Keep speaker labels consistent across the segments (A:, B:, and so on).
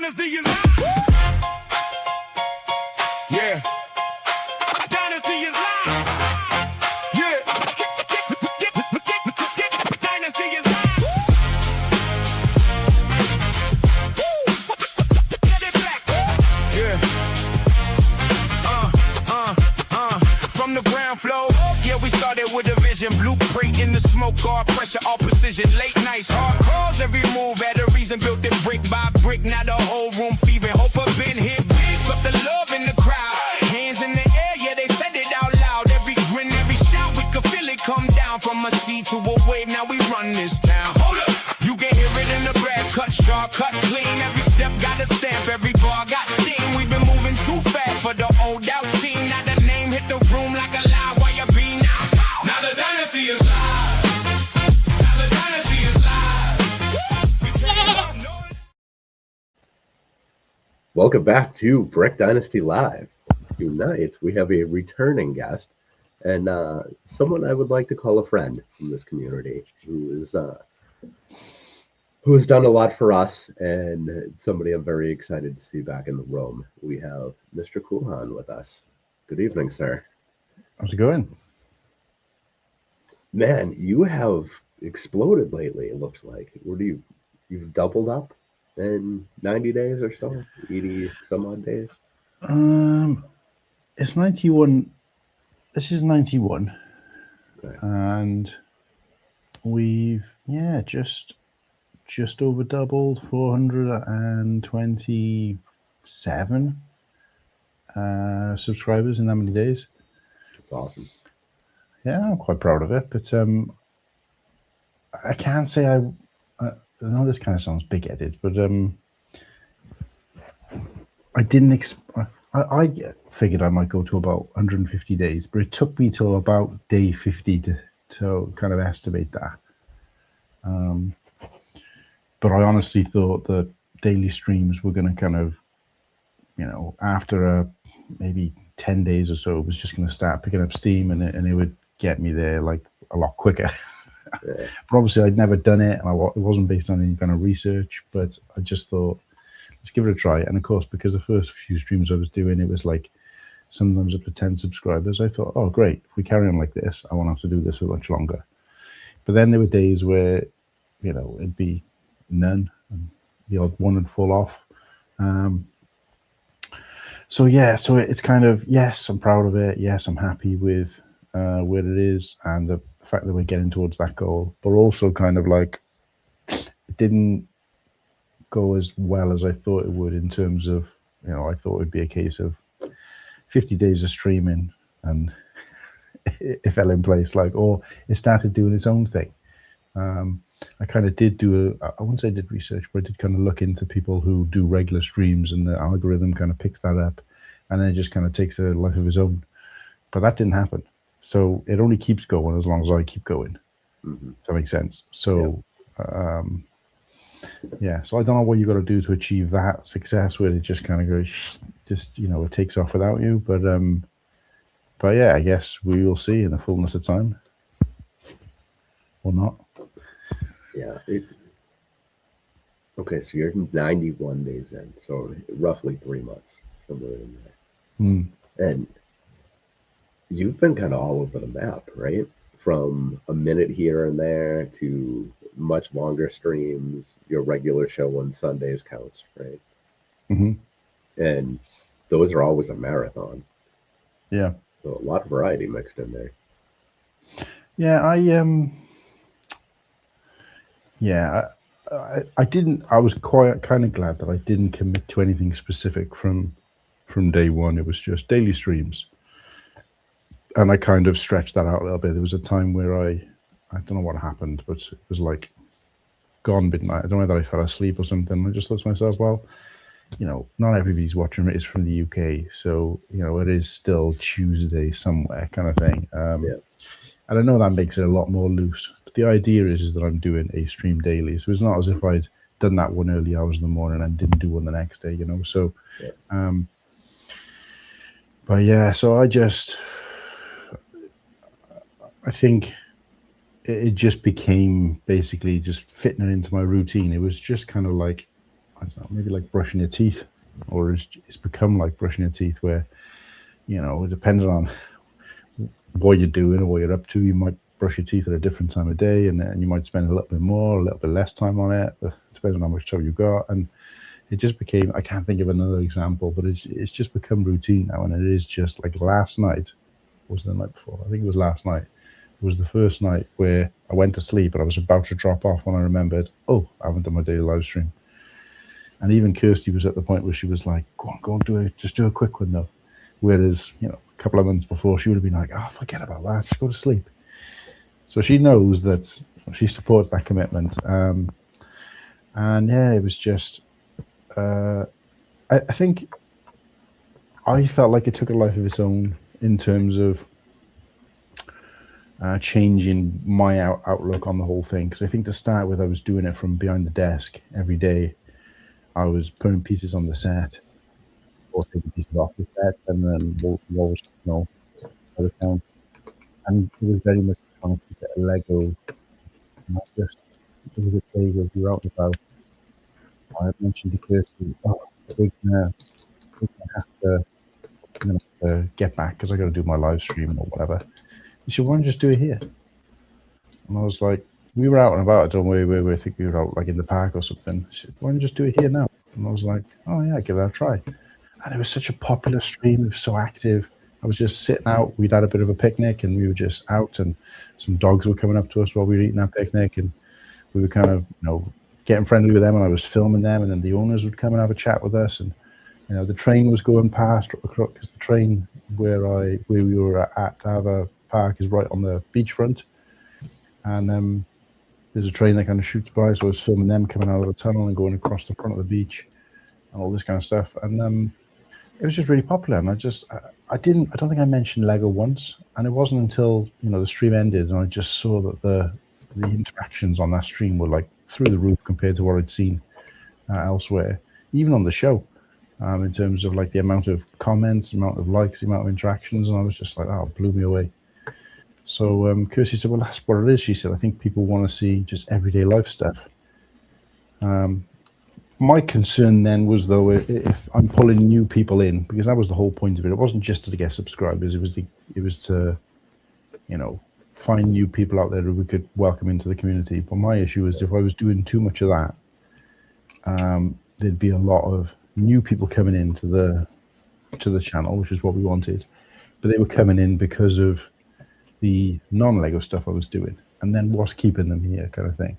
A: Dynasty is yeah. Dynasty is live. Yeah. Dynasty is live. Get it back. Yeah. From the ground floor. Yeah, we started with a vision. Blueprint in the smoke, all pressure, all precision. Late nights, hard calls, every move had a reason. Built it brick by brick, now the whole room fever. Hope up been hit big, felt the love in the crowd. Hands in the air, yeah, they said it out loud. Every grin, every shout, we could feel it come down. From a sea to a wave, now we run this town. Hold up, you can hear it in the brass. Cut sharp, cut clean. Every step got a stamp, every bar got steam. We've been moving too fast for the old out team. Now the name hit the room like a live wire beam. Now the dynasty is live. Now the dynasty is live.
B: Welcome back to Brick Dynasty Live. Tonight we have a returning guest and someone I would like to call a friend from this community who has done a lot for us and somebody I'm very excited to see back in the room. We have Mr. Kulhan with us. Good evening, sir.
C: How's it going?
B: Man, you have exploded lately, it looks like. You've doubled up in 90 days or so? 80 some odd days?
C: It's 91. This is 91.
B: Okay.
C: And we've, just over doubled, 427 subscribers in that many days.
B: That's awesome.
C: Yeah, I'm quite proud of it, but I can't say I know this kind of sounds big-headed, but I didn't. I figured I might go to about 150 days, but it took me till about day 50 to kind of estimate that. But I honestly thought that daily streams were going to kind of, after maybe 10 days or so, it was just going to start picking up steam, and it would get me there like a lot quicker.
B: Yeah.
C: But obviously I'd never done it, and it wasn't based on any kind of research, but I just thought, let's give it a try. And of course, because the first few streams I was doing, it was like sometimes up to 10 subscribers, I thought, oh great, if we carry on like this, I won't have to do this for much longer. But then there were days where it'd be none, and the odd one would fall off. So it's kind of, yes, I'm proud of it. Yes, I'm happy with where it is and the fact that we're getting towards that goal, but also kind of like it didn't go as well as I thought it would, in terms of, I thought it would be a case of 50 days of streaming and it fell in place, or it started doing its own thing. I kind of did I wouldn't say I did research, but I did kind of look into people who do regular streams, and the algorithm kind of picks that up, and then it just kind of takes a life of its own. But that didn't happen. So it only keeps going as long as I keep going.
B: Mm-hmm.
C: If that makes sense. So, so I don't know what you got to do to achieve that success, where it just kind of goes, it takes off without you. But yeah, I guess we will see in the fullness of time, or not.
B: Yeah. Okay, so you're 91 days in, so roughly 3 months, somewhere in there. And you've been kind of all over the map, right? From a minute here and there to much longer streams. Your regular show on Sundays counts, right?
C: Mm-hmm.
B: And those are always a marathon.
C: Yeah.
B: So a lot of variety mixed in there.
C: Yeah, I was quite kind of glad that I didn't commit to anything specific from day one. It was just daily streams. And I kind of stretched that out a little bit. There was a time where I don't know what happened, but it was like gone midnight. I don't know whether I fell asleep or something. I just thought to myself, well, not everybody's watching it is from the UK. So, it is still Tuesday somewhere kind of thing. And I know that makes it a lot more loose. But the idea is that I'm doing a stream daily. So it's not as if I'd done that one early hours in the morning and didn't do one the next day, So, but yeah, so I think it just became basically just fitting it into my routine. It was just kind of like, I don't know, maybe like brushing your teeth, or it's become like brushing your teeth, where, you know, depending on what you're doing or what you're up to, you might brush your teeth at a different time of day, and you might spend a little bit more, a little bit less time on it, depending on how much time you've got. And it just became, I can't think of another example, but it's just become routine now. And it is just like last night, was the night before? I think it was last night. It was the first night where I went to sleep and I was about to drop off when I remembered, oh, I haven't done my daily live stream. And even Kirsty was at the point where she was like, go and do it, just do a quick one though. Whereas, you know, a couple of months before, she would have been like, oh, forget about that, just go to sleep. So she knows that she supports that commitment. And yeah, it was just, I think I felt like it took a life of its own in terms of changing my outlook on the whole thing. Because I think to start with, I was doing it from behind the desk every day. I was putting pieces on the set, or taking pieces off the set, and then walls, you know, by the count. And it was very much trying to keep it a Lego. Not just, it was a day where we were out and about. I mentioned to Kirsty, oh, we're gonna have to get back because I got to do my live stream or whatever. She said, why don't you just do it here? And I was like, we were out and about, don't we? I think we were out like in the park or something. She said, why don't you just do it here now? And I was like, oh yeah, give that a try. And it was such a popular stream. It was so active. I was just sitting out. We'd had a bit of a picnic and we were just out, and some dogs were coming up to us while we were eating our picnic, and we were kind of, you know, getting friendly with them, and I was filming them, and then the owners would come and have a chat with us. And, you know, the train was going past, because the train where we were at Ava Park is right on the beachfront. And there's a train that kind of shoots by, so I was filming them coming out of the tunnel and going across the front of the beach and all this kind of stuff. And it was just really popular. And I don't think I mentioned Lego once. And it wasn't until, you know, the stream ended and I just saw that the interactions on that stream were like through the roof compared to what I'd seen elsewhere, even on the show, in terms of like the amount of comments, the amount of likes, the amount of interactions. And I was just like, oh, it blew me away. So Kirsty said, well, that's what it is. She said, I think people want to see just everyday life stuff. My concern then was, though, if I'm pulling new people in, because that was the whole point of it. It wasn't just to get subscribers. It was to, you know, find new people out there that we could welcome into the community. But my issue is if I was doing too much of that, there'd be a lot of new people coming into the channel, which is what we wanted. But they were coming in because of the non-Lego stuff I was doing, and then what's keeping them here, kind of thing.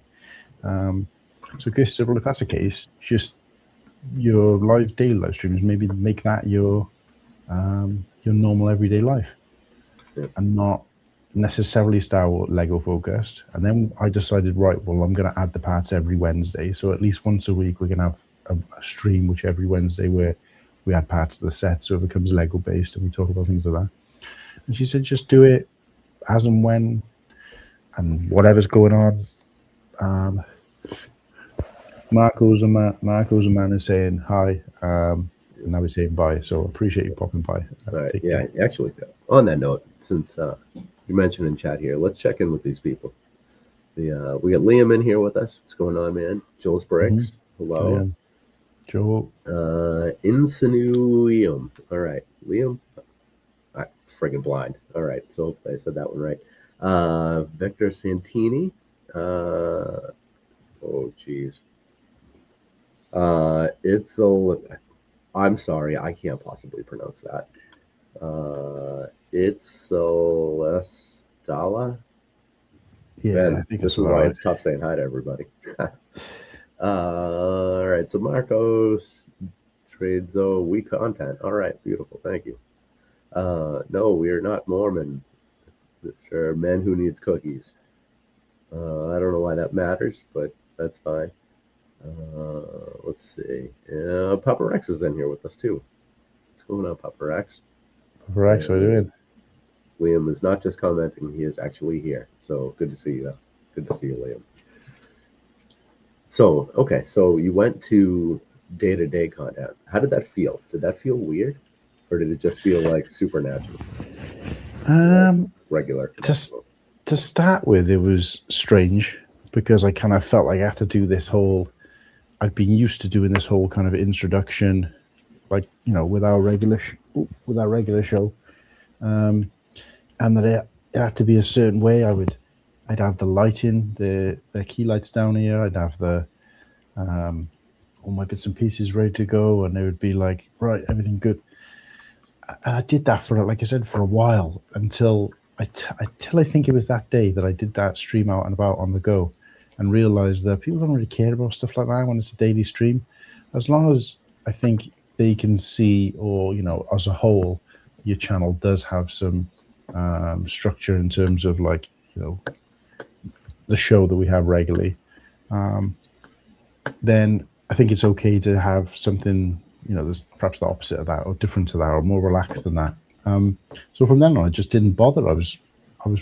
C: So Chris said, well, if that's the case, just your daily live streams, maybe make that your normal everyday life, and not necessarily Star Wars Lego focused. And then I decided, right, well, I'm going to add the parts every Wednesday, so at least once a week we can have a stream, which every Wednesday where we add parts to the set, so it becomes Lego based, and we talk about things like that. And she said, just do it as and when, and whatever's going on. Marco's a man is saying hi, and now he's saying bye. So appreciate you popping by.
B: Right. Yeah, actually, on that note, since you mentioned in chat here, let's check in with these people. We got Liam in here with us. What's going on, man? Joel's Bricks. Hello. Liam.
C: Joel.
B: Insinuium. All right. Liam. I'm friggin' blind. All right. So I said that one right. Victor Santini. Oh, geez. I'm sorry, I can't possibly pronounce that. It's Celestala.
C: Yeah,
B: Ben,
C: I think
B: this is why it's tough saying hi to everybody. All right, so Marcos, Tradezo, we content. All right, beautiful, thank you. No, we are not Mormon. Sure, men who needs cookies. I don't know why that matters, but that's fine. Let's see. Papa Rex is in here with us too. What's going on, Papa Rex?
C: Papa Rex, what are you doing?
B: Liam is not just commenting; he is actually here. So good to see you. Good to see you, Liam. So okay, so you went to day-to-day content. How did that feel? Did that feel weird, or did it just feel like supernatural? Like regular.
C: To start with, it was strange because I kind of felt like I had to do this whole I'd been used to doing this whole kind of introduction, like, you know, with our regular show, and that it had to be a certain way. I'd have the lighting, the key lights down here. I'd have the all my bits and pieces ready to go, and they would be like, right, everything good. And I did that for, like I said, for a while until I think it was that day that I did that stream out and about on the go, and realized that people don't really care about stuff like that when it's a daily stream, as long as I think they can see, or, you know, as a whole, your channel does have some structure in terms of, like, you know, the show that we have regularly, then I think it's okay to have something, you know, there's perhaps the opposite of that, or different to that, or more relaxed than that. So from then on, I just didn't bother. I was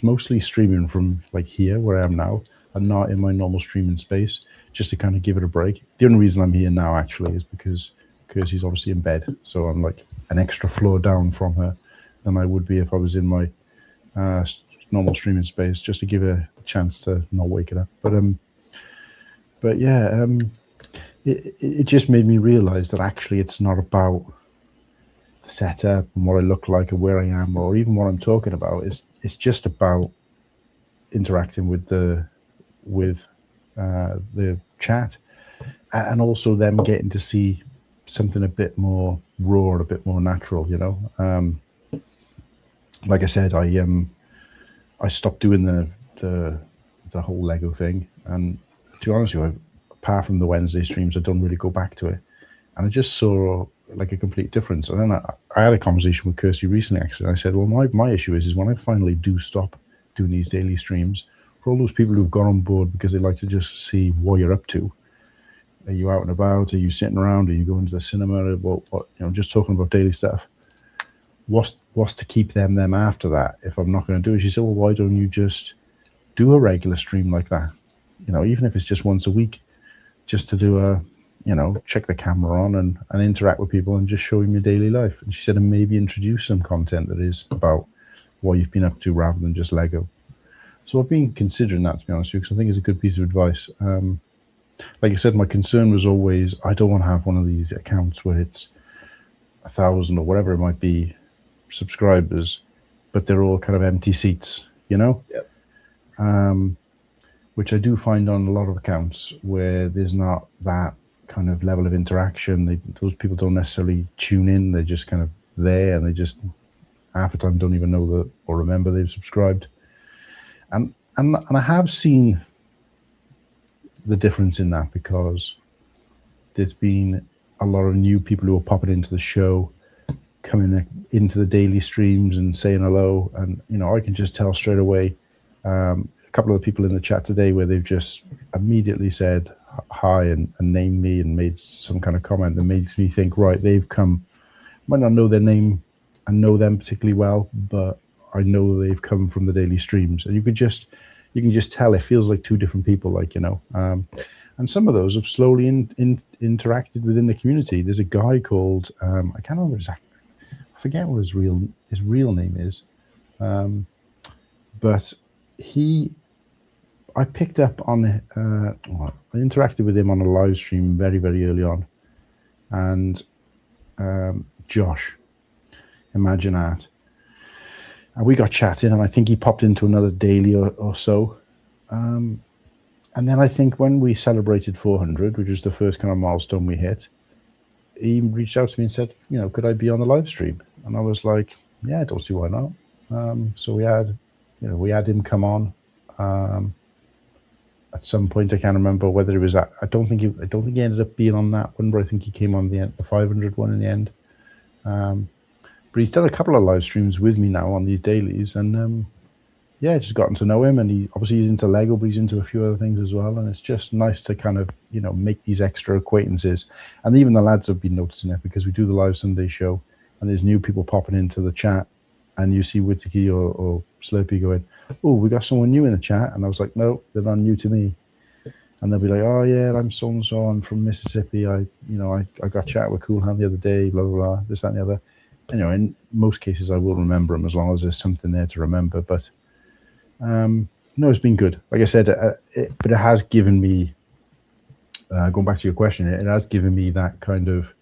C: mostly streaming from, like, here where I am now, and not in my normal streaming space, just to kind of give it a break. The only reason I'm here now actually is because Kirsty's obviously in bed, so I'm like an extra floor down from her than I would be if I was in my normal streaming space, just to give her a chance to not wake it up. But yeah, it just made me realize that actually it's not about the setup and what I look like and where I am, or even what I'm talking about. It's just about interacting with the chat, and also them getting to see something a bit more raw and a bit more natural, you know. Like I said, I stopped doing the whole Lego thing, and to be honest with you, apart from the Wednesday streams, I don't really go back to it, and I just saw like a complete difference. And then I had a conversation with Kirsty recently, actually, and I said, well, my issue is when I finally do stop doing these daily streams, for all those people who've got on board because they like to just see what you're up to. Are you out and about? Are you sitting around? Are you going to the cinema? What, you know, just talking about daily stuff. What's to keep them after that if I'm not going to do it? She said, well, why don't you just do a regular stream like that? You know, even if it's just once a week, just to do a, you know, check the camera on and interact with people and just show them your daily life. And she said, and maybe introduce some content that is about what you've been up to rather than just Lego. So I've been considering that, to be honest with you, because I think it's a good piece of advice. Like I said, my concern was always, I don't want to have one of these accounts where it's 1,000 or whatever it might be subscribers, but they're all kind of empty seats, you know? Yep. Which I do find on a lot of accounts where there's not that kind of level of interaction. Those people don't necessarily tune in. They're just kind of there, and they just half the time don't even know that or remember they've subscribed. And I have seen the difference in that, because there's been a lot of new people who are popping into the show, coming into the daily streams and saying hello. And, you know, I can just tell straight away, a couple of the people in the chat today where they've just immediately said hi and named me and made some kind of comment that makes me think, right, they've come, might not know their name and know them particularly well, but I know they've come from the daily streams. And you can just tell it feels like two different people, like, you know. And some of those have slowly interacted within the community. There's a guy called I can't remember exactly, I forget what his real name is, but I picked up on I interacted with him on a live stream very, very early on, and Josh, Imagine Art. And we got chatting, and I think he popped into another daily or so. And then I think when we celebrated 400, which was the first kind of milestone we hit, he reached out to me and said, you know, could I be on the live stream? And I was like, yeah, I don't see why not. So we had him come on. At some point, I can't remember whether it was that. I don't think he ended up being on that one, but I think he came on the 500 one in the end. But he's done a couple of live streams with me now on these dailies, and yeah, just gotten to know him. And he's into Lego, but he's into a few other things as well. And it's just nice to kind of, you know, make these extra acquaintances. And even the lads have been noticing it, because we do the live Sunday show, and there's new people popping into the chat, and you see Whittaky or Slurpee going, oh, we got someone new in the chat. And I was like, no, they're not new to me. And they'll be like, oh yeah, I'm so and so, I'm from Mississippi. I got chat with Cool Hand the other day, blah blah blah, this, that, and the other. You know, in most cases, I will remember them as long as there's something there to remember. But no, it's been good. Like I said, but it has given me going back to your question, it has given me that kind of,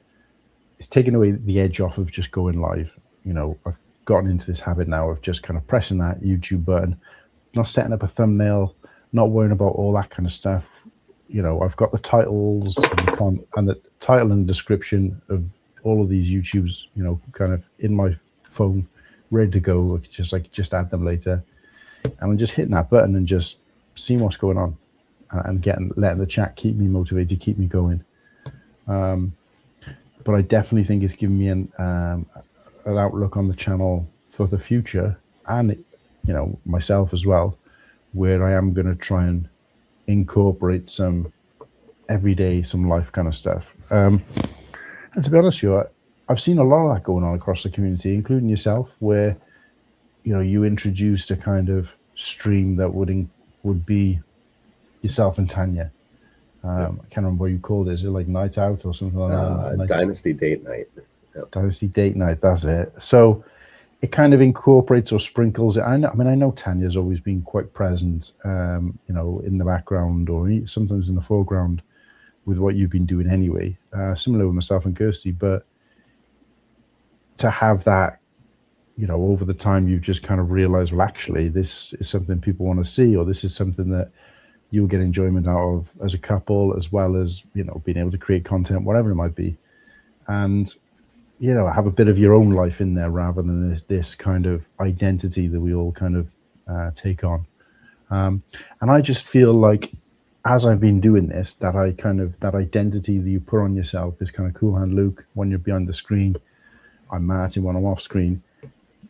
C: it's taken away the edge off of just going live. You know, I've gotten into this habit now of just kind of pressing that YouTube button, not setting up a thumbnail, not worrying about all that kind of stuff. You know, I've got the titles and the title and description of all of these YouTubes, you know, kind of in my phone, ready to go. I could just add them later. And I'm just hitting that button and just seeing what's going on and letting the chat keep me motivated, keep me going. But I definitely think it's given me an outlook on the channel for the future, and you know, myself as well, where I am going to try and incorporate some everyday, some life kind of stuff. And to be honest with you, I've seen a lot of that going on across the community, including yourself, where, you know, you introduced a kind of stream that would be yourself and Tanya. I can't remember what you called it. Is it like Night Out or something like that?
B: Dynasty Date Night. Yep.
C: Dynasty Date Night, that's it. So it kind of incorporates or sprinkles it. I know Tanya's always been quite present, you know, in the background or sometimes in the foreground with what you've been doing anyway. Similar with myself and Kirsty, but to have that, you know, over the time you've just kind of realized, well, actually, this is something people want to see, or this is something that you'll get enjoyment out of as a couple, as well as, you know, being able to create content, whatever it might be. And, you know, have a bit of your own life in there rather than this kind of identity that we all kind of take on. And I just feel like as I've been doing this, that identity that you put on yourself, this kind of Cool Hand Luke when you're behind the screen, I'm Martin when I'm off screen,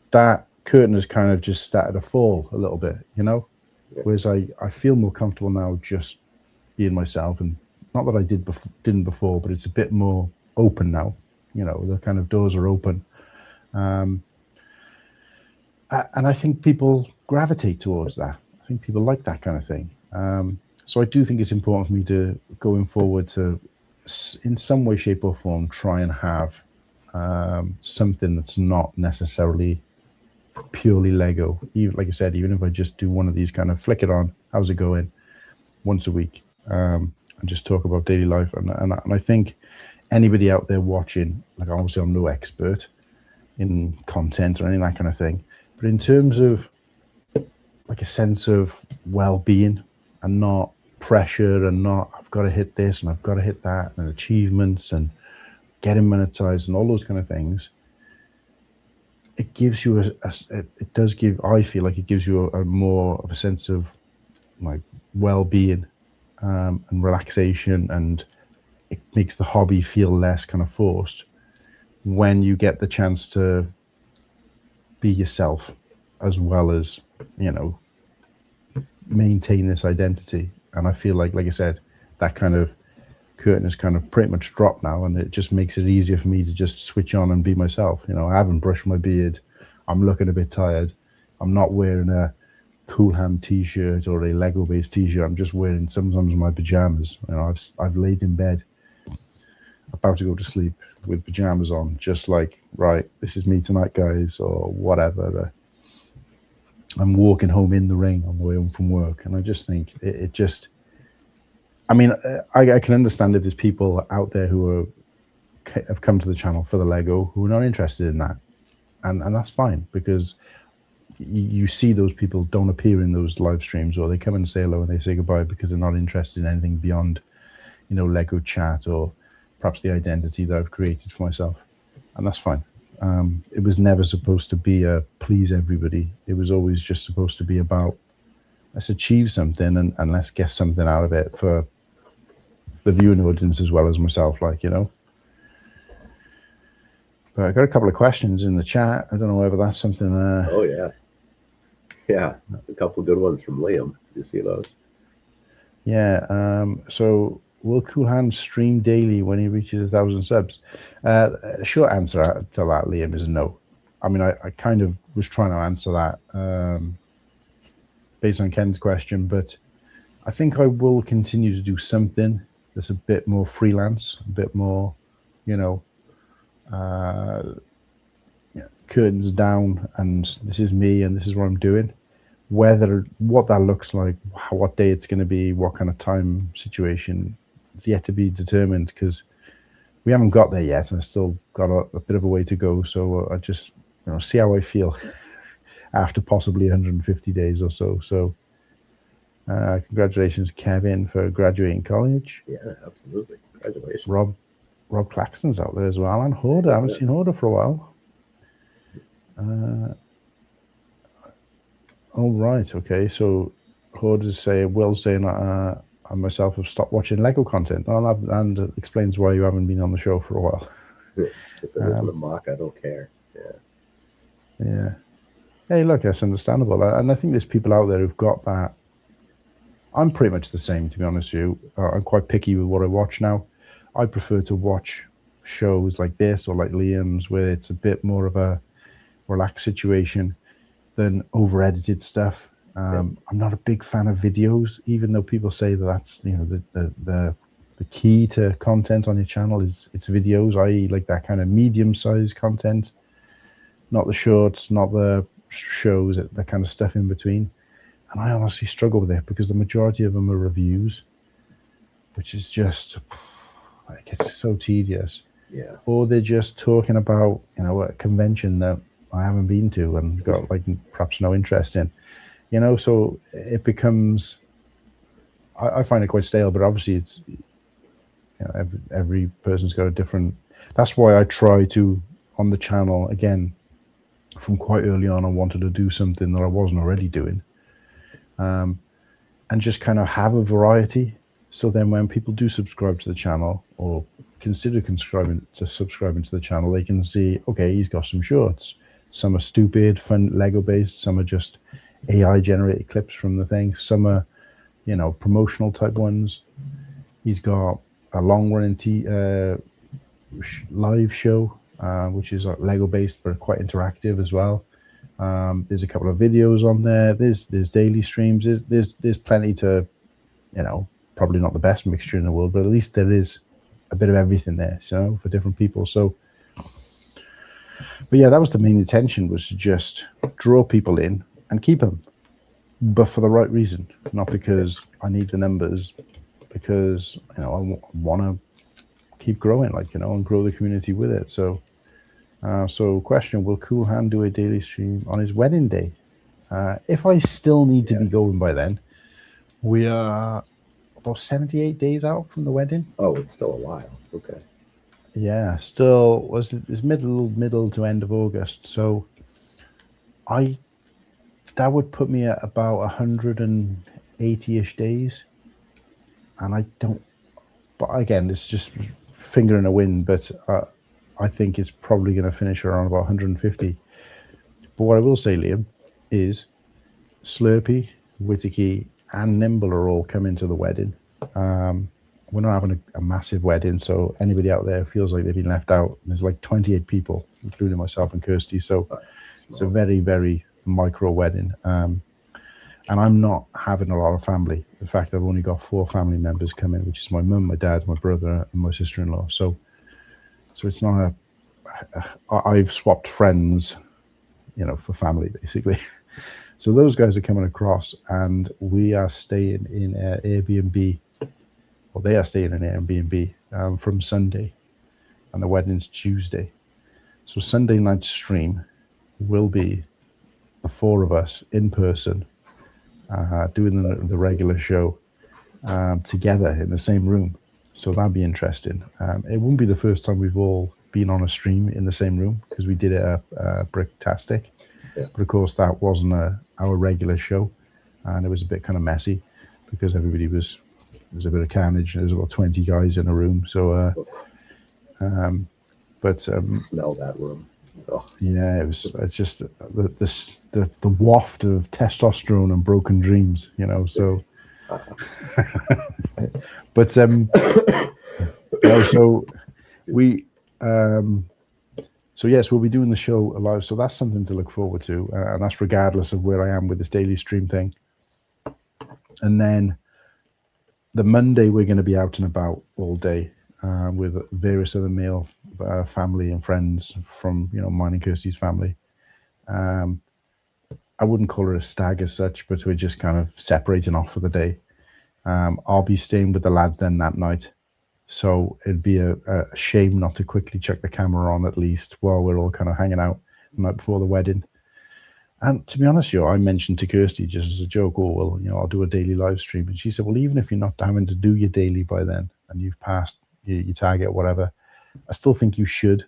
C: that curtain has kind of just started to fall a little bit, you know? Whereas I feel more comfortable now just being myself, and not that I didn't before, but it's a bit more open now. You know, the kind of doors are open. And I think people gravitate towards that. I think people like that kind of thing. So I do think it's important for me to, going forward, to, in some way, shape or form, try and have something that's not necessarily purely Lego. Even, like I said, even if I just do one of these kind of flick it on, how's it going, once a week, and just talk about daily life. And I think anybody out there watching, like, obviously I'm no expert in content or any of that kind of thing, but in terms of like a sense of well-being and not pressure and not I've got to hit this and I've got to hit that, and achievements and getting monetized and all those kind of things, it gives you I feel like it gives you a more of a sense of like well-being and relaxation, and it makes the hobby feel less kind of forced when you get the chance to be yourself, as well as, you know, maintain this identity. And I feel like I said, that kind of curtain is kind of pretty much dropped now, and it just makes it easier for me to just switch on and be myself. You know, I haven't brushed my beard, I'm looking a bit tired, I'm not wearing a Cool Hand t-shirt or a Lego based t-shirt, I'm just wearing sometimes my pajamas. You know, I've laid in bed about to go to sleep with pajamas on, just like, right, this is me tonight, guys, or whatever. I'm walking home in the rain on the way home from work, and I just think it just, I mean, I can understand if there's people out there who have come to the channel for the Lego who are not interested in that, and that's fine, because you see those people don't appear in those live streams, or they come and say hello and they say goodbye because they're not interested in anything beyond, you know, Lego chat or perhaps the identity that I've created for myself, and that's fine. It was never supposed to be a please everybody. It was always just supposed to be about, let's achieve something and let's get something out of it for the viewing audience as well as myself, like, you know. But I got a couple of questions in the chat. I don't know whether that's something.
B: Oh yeah, a couple of good ones from Liam. You see those?
C: Yeah. So, will Cool Hand stream daily when he reaches 1,000 subs? Short answer to that, Liam, is no. I mean, I kind of was trying to answer that based on Ken's question, but I think I will continue to do something that's a bit more freelance, a bit more, you know, curtains down, and this is me and this is what I'm doing. What that looks like, what day it's going to be, what kind of time situation, yet to be determined, because we haven't got there yet, and I still got a bit of a way to go. So I just see how I feel after possibly 150 days or so. So congratulations, Kevin, for graduating college.
B: Yeah, absolutely. Congratulations.
C: Rob Claxton's out there as well, and Hoda. I haven't seen Hoda for a while. All right, okay. So Hoda's saying I myself have stopped watching Lego content, and it explains why you haven't been on the show for a while.
B: If it isn't a mock, I don't care.
C: Yeah. Hey, look, that's understandable, and I think there's people out there who've got that. I'm pretty much the same, to be honest with you. I'm quite picky with what I watch now. I prefer to watch shows like this or like Liam's, where it's a bit more of a relaxed situation than over-edited stuff. I'm not a big fan of videos, even though people say that that's the key to content on your channel is it's videos. I like that kind of medium-sized content, not the shorts, not the shows, that kind of stuff in between. And I honestly struggle with it because the majority of them are reviews, which is just like, it's so tedious.
B: Yeah.
C: Or they're just talking about a convention that I haven't been to and got like perhaps no interest in. So it becomes, I find it quite stale, but obviously it's, every person's got a different, that's why I try to, on the channel, again, from quite early on, I wanted to do something that I wasn't already doing, and just kind of have a variety. So then when people do subscribe to the channel or consider subscribing to the channel, they can see, okay, he's got some shorts. Some are stupid, fun, Lego based. Some are just AI generated clips from the thing. Some are, promotional type ones. He's got a long running live show, which is Lego based, but quite interactive as well. There's a couple of videos on there. There's daily streams. There's plenty to, probably not the best mixture in the world, but at least there is a bit of everything there, for different people. So, but yeah, that was the main intention, was to just draw people in and keep them, but for the right reason, not because I need the numbers, because I want to keep growing, and grow the community with it. So, question: will Cool Hand do a daily stream on his wedding day? If I still need to be going by then, we are about 78 days out from the wedding.
B: Oh, it's still a while. Okay.
C: Yeah, still it's middle to end of August. So that would put me at about 180-ish days. And I don't, but again, it's just finger in the wind, but I think it's probably going to finish around about 150. But what I will say, Liam, is Slurpee, Whittaky, and Nimble are all coming to the wedding. We're not having a massive wedding, so anybody out there feels like they've been left out. There's like 28 people, including myself and Kirsty. So it's a very, very micro wedding. And I'm not having a lot of family. In fact, I've only got 4 family members coming, which is my mum, my dad, my brother, and my sister-in-law. So it's not I've swapped friends, for family, basically. So those guys are coming across, and we are staying in Airbnb. Well, they are staying in Airbnb from Sunday, and the wedding's Tuesday. So Sunday night stream will be the 4 of us in person, doing the regular show together in the same room. So that'd be interesting. It won't be the first time we've all been on a stream in the same room, because we did it at Brick Dynasty. Yeah. But of course, that wasn't our regular show, and it was a bit kind of messy because there was a bit of carnage. There was about 20 guys in a room. So,
B: smell that room. Oh.
C: Yeah, it's just the waft of testosterone and broken dreams, So, but so we. So yes, we'll be doing the show live. So that's something to look forward to, and that's regardless of where I am with this daily stream thing. And then the Monday, we're going to be out and about all day with various other male family and friends from mine and Kirsty's family. I wouldn't call it a stag as such, but we're just kind of separating off for the day. I'll be staying with the lads then that night, So it'd be a shame not to quickly check the camera on at least while we're all kind of hanging out the night before the wedding. And to be honest, I mentioned to Kirsty just as a joke, oh, well, I'll do a daily live stream. And she said, well, even if you're not having to do your daily by then and you've passed your target, whatever, I still think you should,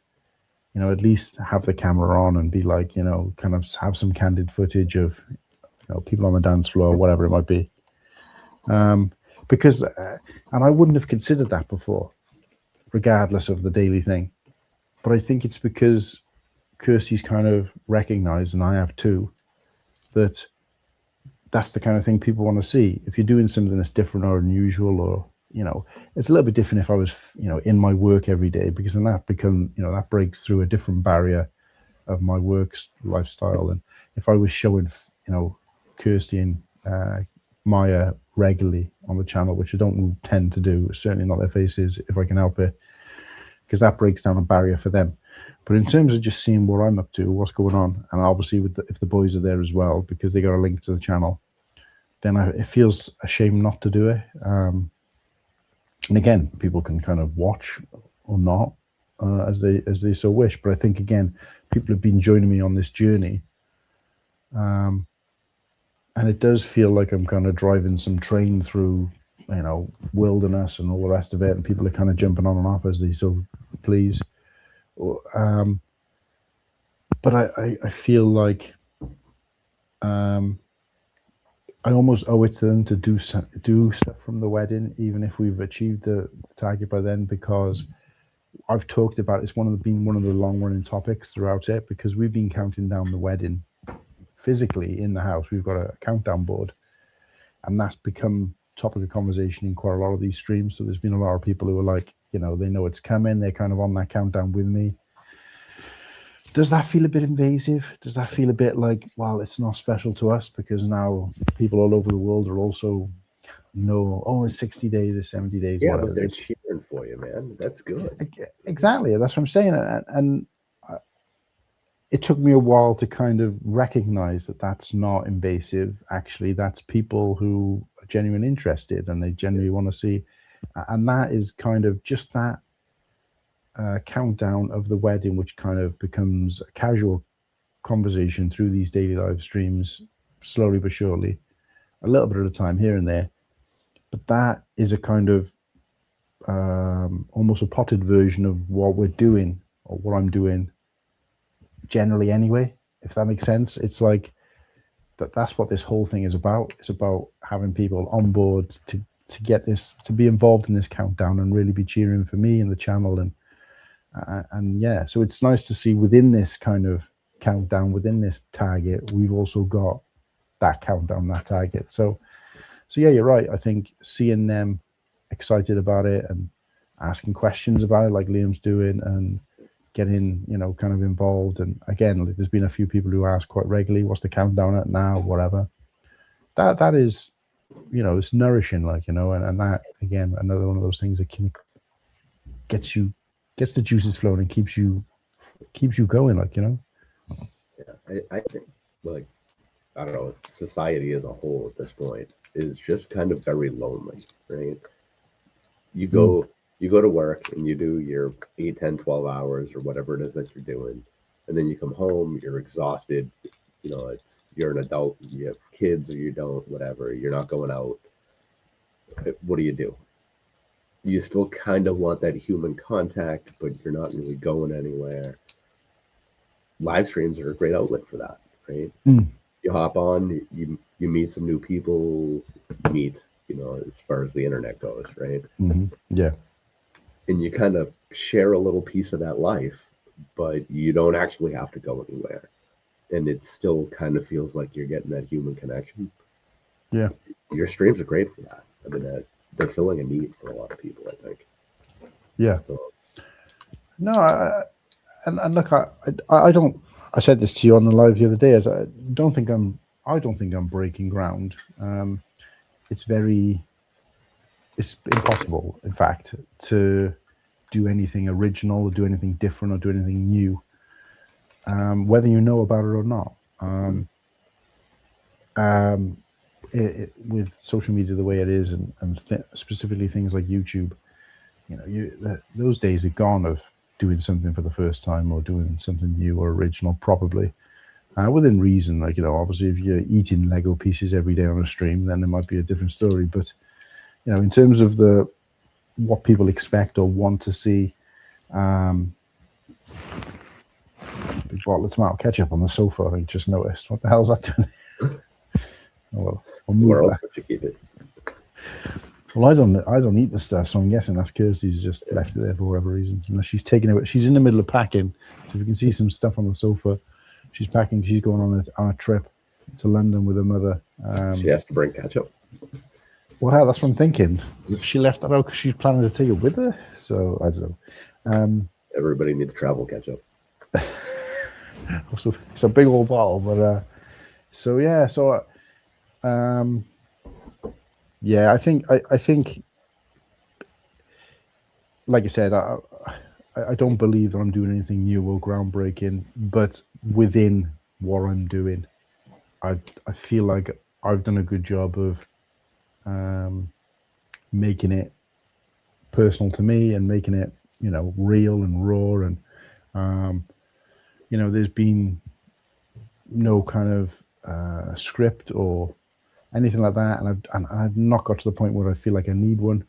C: at least have the camera on and be like, kind of have some candid footage of, people on the dance floor, whatever it might be. Because, and I wouldn't have considered that before, regardless of the daily thing. But I think it's because Kirsty's kind of recognized, and I have too, that that's the kind of thing people want to see. If you're doing something that's different or unusual, or it's a little bit different if I was in my work every day, because then that that breaks through a different barrier of my work lifestyle. And if I was showing Kirsty and Maya regularly on the channel, which I don't tend to do, certainly not their faces if I can help it, because that breaks down a barrier for them. But in terms of just seeing what I'm up to, what's going on, and obviously if the boys are there as well, because they got a link to the channel, then it feels a shame not to do it. And again, people can kind of watch or not as they so wish. But I think, again, people have been joining me on this journey, and it does feel like I'm kind of driving some train through wilderness and all the rest of it, and people are kind of jumping on and off as they so please. But I feel like I almost owe it to them to do stuff from the wedding, even if we've achieved the target by then, because I've talked about it's been one of the long running topics throughout it, because we've been counting down the wedding physically in the house. We've got a countdown board, and that's become topic of conversation in quite a lot of these streams. So there's been a lot of people who are like, they know it's coming, they're kind of on that countdown with me. Does that feel a bit invasive? Does that feel a bit like, well, it's not special to us because now people all over the world are also it's 60 days or 70 days, whatever.
B: But they're cheering for you, man. That's good.
C: Exactly, that's what I'm saying. And it took me a while to kind of recognize that that's not invasive. Actually, that's people who are genuinely interested and they genuinely want to see. And that is kind of just that countdown of the wedding, which kind of becomes a casual conversation through these daily live streams, slowly but surely, a little bit at a time here and there. But that is a kind of almost a potted version of what we're doing, or what I'm doing generally anyway, if that makes sense. It's like that's what this whole thing is about. It's about having people on board to get this, to be involved in this countdown and really be cheering for me and the channel. And yeah, so it's nice to see within this kind of countdown, within this target, we've also got that countdown, that target. So yeah, you're right. I think seeing them excited about it and asking questions about it, like Liam's doing, and getting kind of involved. And again, there's been a few people who ask quite regularly, what's the countdown at now, whatever. That is, it's nourishing, and that, again, another one of those things that can gets the juices flowing and keeps you going,
B: Yeah, I think, like, I don't know, society as a whole at this point is just kind of very lonely, right? You go to work and you do your 8, 10, 12 hours or whatever it is that you're doing, and then you come home, you're exhausted, you're an adult, you have kids or you don't, whatever, you're not going out. What do? You still kind of want that human contact, but you're not really going anywhere. Live streams are a great outlet for that, right? You hop on, you meet some new people, as far as the internet goes, right?
C: Yeah.
B: And you kind of share a little piece of that life, but you don't actually have to go anywhere. And it still kind of feels like you're getting that human connection.
C: Yeah.
B: Your streams are great for that. I mean, they're filling a need for a lot of people, I think.
C: Yeah.
B: So.
C: No, and look, I don't. I said this to you on the live the other day. I don't think I'm breaking ground. It's impossible, in fact, to do anything original or do anything different or do anything new, whether you know about it or not. With social media the way it is, and specifically things like YouTube, those days are gone of doing something for the first time or doing something new or original properly. Within reason, like, obviously if you're eating Lego pieces every day on a stream, then it might be a different story. But, in terms of what people expect or want to see, big bottle of tomato ketchup on the sofa, I just noticed. What the hell's that doing? Well, I'll move
B: Where else
C: that.
B: would you keep it?
C: Well, I don't eat the stuff, so I'm guessing that's Kirsty's just left it there for whatever reason. Unless she's taking it, she's in the middle of packing. So if you can see some stuff on the sofa, she's packing. She's going on a trip to London with her mother.
B: She has to bring ketchup.
C: Well, that's what I'm thinking. She left that out because she's planning to take it with her. So I don't know.
B: Everybody needs travel ketchup.
C: So it's a big old bottle, but yeah, I think, like I said, I don't believe that I'm doing anything new or groundbreaking, but within what I'm doing, I feel like I've done a good job of making it personal to me and making it, real and raw. And, there's been no kind of script or anything like that, and I've not got to the point where I feel like I need one.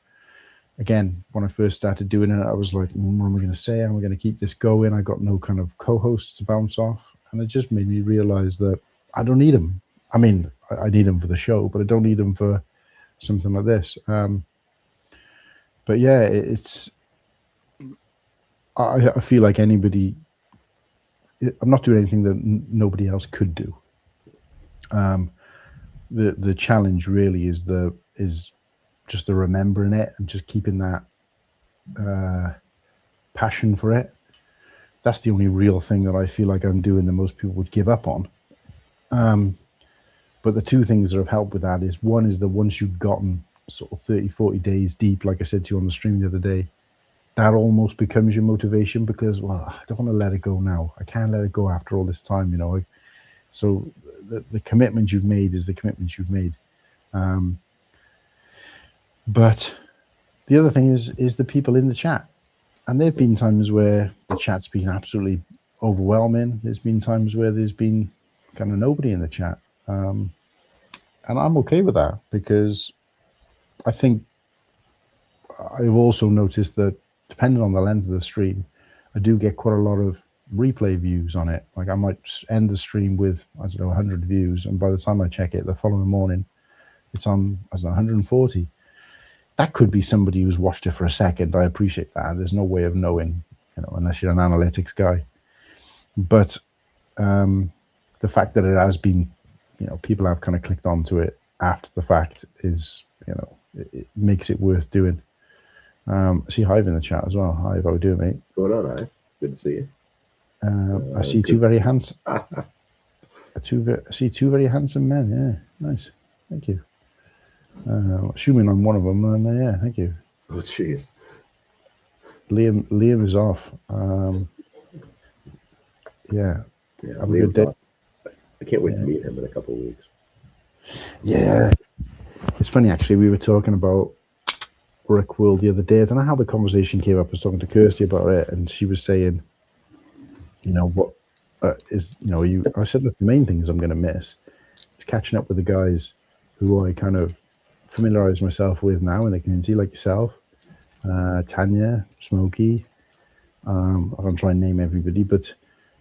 C: Again, when I first started doing it, I was like, what am I going to say? How am I going to keep this going? I got no kind of co-hosts to bounce off, and it just made me realize that I don't need them. I mean, I need them for the show, but I don't need them for something like this. But yeah, I feel like anybody. I'm not doing anything that nobody else could do. The challenge really is just the remembering it and just keeping that passion for it. That's the only real thing that I feel like I'm doing that most people would give up on. But the two things that have helped with that is, one is that once you've gotten sort of 30, 40 days deep, like I said to you on the stream the other day, that almost becomes your motivation because, well, I don't want to let it go now. I can't let it go after all this time, So the commitment you've made is the commitment you've made. But the other thing is the people in the chat. And there have been times where the chat's been absolutely overwhelming. There's been times where there's been kind of nobody in the chat. And I'm okay with that, because I think I've also noticed that depending on the length of the stream, I do get quite a lot of replay views on it. Like I might end the stream with, 100 views, and by the time I check it the following morning, it's on, 140. That could be somebody who's watched it for a second. I appreciate that. There's no way of knowing, unless you're an analytics guy. But the fact that it has been, people have kind of clicked onto it after the fact is, it makes it worth doing. I see Hive in the chat as well. Hive, how are we doing, mate?
B: What's going on, Hive? Good to see you.
C: I see two very handsome. I see two very handsome men. Yeah, nice. Thank you. Assuming I'm one of them, then yeah, thank you.
B: Oh, jeez.
C: Liam is off. Yeah. Have a good day.
B: Awesome. I can't wait to meet him in a couple of weeks.
C: Yeah. It's funny, actually. We were talking about Brick World the other day. I don't know how the conversation came up. I was talking to Kirsty about it, and she was saying, what is, I said, look, the main things I'm going to miss is catching up with the guys who I kind of familiarize myself with now in the community, like yourself, Tanya, Smokey. I don't try and name everybody, but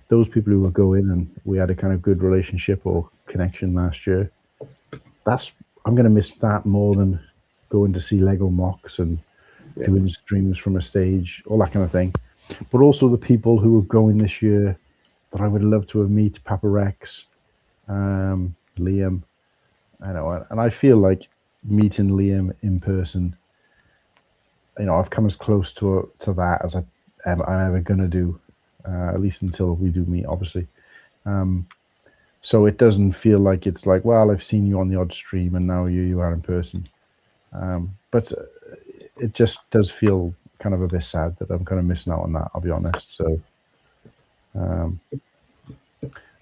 C: those people who were going and we had a kind of good relationship or connection last year, I'm going to miss that more than going to see Lego mocks and doing streams from a stage, all that kind of thing. But also the people who are going this year that I would love to have met, Papa Rex, Liam, and I feel like meeting Liam in person, I've come as close to that as I'm ever gonna do, at least until we do meet, obviously. So it doesn't feel like it's like, well, I've seen you on the odd stream and now you are in person. But it just does feel kind of a bit sad that I'm kind of missing out on that, I'll be honest. So, and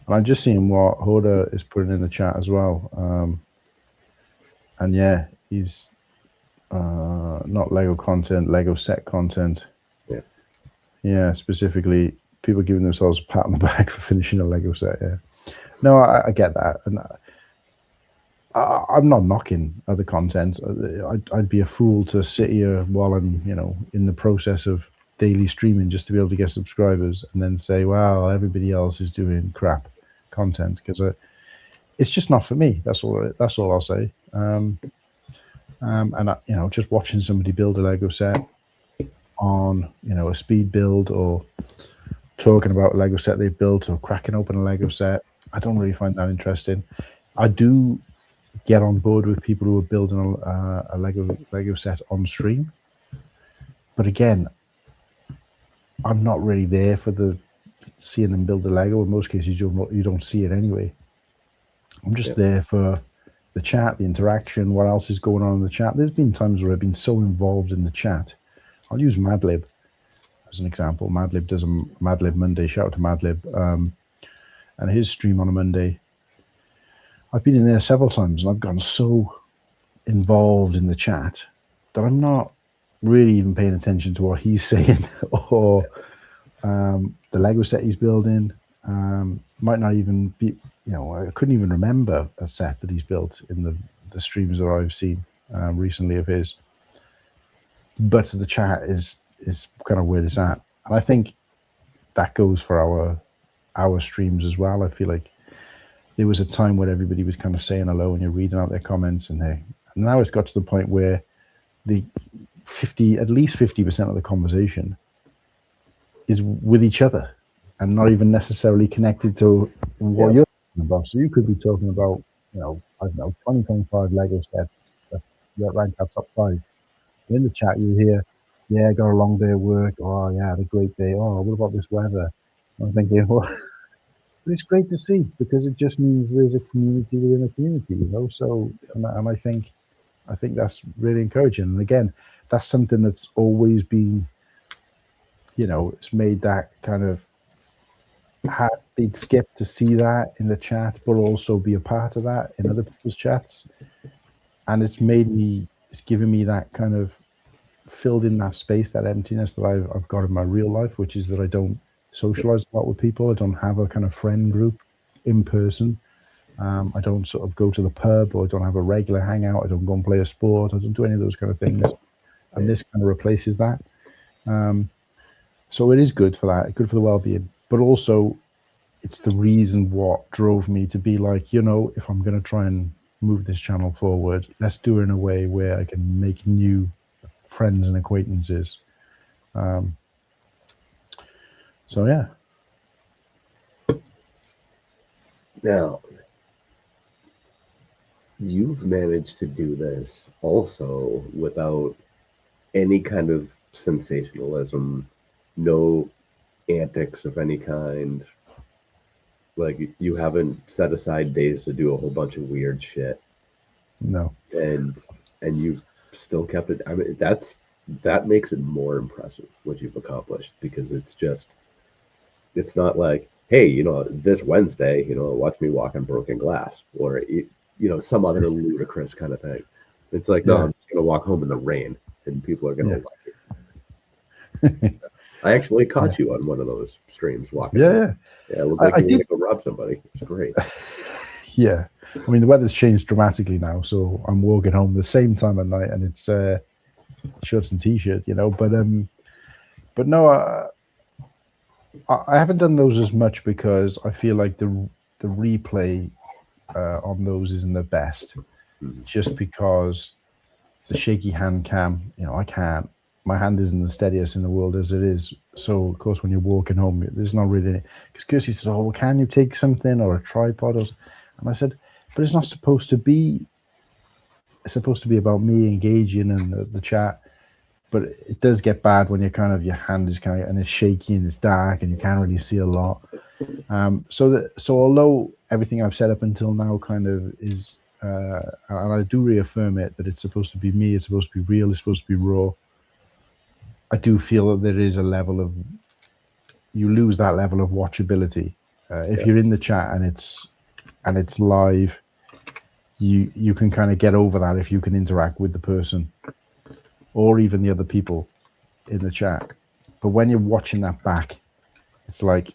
C: I'm just seeing what Hoda is putting in the chat as well. And yeah, he's not Lego content, Lego set content.
B: Yeah.
C: Yeah, specifically people giving themselves a pat on the back for finishing a Lego set. Yeah. No, I get that, and I'm not knocking other content. I'd be a fool to sit here while I'm, in the process of daily streaming just to be able to get subscribers and then say, "Well, everybody else is doing crap content," because it's just not for me. That's all I'll say. And just watching somebody build a Lego set on, a speed build, or talking about a Lego set they've built, or cracking open a Lego set, I don't really find that interesting. I do get on board with people who are building a Lego set on stream, but again, I'm not really there for seeing them build a Lego. In most cases, you don't see it anyway. I'm just there for the chat, the interaction, what else is going on in the chat. There's been times where I've been so involved in the chat. I'll use Madlib as an example. Madlib does a Madlib Monday. Shout out to Madlib. And his stream on a Monday, I've been in there several times, and I've gotten so involved in the chat that I'm not really even paying attention to what he's saying or the Lego set he's building. Might not even be, I couldn't even remember a set that he's built in the streams that I've seen recently of his. But the chat is kind of where it's at, and I think that goes for our streams as well. I feel like there was a time where everybody was kind of saying hello and you're reading out their comments, and now it's got to the point where at least 50% of the conversation is with each other and not even necessarily connected to what you're talking about. So you could be talking about, I don't know, 2025 Lego sets that rank our top 5. In the chat, you hear, "Yeah, I got a long day at work." "Oh, yeah, I had a great day." "Oh, what about this weather?" I'm thinking, well, but it's great to see, because it just means there's a community within a community, So, and I think that's really encouraging. And again, that's something that's always been, it's made that kind of heartbeat skip to see that in the chat, but also be a part of that in other people's chats. And it's given me that kind of filled in that space, that emptiness that I've got in my real life, which is that I don't socialize a lot with people. I don't have a kind of friend group in person. I don't sort of go to the pub, or I don't have a regular hangout. I don't go and play a sport. I don't do any of those kind of things. And this kind of replaces that. So it is good for that, good for the well-being. But also, it's the reason what drove me to be like, if I'm going to try and move this channel forward, let's do it in a way where I can make new friends and acquaintances. So yeah.
B: Now, you've managed to do this also without any kind of sensationalism, no antics of any kind. Like, you haven't set aside days to do a whole bunch of weird shit.
C: No.
B: And you've still kept it. I mean, that makes it more impressive what you've accomplished, because it's not like, hey, this Wednesday, watch me walk on broken glass, or some other ludicrous kind of thing. It's like, no, I'm just gonna walk home in the rain, and people are gonna like it. I actually caught you on one of those streams walking.
C: Yeah.
B: It looked like you were gonna go rob somebody. It's great.
C: Yeah. I mean, the weather's changed dramatically now, so I'm walking home the same time at night, and it's shorts and t-shirt, but no, I haven't done those as much, because I feel like the replay on those isn't the best, just because the shaky hand cam, I can't. My hand isn't the steadiest in the world as it is. So, of course, when you're walking home, there's not really any. Because Kirsty said, "Oh, well, can you take something or a tripod?" And I said, "But it's not supposed to be. It's supposed to be about me engaging in the chat." But it does get bad when your hand is and it's shaky and it's dark and you can't really see a lot. So although everything I've said up until now kind of is, and I do reaffirm it, that it's supposed to be me, it's supposed to be real, it's supposed to be raw, I do feel that there is a level of, you lose that level of watchability. If you're in the chat and it's live, you can kind of get over that if you can interact with the person. or even the other people in the chat. But when you're watching that back, it's like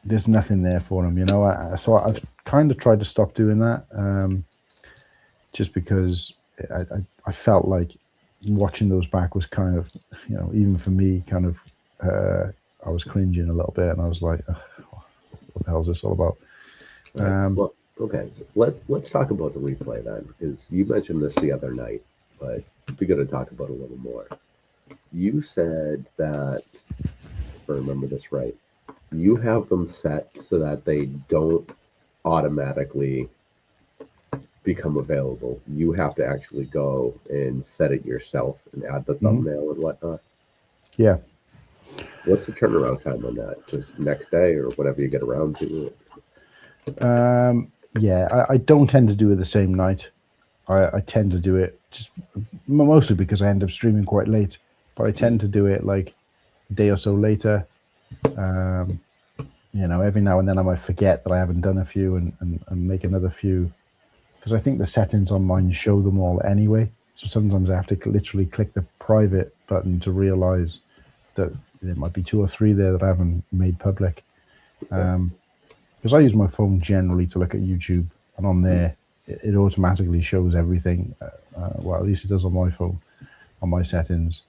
C: there's nothing there for them, you know. So I've kind of tried to stop doing that, just because I felt like watching those back was kind of, you know, even for me, kind of, I was cringing a little bit, and I was like, what the hell is this all about?
B: Right. Well, okay, so let's talk about the replay then, because you mentioned this the other night, but we're going to talk about it a little more. You said that, if I remember this right, you have them set so that they don't automatically become available. You have to actually go and set it yourself and add the thumbnail and whatnot.
C: Yeah.
B: What's the turnaround time on that? Just next day or whatever you get around to?
C: Yeah, I don't tend to do it the same night. I tend to do it just mostly because I end up streaming quite late, but I tend to do it like a day or so later. You know, every now and then I might forget that I haven't done a few and make another few, because I think the settings on mine show them all anyway. So sometimes I have to literally click the private button to realize that there might be 2 or 3 there that I haven't made public. Because I use my phone generally to look at YouTube, and on there it automatically shows everything. Well, at least it does on my phone, on my settings.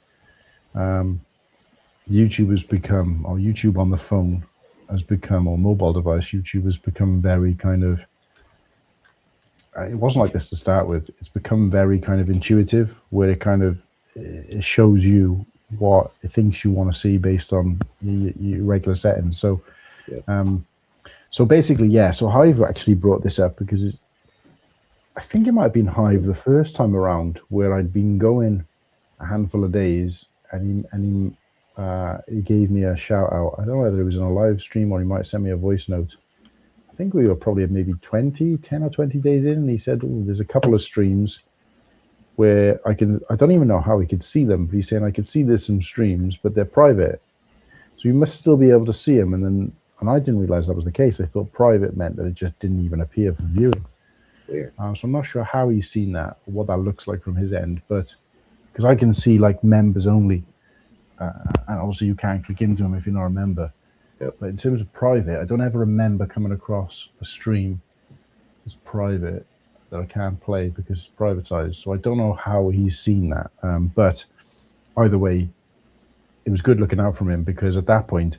C: YouTube has become, or YouTube on the phone has become, or mobile device, YouTube has become very kind of, it wasn't like this to start with. It's become very kind of intuitive, where it kind of, it shows you what it thinks you want to see based on your regular settings. So, so basically, yeah. So Hive actually brought this up because I think it might have been Hive the first time around, where I'd been going a handful of days, and he gave me a shout out. I don't know whether it was in a live stream or he might send me a voice note. I think we were probably maybe 10 or 20 days in, and he said, "Oh, there's a couple of streams where I don't even know how he could see them, but he's saying I could see there's some streams, but they're private. So you must still be able to see them." And I didn't realize that was the case. I thought private meant that it just didn't even appear for viewing.
B: Weird.
C: So I'm not sure how he's seen that, or what that looks like from his end, but because I can see like members only, and obviously you can't click into them if you're not a member.
B: Yep.
C: But in terms of private, I don't ever remember coming across a stream that's private that I can't play because it's privatized. So I don't know how he's seen that. But either way, it was good looking out from him, because at that point,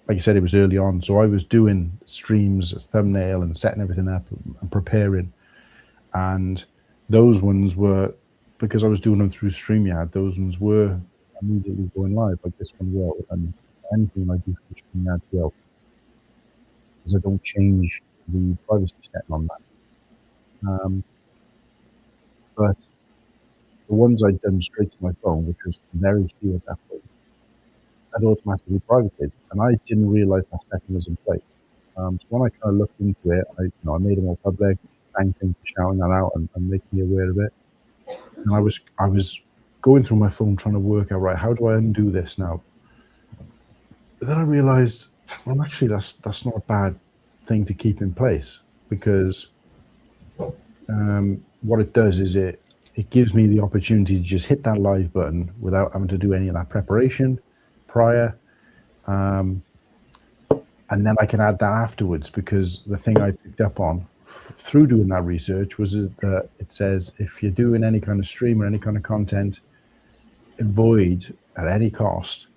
C: like I said, it was early on. So I was doing streams, thumbnail, and setting everything up and preparing. And those ones were, because I was doing them through StreamYard, those ones were immediately going live, like this one will, and anything I do through StreamYard will, because I don't change the privacy setting on that. But the ones I'd done straight to my phone, which was very few at that point, I'd automatically privated, and I didn't realize that setting was in place. So when I kind of looked into it, I made them all public, thanked him for shouting that out and making me aware of it. And I was going through my phone trying to work out, right, how do I undo this now? But then I realized, well, actually, that's not a bad thing to keep in place, because what it does is it gives me the opportunity to just hit that live button without having to do any of that preparation prior, and then I can add that afterwards, because the thing I picked up on through doing that research was that it says if you're doing any kind of stream or any kind of content, avoid at any cost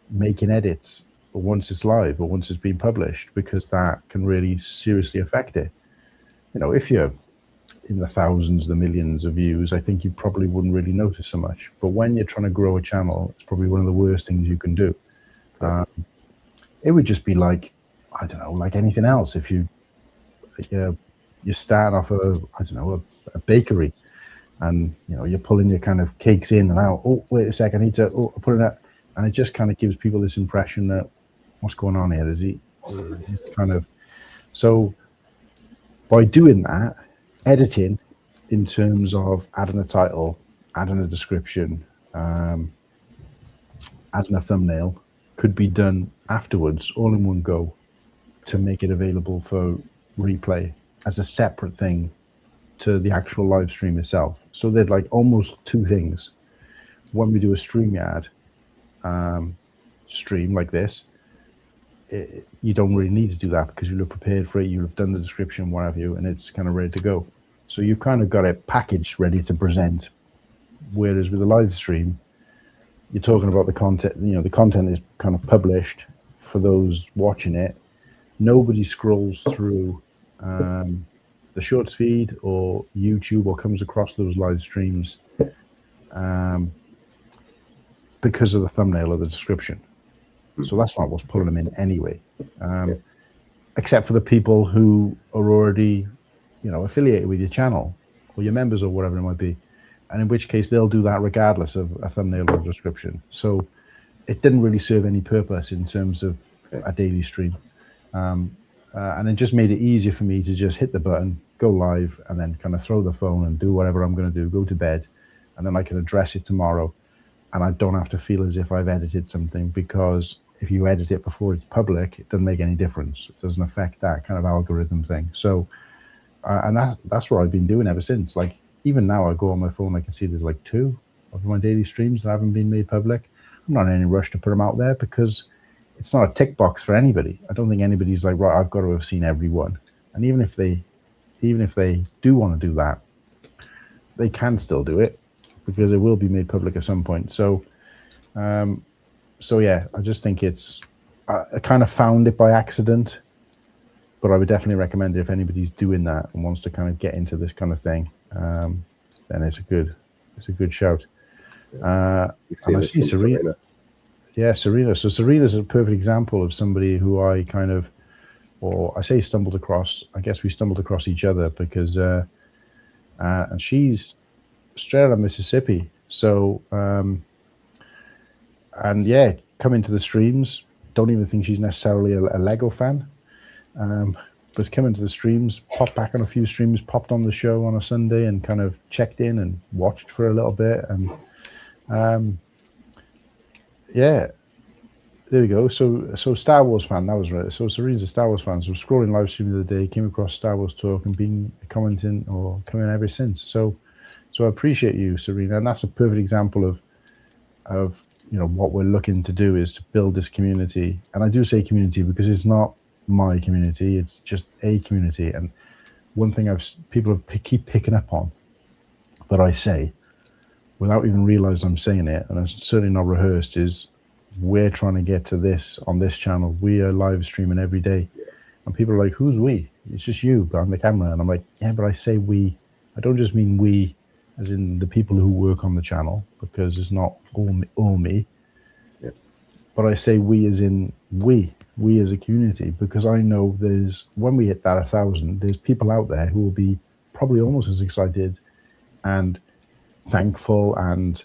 C: making edits once it's live or once it's been published, because that can really seriously affect it. You know, if you're in the thousands, the millions of views, I think you probably wouldn't really notice so much. But when you're trying to grow a channel, it's probably one of the worst things you can do. It would just be like, I don't know, like anything else. If you start off a bakery, and you're pulling your kind of cakes in and out. Oh, wait a sec, I need to put it out, and it just kind of gives people this impression that what's going on here? It's kind of, so by doing that, editing in terms of adding a title, adding a description, adding a thumbnail could be done afterwards, all in one go, to make it available for replay as a separate thing to the actual live stream itself. So they're like almost two things. when we do a StreamYard stream like this, you don't really need to do that because you'll have prepared for it, you'll have done the description, what have you, and it's kind of ready to go. So you've kind of got it packaged, ready to present. Whereas with a live stream, you're talking about the content, the content is kind of published for those watching it. Nobody scrolls through the shorts feed or YouTube or comes across those live streams because of the thumbnail or the description. So that's not what's pulling them in anyway, except for the people who are already, affiliated with your channel or your members or whatever it might be. And in which case they'll do that regardless of a thumbnail or description. So it didn't really serve any purpose in terms of a daily stream. And it just made it easier for me to just hit the button, go live, and then kind of throw the phone and do whatever I'm going to do, go to bed, and then I can address it tomorrow. And I don't have to feel as if I've edited something, because if you edit it before it's public, it doesn't make any difference. It doesn't affect that kind of algorithm thing. So, and that's what I've been doing ever since. Like, even now I go on my phone, I can see there's like 2 of my daily streams that haven't been made public. I'm not in any rush to put them out there because it's not a tick box for anybody. I don't think anybody's like, right, I've got to have seen every one. And even if they do want to do that, they can still do it because it will be made public at some point. So, yeah, I just think I kind of found it by accident, but I would definitely recommend it if anybody's doing that and wants to kind of get into this kind of thing. Then it's a good shout. And I see Serena. Yeah, Serena. So Serena's a perfect example of somebody who I kind of, or I say stumbled across. I guess we stumbled across each other because, and she's straight out of Mississippi. So, and yeah, come into the streams. Don't even think she's necessarily a Lego fan. But come into the streams, popped back on a few streams, popped on the show on a Sunday and kind of checked in and watched for a little bit. And yeah, there we go. So Star Wars fan, that was right. So Serena's a Star Wars fan. So scrolling live stream the other day, came across Star Wars Talk and been commenting or coming ever since. So I appreciate you, Serena. And that's a perfect example of what we're looking to do is to build this community. And I do say community because it's not my community, it's just a community. And one thing people keep picking up on that I say without even realizing I'm saying it, and it's certainly not rehearsed, is we're trying to get to this on this channel. We are live streaming every day, and people are like, who's we? It's just you behind the camera. And I'm like, yeah, but I say we, I don't just mean we as in the people who work on the channel, because it's not all me. Yeah. But I say we as in we as a community, because I know when we hit that 1,000, there's people out there who will be probably almost as excited and thankful and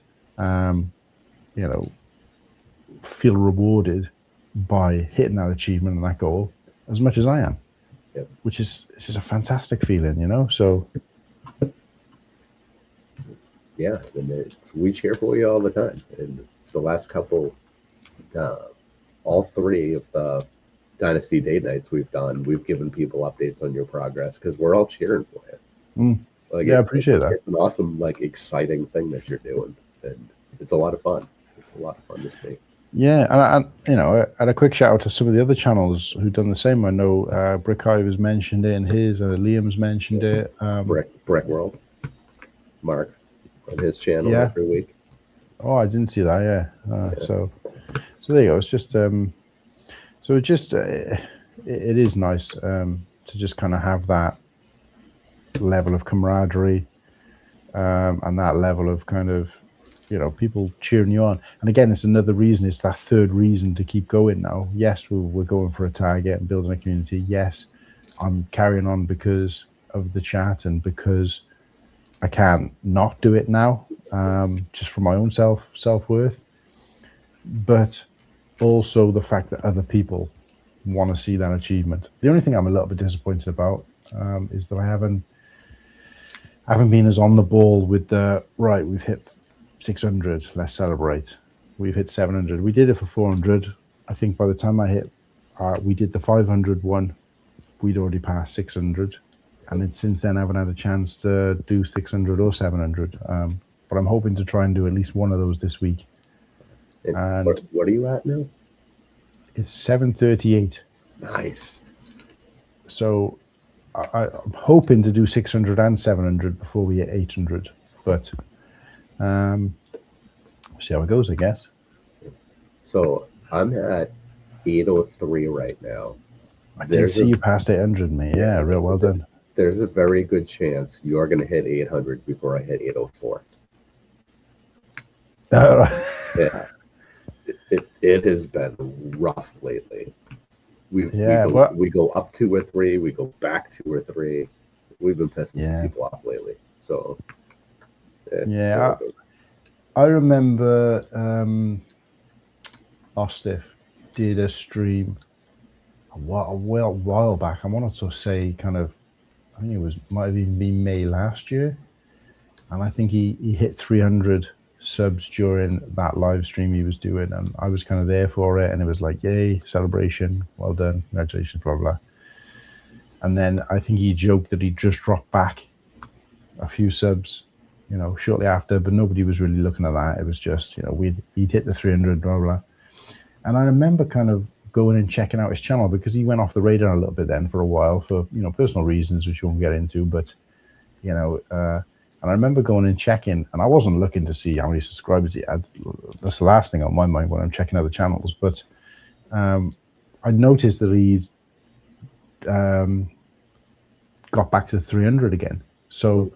C: feel rewarded by hitting that achievement and that goal as much as I am. Yep. Which is just a fantastic feeling, so
B: yeah, and we cheer for you all the time. And the last couple all 3 of the Dynasty Date Nights we've done, we've given people updates on your progress because we're all cheering for you.
C: I appreciate that.
B: It's an awesome, exciting thing that you're doing, and it's a lot of fun. It's a lot of fun to see.
C: Yeah, and a quick shout out to some of the other channels who've done the same. I know Brick has mentioned it in his, Liam's mentioned it.
B: Brick World, Mark on his channel every week.
C: Oh, I didn't see that. Yeah. So there you go. It's just it is nice to just kind of have that level of camaraderie and that level of kind of people cheering you on. And again, it's another reason, it's that third reason to keep going now. Yes, we're going for a target and building a community. Yes, I'm carrying on because of the chat and because I can't not do it now, just for my own self-worth, but also the fact that other people want to see that achievement. The only thing I'm a little bit disappointed about is that I haven't been as on the ball with we've hit 600, let's celebrate. We've hit 700. We did it for 400. I think by the time we did the 500 one, we'd already passed 600. And then since then, I haven't had a chance to do 600 or 700. but I'm hoping to try and do at least one of those this week. And
B: what are you at now?
C: It's 738.
B: Nice.
C: So I'm hoping to do 600 and 700 before we hit 800, but see how it goes, I guess.
B: So I'm at 803 right now.
C: I did see you past 800, mate. Yeah, real well done.
B: There's a very good chance you are going to hit 800 before I hit 804. Yeah. It has been rough lately. We go up 2 or 3, we go back 2 or 3. We've been pissing some people off lately. So I
C: remember Ostiff did a stream a while back. I wanted to say I think might have even been May last year, and I think he hit 300 subs during that live stream he was doing, and I was kind of there for it, and it was like, yay, celebration, well done, congratulations, blah blah. And then I think he joked that he just dropped back a few subs, shortly after, but nobody was really looking at that. It was just, he'd hit the 300, blah blah. And I remember kind of going and checking out his channel, because he went off the radar a little bit then for a while for personal reasons, which we won't get into, but and I remember going and checking, and I wasn't looking to see how many subscribers he had. That's the last thing on my mind when I'm checking other channels. But I noticed that he's got back to 300 again. So,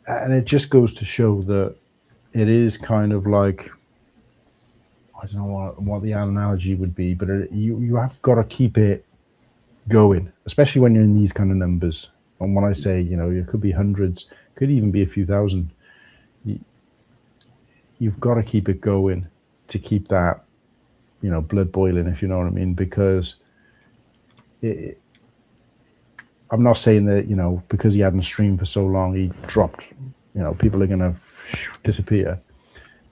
C: and it just goes to show that it is kind of like, I don't know what the analogy would be, but you have got to keep it going, especially when you're in these kind of numbers. And when I say, it could be hundreds, could even be a few thousand, you've got to keep it going to keep that, blood boiling, if you know what I mean, because I'm not saying that, because he hadn't streamed for so long, he dropped, people are going to disappear,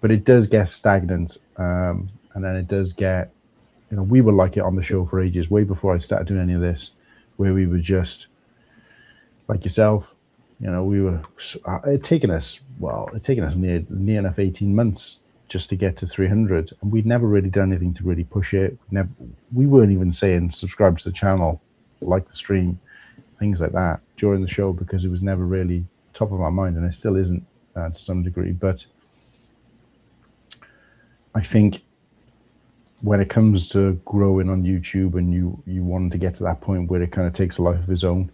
C: but it does get stagnant. And then it does get, we were like it on the show for ages, way before I started doing any of this, where we were just like yourself, we were, it taken us near enough 18 months just to get to 300, and we'd never really done anything to really push it. We weren't even saying subscribe to the channel, like the stream, things like that during the show, because it was never really top of our mind, and it still isn't to some degree. But I think when it comes to growing on YouTube, and you want to get to that point where it kind of takes a life of its own,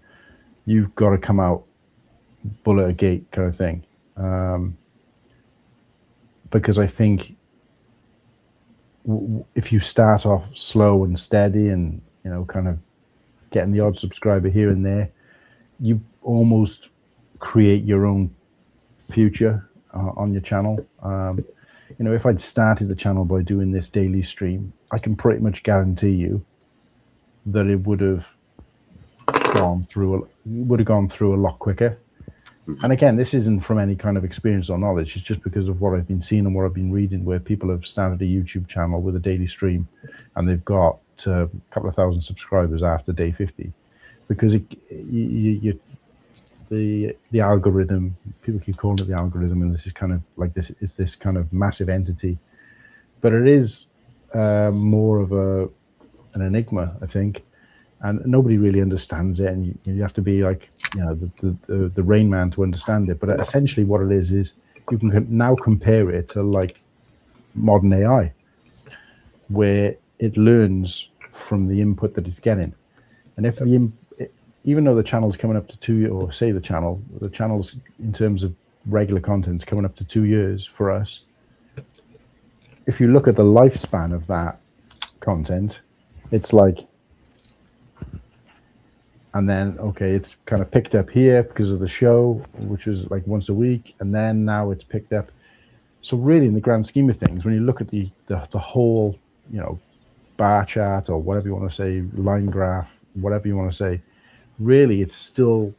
C: you've got to come out bullet a gate kind of thing. Because I think if you start off slow and steady and, kind of getting the odd subscriber here and there, you almost create your own future on your channel. If I'd started the channel by doing this daily stream, I can pretty much guarantee you that it would have gone through a lot quicker. And again, this isn't from any kind of experience or knowledge. It's just because of what I've been seeing and what I've been reading, where people have started a YouTube channel with a daily stream, and they've got a couple of thousand subscribers after day 50, because the algorithm, people keep calling it the algorithm, and this is kind of like this kind of massive entity, but it is more of an enigma, I think. And nobody really understands it, and you have to be like, the Rain Man to understand it. But essentially what it is you can now compare it to like modern AI, where it learns from the input that it's getting. And if even though the channel's coming up to 2 years, or say the channel's in terms of regular content's coming up to 2 years for us, if you look at the lifespan of that content, it's like, and then, okay, it's kind of picked up here because of the show, which was like once a week, and then now it's picked up. So really, in the grand scheme of things, when you look at the whole, bar chart, or whatever you want to say, line graph, whatever you want to say, really, it's still,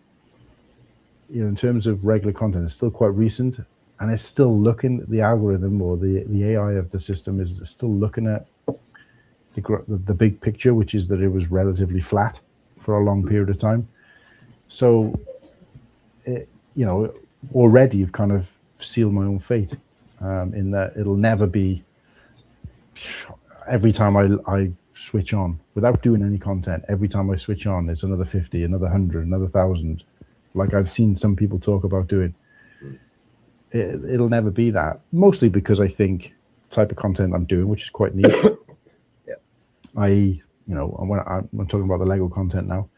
C: in terms of regular content, it's still quite recent, and it's still looking, the algorithm or the AI of the system is still looking at the big picture, which is that it was relatively flat for a long period of time. So, already you've kind of sealed my own fate, in that it'll never be every time I switch on without doing any content. Every time I switch on, it's another 50, another 100, another 1,000. Like I've seen some people talk about doing. It'll never be that. Mostly because I think the type of content I'm doing, which is quite neat.
B: Yeah.
C: I'm talking about the Lego content now,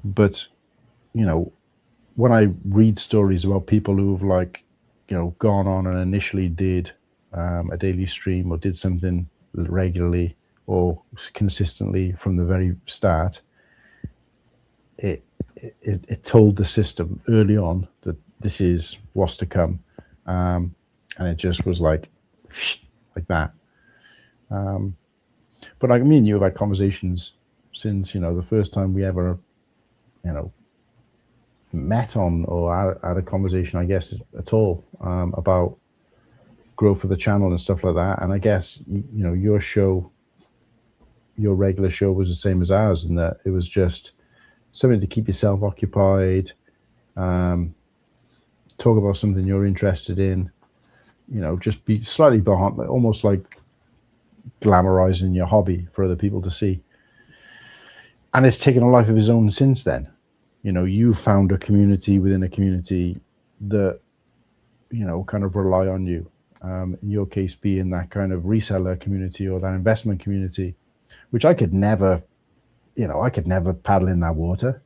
C: but when I read stories about people who've gone on and initially did a daily stream or did something regularly or consistently from the very start, it told the system early on that this is what's to come, and it just was like that. But like me and you have had conversations since the first time we ever met on or had a conversation, I guess, at all, about growth of the channel and stuff like that. And I guess your regular show was the same as ours, in that it was just something to keep yourself occupied, talk about something you're interested in, just be slightly behind, almost like glamorizing your hobby for other people to see. And it's taken a life of its own since then. You found a community within a community that kind of rely on you, in your case being that kind of reseller community or that investment community, which I could never paddle in that water,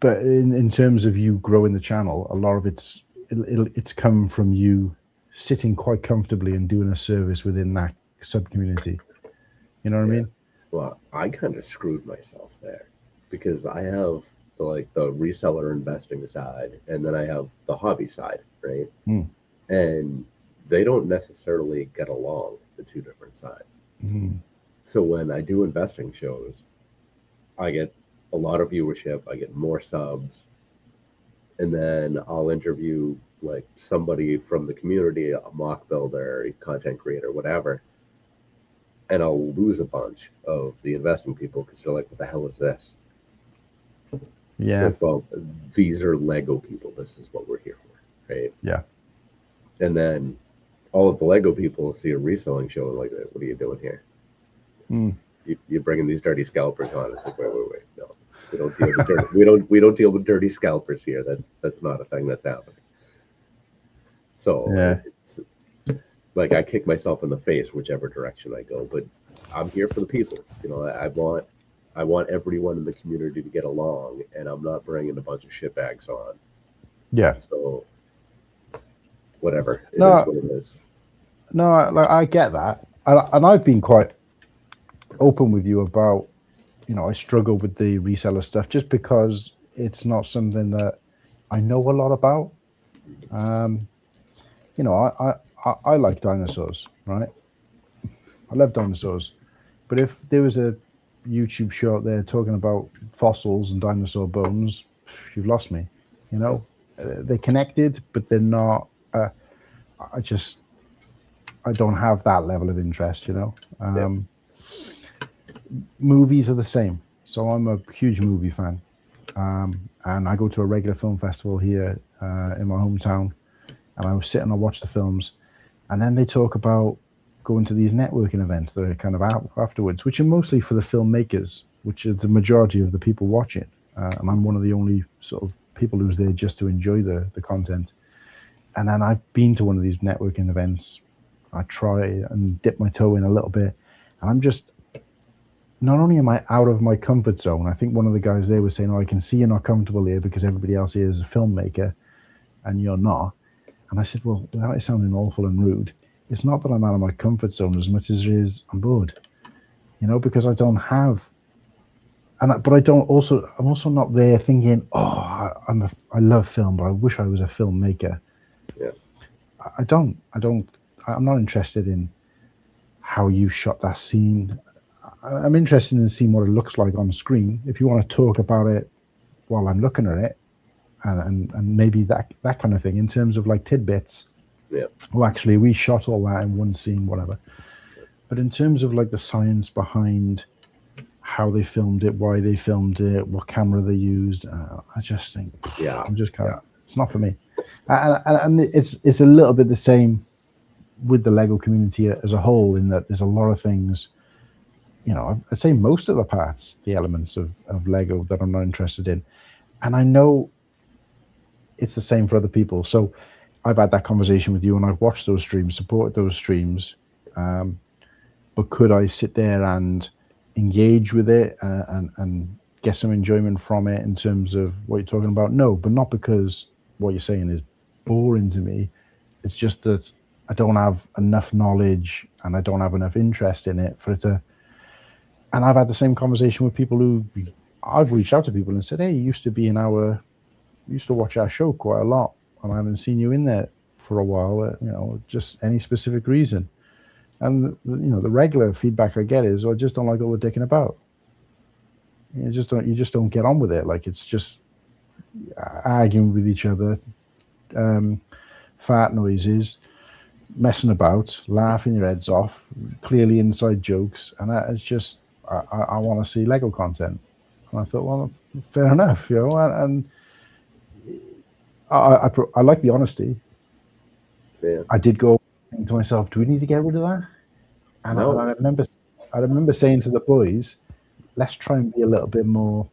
C: but in terms of you growing the channel, a lot of it's come from you sitting quite comfortably and doing a service within that sub community. You know what I mean?
B: Well, I kind of screwed myself there, because I have the reseller investing side, and then I have the hobby side, right? And they don't necessarily get along, the two different sides. So when I do investing shows, I get a lot of viewership, I get more subs, and then I'll interview somebody from the community, a mock builder, a content creator, whatever, and I'll lose a bunch of the investing people because they're like, what the hell is this?
C: Yeah.
B: Well, these are Lego people. This is what we're here for, right?
C: Yeah.
B: And then all of the Lego people see a reselling show and what are you doing here? You're bringing these dirty scalpers on. It's like, wait, no, we don't deal with dirty, we don't deal with dirty scalpers here. That's not a thing that's happening. So
C: yeah.
B: It's I kick myself in the face whichever direction I go, but I'm here for the people. I want everyone in the community to get along, and I'm not bringing a bunch of shitbags on.
C: Yeah.
B: So whatever. It is what it is.
C: No, I get that, and I've been quite open with you about, I struggle with the reseller stuff just because it's not something that I know a lot about. I like dinosaurs, right? I love dinosaurs, but if there was a YouTube show out there talking about fossils and dinosaur bones, you've lost me. They're connected, but they're not. I don't have that level of interest. Movies are the same. So I'm a huge movie fan, and I go to a regular film festival here in my hometown, and I was sitting and watch the films, and then they talk about going to these networking events that are kind of out afterwards, which are mostly for the filmmakers, which is the majority of the people watching. And I'm one of the only sort of people who's there just to enjoy the content. And then I've been to one of these networking events. I try and dip my toe in a little bit, and I'm just, not only am I out of my comfort zone, I think one of the guys there was saying, I can see you're not comfortable here because everybody else here is a filmmaker and you're not. And I said, well, without it sounding awful and rude, it's not that I'm out of my comfort zone as much as it is I'm bored, because I don't have, but I'm also not there thinking, I love film, but I wish I was a filmmaker.
B: Yeah.
C: I'm not interested in how you shot that scene. I'm interested in seeing what it looks like on screen. If you want to talk about it while I'm looking at it, and maybe that kind of thing in terms of tidbits.
B: Yeah.
C: Well, actually, we shot all that in one scene, whatever. But in terms of the science behind how they filmed it, why they filmed it, what camera they used. I just think, I'm just kind of, it's not for me. And it's a little bit the same with the Lego community as a whole, in that there's a lot of things, you know, I'd say most of the parts, the elements of Lego that I'm not interested in. And I know it's the same for other people. So I've had that conversation with you, and I've watched those streams, supported those streams. But could I sit there and engage with it and get some enjoyment from it in terms of what you're talking about? No, but not because what you're saying is boring to me. It's just that I don't have enough knowledge and I don't have enough interest in it for it to. And I've had the same conversation with people who I've reached out to people and said, hey, you used to watch our show quite a lot, and I haven't seen you in there for a while, you know, just any specific reason. And you know, the regular feedback I get is, I just don't like all the dicking about. You just don't get on with it. Like, it's just arguing with each other, fart noises, messing about, laughing your heads off, clearly inside jokes, and it's just I want to see Lego content. And I thought, well, fair enough, you know, and I like the honesty.
B: Yeah.
C: I did go to myself, do we need to get rid of that? And
B: No.
C: I remember saying to the boys, let's try and be a little bit more,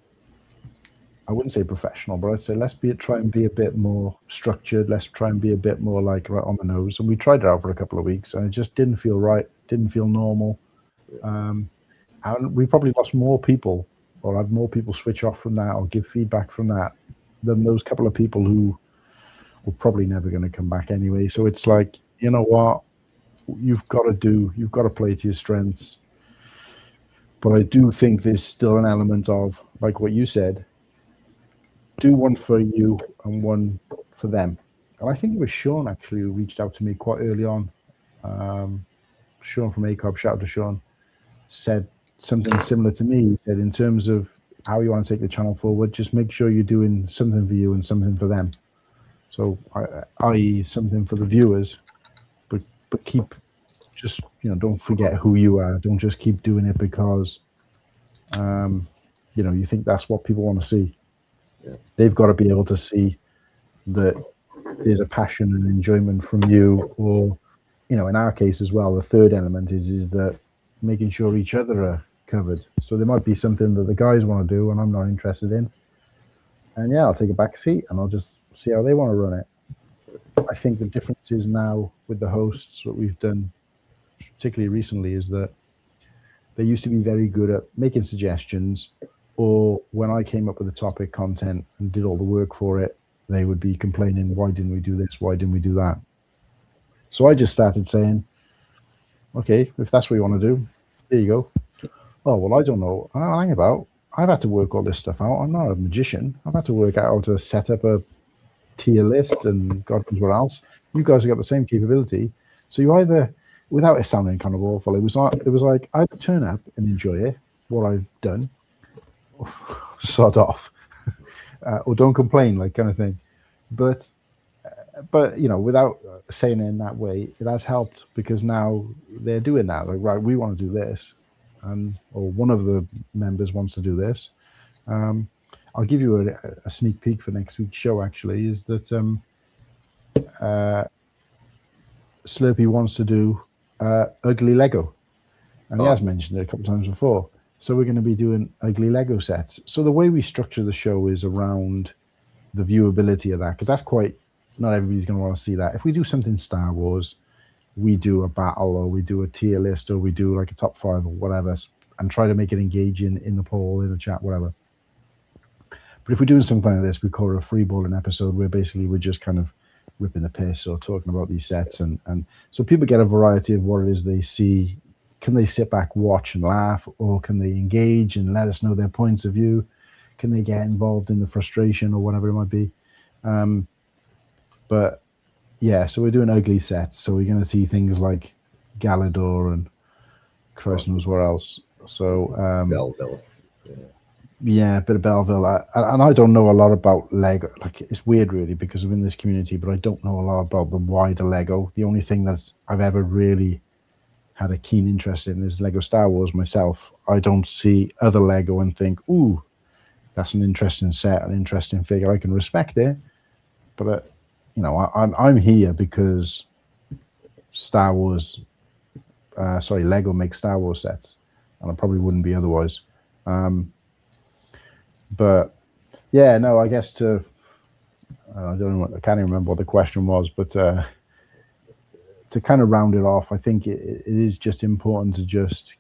C: I wouldn't say professional, but I'd say try and be a bit more structured. Let's try and be a bit more like right on the nose. And we tried it out for a couple of weeks, and it just didn't feel right, didn't feel normal. And we probably lost more people, or had more people switch off from that or give feedback from that than those couple of people who were probably never going to come back anyway. So it's like, you know what, you've got to play to your strengths. But I do think there's still an element of, like what you said, do one for you and one for them. And I think it was Sean actually who reached out to me quite early on. Sean from ACOB, shout out to Sean, said something similar to me. He said, in terms of how you want to take the channel forward, just make sure you're doing something for you and something for them. So, i.e. something for the viewers, but keep, just, you know, don't forget who you are. Don't just keep doing it because, you know, you think that's what people want to see.
B: Yeah.
C: They've got to be able to see that there's a passion and enjoyment from you, or, you know, in our case as well, the third element is that making sure each other are covered. So there might be something that the guys want to do and I'm not interested in, and yeah, I'll take a back seat and I'll just see how they want to run it. I think the difference is now with the hosts, what we've done particularly recently, is that they used to be very good at making suggestions, or when I came up with the topic content and did all the work for it, they would be complaining, why didn't we do this? Why didn't we do that? So I just started saying, okay, if that's what you want to do, there you go. Oh, well, I don't know. Hang about. I've had to work all this stuff out. I'm not a magician. I've had to work out how to set up a tier list and God knows what else. You guys have got the same capability. So you either, without it sounding kind of awful, it was like either turn up and enjoy it, what I've done, or sod off, or don't complain, like, kind of thing. But you know, without saying it in that way, it has helped, because now they're doing that. Like, right, we want to do this, or one of the members wants to do this. I'll give you a sneak peek for next week's show, actually, is that Slurpee wants to do ugly Lego, and he has mentioned it a couple of times before. So we're going to be doing ugly Lego sets. So the way we structure the show is around the viewability of that, because that's quite, not everybody's going to want to see that. If we do something Star Wars, we do a battle, or we do a tier list, or we do like a top 5 or whatever, and try to make it engaging in the poll, in the chat, whatever. But if we're doing something like this, we call it a freeballing episode, where basically we're just kind of ripping the piss or talking about these sets, and so people get a variety of what it is they see. Can they sit back, watch and laugh, or can they engage and let us know their points of view? Can they get involved in the frustration or whatever it might be? But yeah, so we're doing ugly sets, so we're going to see things like Galador and Christ knows where else. So
B: Belleville.
C: Yeah, a bit of Belleville. And I don't know a lot about Lego. Like, it's weird, really, because I'm in this community, but I don't know a lot about the wider Lego. The only thing that I've ever really had a keen interest in is Lego Star Wars myself. I don't see other Lego and think, ooh, that's an interesting set, an interesting figure. I can respect it, but I'm here because Star Wars. Lego makes Star Wars sets, and I probably wouldn't be otherwise. But yeah, no, I guess I don't know. I can't even remember what the question was, but to kind of round it off, I think it is just important to just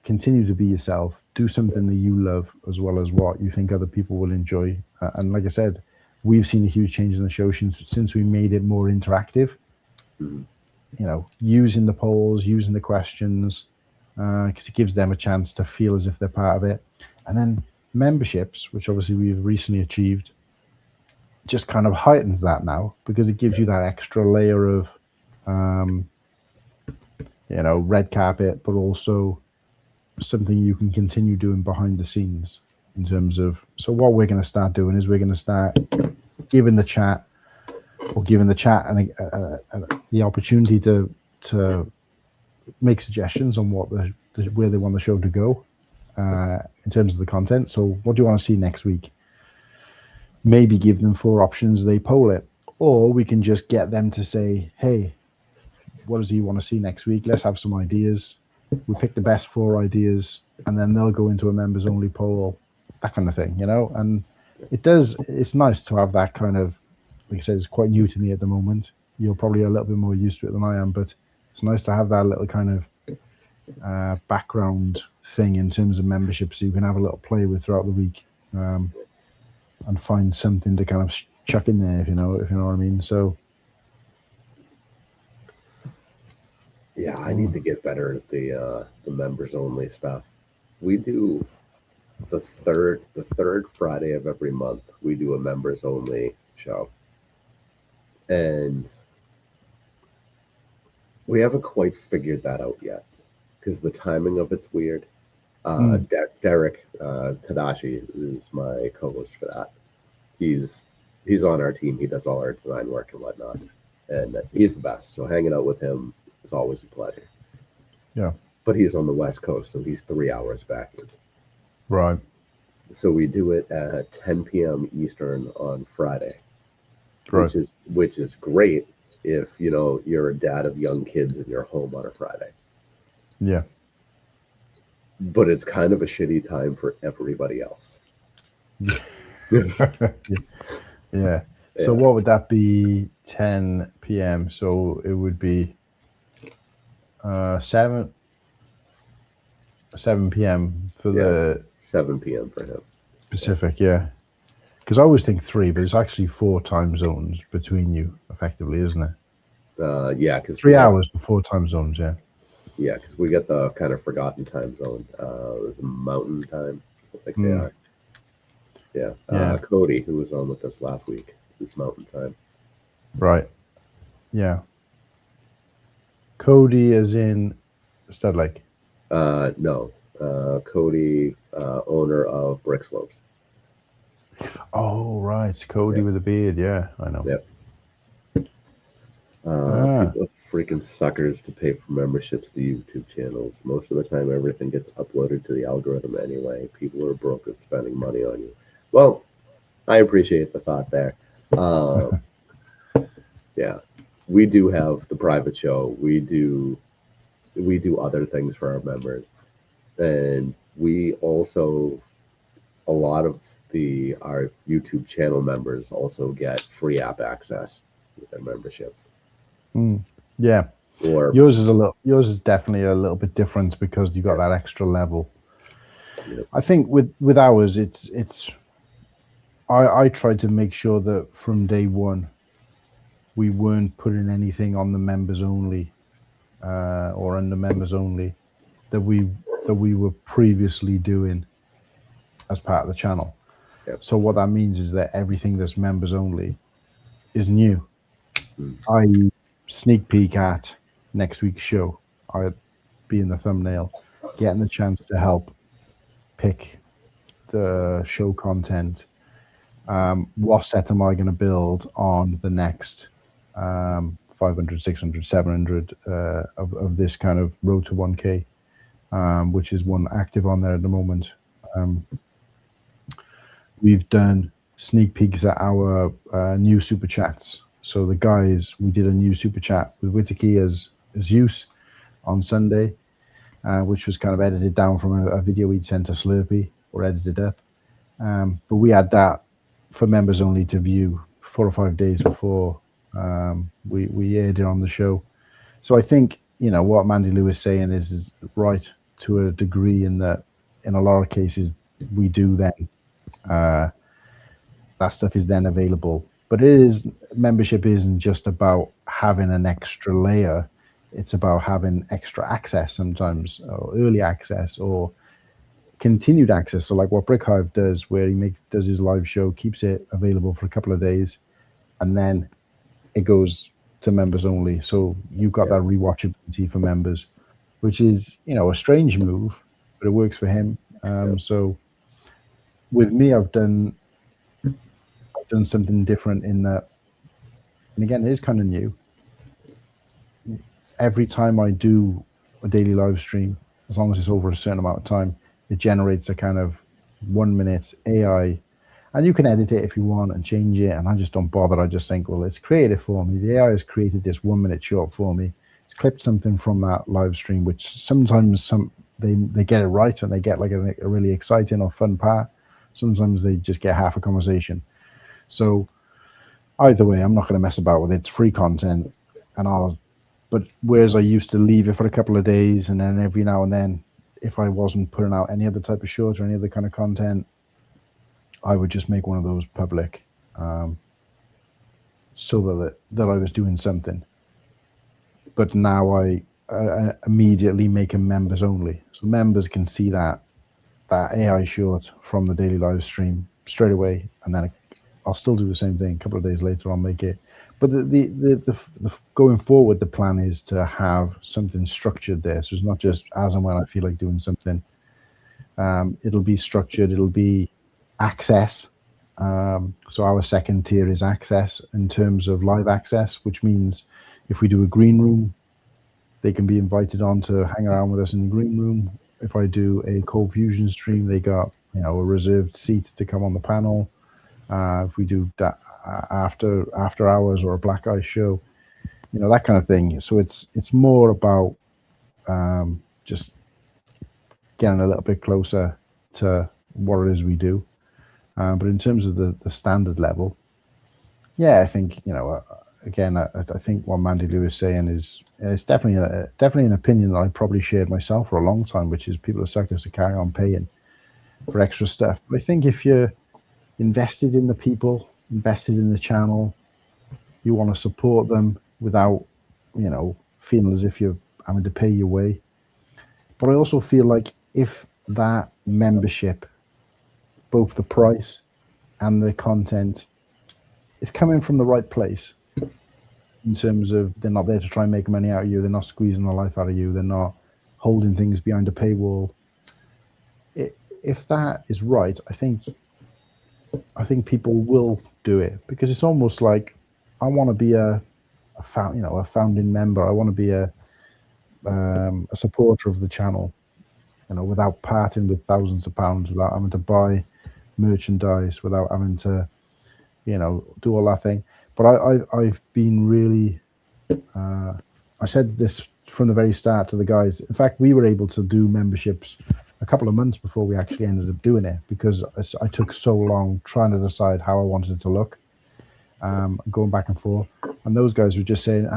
C: continue to be yourself, do something that you love as well as what you think other people will enjoy. And like I said, we've seen a huge change in the show since we made it more interactive. Using the polls, using the questions, because it gives them a chance to feel as if they're part of it. And then memberships, which obviously we've recently achieved, just kind of heightens that now, because it gives you that extra layer of, red carpet, but also something you can continue doing behind the scenes in terms of. So what we're going to start doing is we're going to start giving the chat and the opportunity to make suggestions on where they want the show to go in terms of the content. So what do you want to see next week? Maybe give them 4 options, they poll it, or we can just get them to say, hey, what does he want to see next week? Let's have some ideas. We pick the best 4 ideas, and then they'll go into a members only poll, that kind of thing, and it's nice to have that kind of, like I said, it's quite new to me at the moment. You're probably a little bit more used to it than I am, but it's nice to have that little kind of background thing in terms of membership, so you can have a little play with throughout the week, and find something to kind of chuck in there, if you know what I mean. So
B: yeah, I need to get better at the members only stuff. We do the third Friday of every month. We do a members only show. And we haven't quite figured that out yet, because the timing of it's weird. Derek Tadashi is my co-host for that. He's on our team. He does all our design work and whatnot, and he's the best. So hanging out with him is always a pleasure.
C: Yeah.
B: But he's on the West Coast, so he's 3 hours backwards.
C: Right.
B: So we do it at 10 p.m. Eastern on Friday.
C: Right.
B: Which is great if you're a dad of young kids and you're home on a Friday.
C: Yeah.
B: But it's kind of a shitty time for everybody else.
C: Yeah. So what would that be? 10 p.m. So it would be 7 p.m. for the
B: 7 p.m. for him.
C: Pacific. Yeah. Because I always think 3, but it's actually 4 time zones between you, effectively, isn't it?
B: Yeah, because
C: 3 hours before time zones. Yeah.
B: Yeah, because we get the kind of forgotten time zone. It's Mountain Time, I think they are. Yeah. Cody, who was on with us last week, is Mountain Time.
C: Right. Yeah. Cody is in Stud Lake.
B: No. Cody, owner of Brick Slopes.
C: Oh, right. Cody with a beard. Yeah, I know.
B: Yep. People are freaking suckers to pay for memberships to YouTube channels. Most of the time, everything gets uploaded to the algorithm anyway. People are broke at spending money on you. Well, I appreciate the thought there. Yeah, we do have the private show. We do other things for our members, and we also, a lot of our YouTube channel members also get free app access with their membership.
C: Yeah.
B: Or
C: yours is definitely a little bit different because you got that extra level.
B: Yep.
C: I think with ours, I tried to make sure that from day one we weren't putting anything on the members only or under members only that we were previously doing as part of the channel.
B: Yep.
C: So what that means is that everything that's members only is new. I sneak peek at next week's show. I'd be in the thumbnail, getting the chance to help pick the show content. What set am I going to build on the next 500, 600, 700 of this kind of road to 1K, which is one active on there at the moment. We've done sneak peeks at our new super chats. So the guys, we did a new super chat with Whittaky as use on Sunday, which was kind of edited down from a video we'd sent to Slurpee, or edited up. But we had that for members only to view 4 or 5 days before we aired it on the show. So I think, you know, what Mandy Lou is saying is right to a degree, in that in a lot of cases we do then that stuff is then available. But membership isn't just about having an extra layer. It's about having extra access sometimes, or early access, or continued access. So like what Brick Hive does, where he does his live show, keeps it available for a couple of days, and then it goes to members only. So you've got that rewatchability for members, which is, you know, a strange move, but it works for him. So with me, I've done something different in that, and again, it is kind of new. Every time I do a daily live stream, as long as it's over a certain amount of time, it generates a kind of 1 minute AI, and you can edit it if you want and change it. And I just don't bother. I just think, well, it's created for me. The AI has created this 1 minute short for me. It's clipped something from that live stream, which sometimes they get it right and they get like a really exciting or fun part. Sometimes they just get half a conversation. So either way, I'm not going to mess about with it. It's free content, but whereas I used to leave it for a couple of days, and then every now and then, if I wasn't putting out any other type of short or any other kind of content, I would just make one of those public, so that I was doing something. But now I immediately make them members only, so members can see that AI short from the daily live stream straight away, and then I'll still do the same thing. A couple of days later, I'll make it. But the going forward, the plan is to have something structured there. So it's not just as and when I feel like doing something. It'll be structured. It'll be access. So our second tier is access in terms of live access, which means if we do a green room, they can be invited on to hang around with us in the green room. If I do a Cold Fusion stream, they got, you know, a reserved seat to come on the panel. If we do that after hours or a black ice show, you know, that kind of thing. So it's more about just getting a little bit closer to what it is we do. But in terms of the standard level, yeah, I think, you know, again, I think what Mandy Lou is saying is, it's definitely an opinion that I probably shared myself for a long time, which is people are suckers to carry on paying for extra stuff. But I think if you're invested in the people, invested in the channel, you want to support them without, you know, feeling as if you're having to pay your way. But I also feel like if that membership, both the price and the content, is coming from the right place, in terms of they're not there to try and make money out of you, they're not squeezing the life out of you, they're not holding things behind a paywall. If that is right, I think people will do it, because it's almost like, I want to be a founding member. I want to be a supporter of the channel, you know, without parting with thousands of pounds, without having to buy merchandise, without having to, you know, do all that thing. But I've been really, I said this from the very start to the guys. In fact, we were able to do memberships a couple of months before we actually ended up doing it, because I took so long trying to decide how I wanted it to look, going back and forth. And those guys were just saying,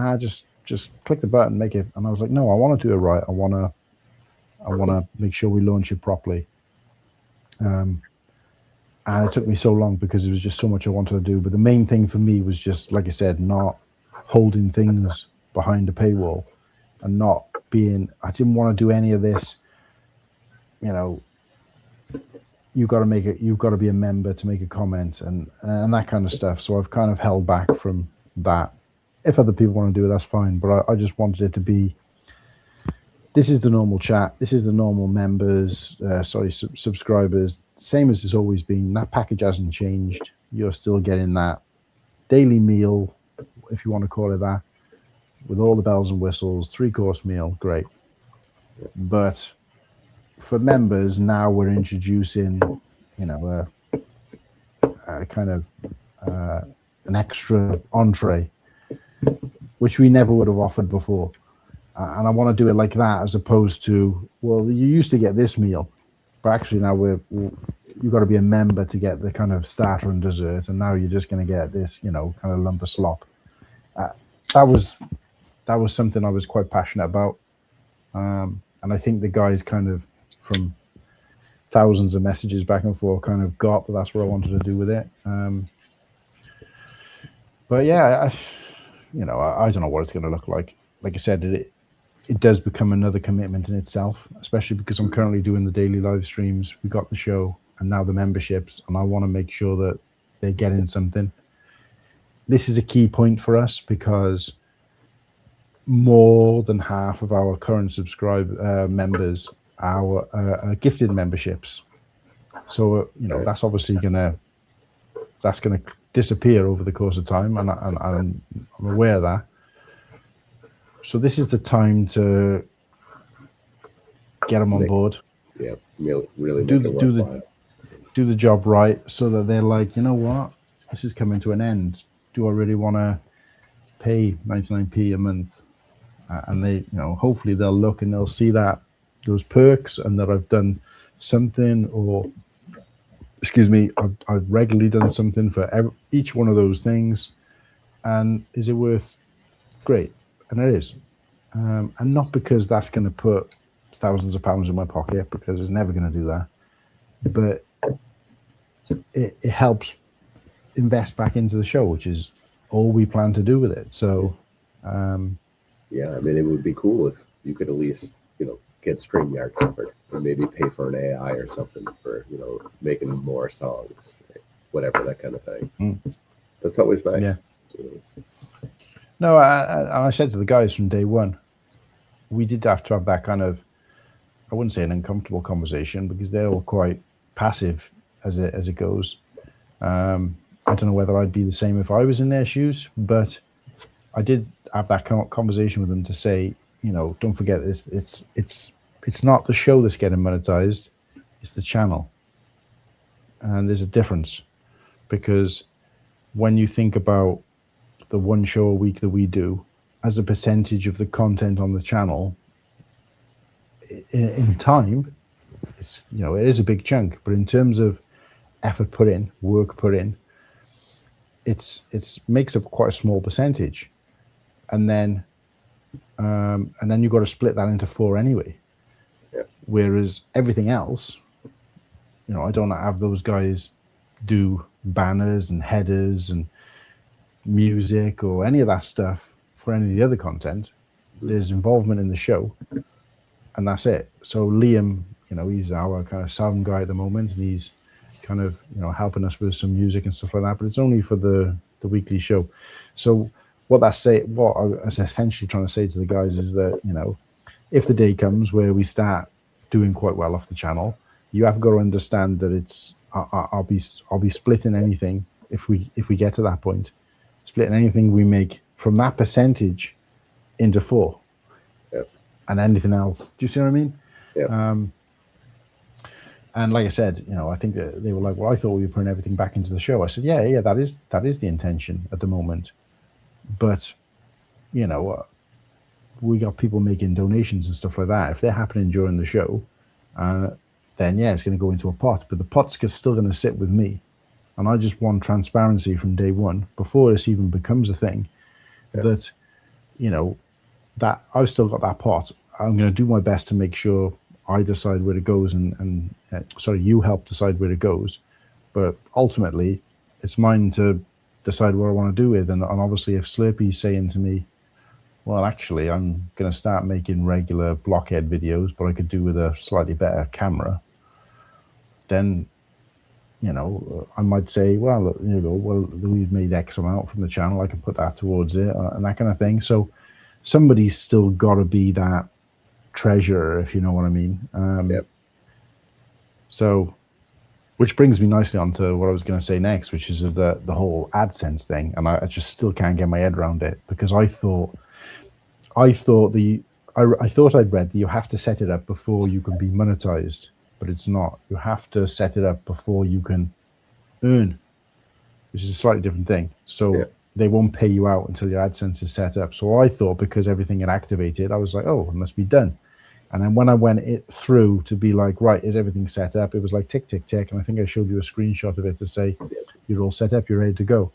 C: just click the button, make it. And I was like, no, I want to do it right. I want to make sure we launch it properly. And it took me so long because there was just so much I wanted to do. But the main thing for me was just, like I said, not holding things behind a paywall, and not being, I didn't want to do any of this, you know, you've got to be a member to make a comment and that kind of stuff. So I've kind of held back from that. If other people want to do it, that's fine. But I just wanted it to be, this is the normal chat. This is the normal members, subscribers, same as it's always been. That package hasn't changed. You're still getting that daily meal, if you want to call it that, with all the bells and whistles, 3-course meal, great. But for members, now we're introducing, you know, a kind of an extra entree, which we never would have offered before. And I want to do it like that, as opposed to, well, you used to get this meal, but actually now you've got to be a member to get the kind of starter and dessert, and now you're just going to get this, you know, kind of lump of slop. That was something I was quite passionate about, and I think the guys kind of, from thousands of messages back and forth, kind of got that that's what I wanted to do with it. But yeah, I don't know what it's going to look like. Like I said, it does become another commitment in itself, especially because I'm currently doing the daily live streams. We got the show and now the memberships, and I want to make sure that they're getting something. This is a key point for us because more than half of our current members are gifted memberships. So that's obviously gonna disappear over the course of time, and I'm aware of that. So this is the time to get them on board.
B: Yeah, really
C: do the job right, so that they're like, you know what, this is coming to an end. Do I really want to pay 99p a month? And they, hopefully they'll look and they'll see that those perks and that I've done something, or I've regularly done something for each one of those things. And is it worth? Great. And it is. And not because that's going to put thousands of pounds in my pocket, because it's never going to do that. But it helps invest back into the show, which is all we plan to do with it. So,
B: yeah, I mean, it would be cool if you could at least, get StreamYard covered, or maybe pay for an AI or something for, making more songs, right? Whatever, that kind of thing. That's always nice.
C: Yeah. No, I said to the guys from day one, we did have to have that kind of, I wouldn't say an uncomfortable conversation, because they're all quite passive as it goes. I don't know whether I'd be the same if I was in their shoes, but I did have that conversation with them to say, don't forget this. It's not the show that's getting monetized; it's the channel. And there's a difference, because when you think about the one show a week that we do as a percentage of the content on the channel, in time, it's it is a big chunk. But in terms of effort put in, work put in, it's makes up quite a small percentage. And then you've got to split that into 4 anyway.
B: Yeah.
C: Whereas everything else, I don't have those guys do banners and headers and music or any of that stuff for any of the other content. There's involvement in the show, and that's it. So Liam, he's our kind of sound guy at the moment, and he's kind of helping us with some music and stuff like that. But it's only for the weekly show. So what I was essentially trying to say to the guys is that, if the day comes where we start doing quite well off the channel, you have got to understand that I'll be splitting anything if we get to that point, splitting anything we make from that percentage into 4.
B: Yep.
C: And anything else. Do you see what I mean?
B: Yeah.
C: And like I said, I think that they were like, well, I thought we were putting everything back into the show. I said, yeah, that is the intention at the moment. But, we got people making donations and stuff like that. If they're happening during the show, then yeah, it's going to go into a pot. But the pot's still going to sit with me. And I just want transparency from day one, before this even becomes a thing, that, that I've still got that pot. I'm going to do my best to make sure I decide where it goes, and you help decide where it goes. But ultimately, it's mine to decide what I want to do with. And obviously, if Slurpy's saying to me, well, actually, I'm going to start making regular blockhead videos, but I could do with a slightly better camera, then, I might say, well, we've made X amount from the channel, I can put that towards it, and that kind of thing. So somebody's still got to be that treasurer, if you know what I mean.
B: Yep.
C: So, which brings me nicely onto what I was going to say next, which is the whole AdSense thing. And I just still can't get my head around it, because I thought I thought I thought I'd read that you have to set it up before you can be monetized, but it's not. You have to set it up before you can earn, which is a slightly different thing. So they won't pay you out until your AdSense is set up. So I thought because everything had activated, I was like, oh, it must be done. And then when I went it through to be like, right, is everything set up? It was like tick, tick, tick. And I think I showed you a screenshot of it to say, you're all set up, you're ready to go.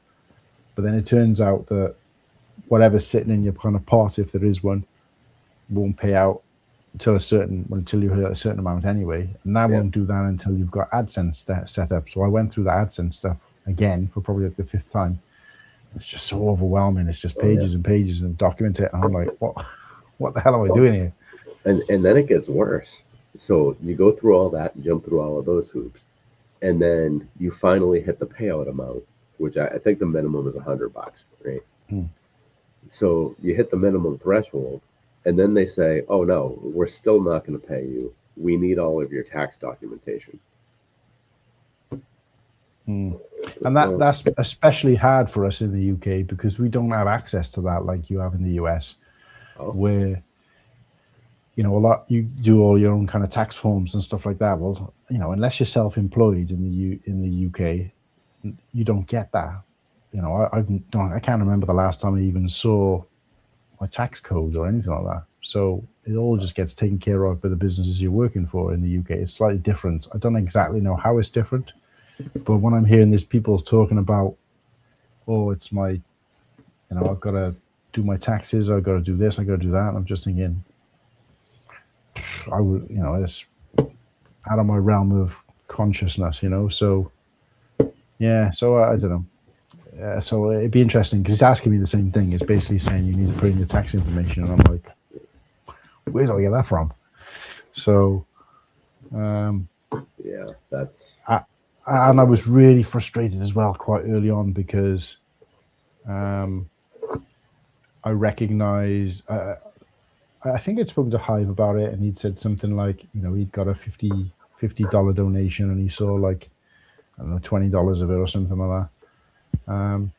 C: But then it turns out that whatever's sitting in your kind of pot, if there is one, won't pay out until you hit a certain amount anyway. And that won't do that until you've got AdSense set up. So I went through the AdSense stuff again for probably like the 5th time. It's just so overwhelming. It's just pages and pages and document it. And I'm like, what the hell am I doing here?
B: And then it gets worse. So you go through all that and jump through all of those hoops, and then you finally hit the payout amount, which I think the minimum is $100, right? So you hit the minimum threshold, and then they say, oh no, we're still not going to pay you. We need all of your tax documentation.
C: And that's especially hard for us in the UK because we don't have access to that like you have in the US, where a lot you do all your own kind of tax forms and stuff like that. Well, unless you're self-employed in the UK, you don't get that. I can't remember the last time I even saw my tax codes or anything like that. So it all just gets taken care of by the businesses you're working for in the UK. It's slightly different. I don't exactly know how it's different, but when I'm hearing these people talking about, oh, it's my, I've got to do my taxes, I've got to do this, I've got to do that, and I'm just thinking, I would, it's out of my realm of consciousness, so yeah, so I don't know. So it'd be interesting because he's asking me the same thing. It's basically saying you need to put in your tax information, and I'm like, where do I get that from? So,
B: yeah, that's.
C: And I was really frustrated as well quite early on because I recognized. I think I'd spoken to Hive about it, and he'd said something like, he'd got a $50 donation, and he saw like, I don't know, $20 of it or something like that. And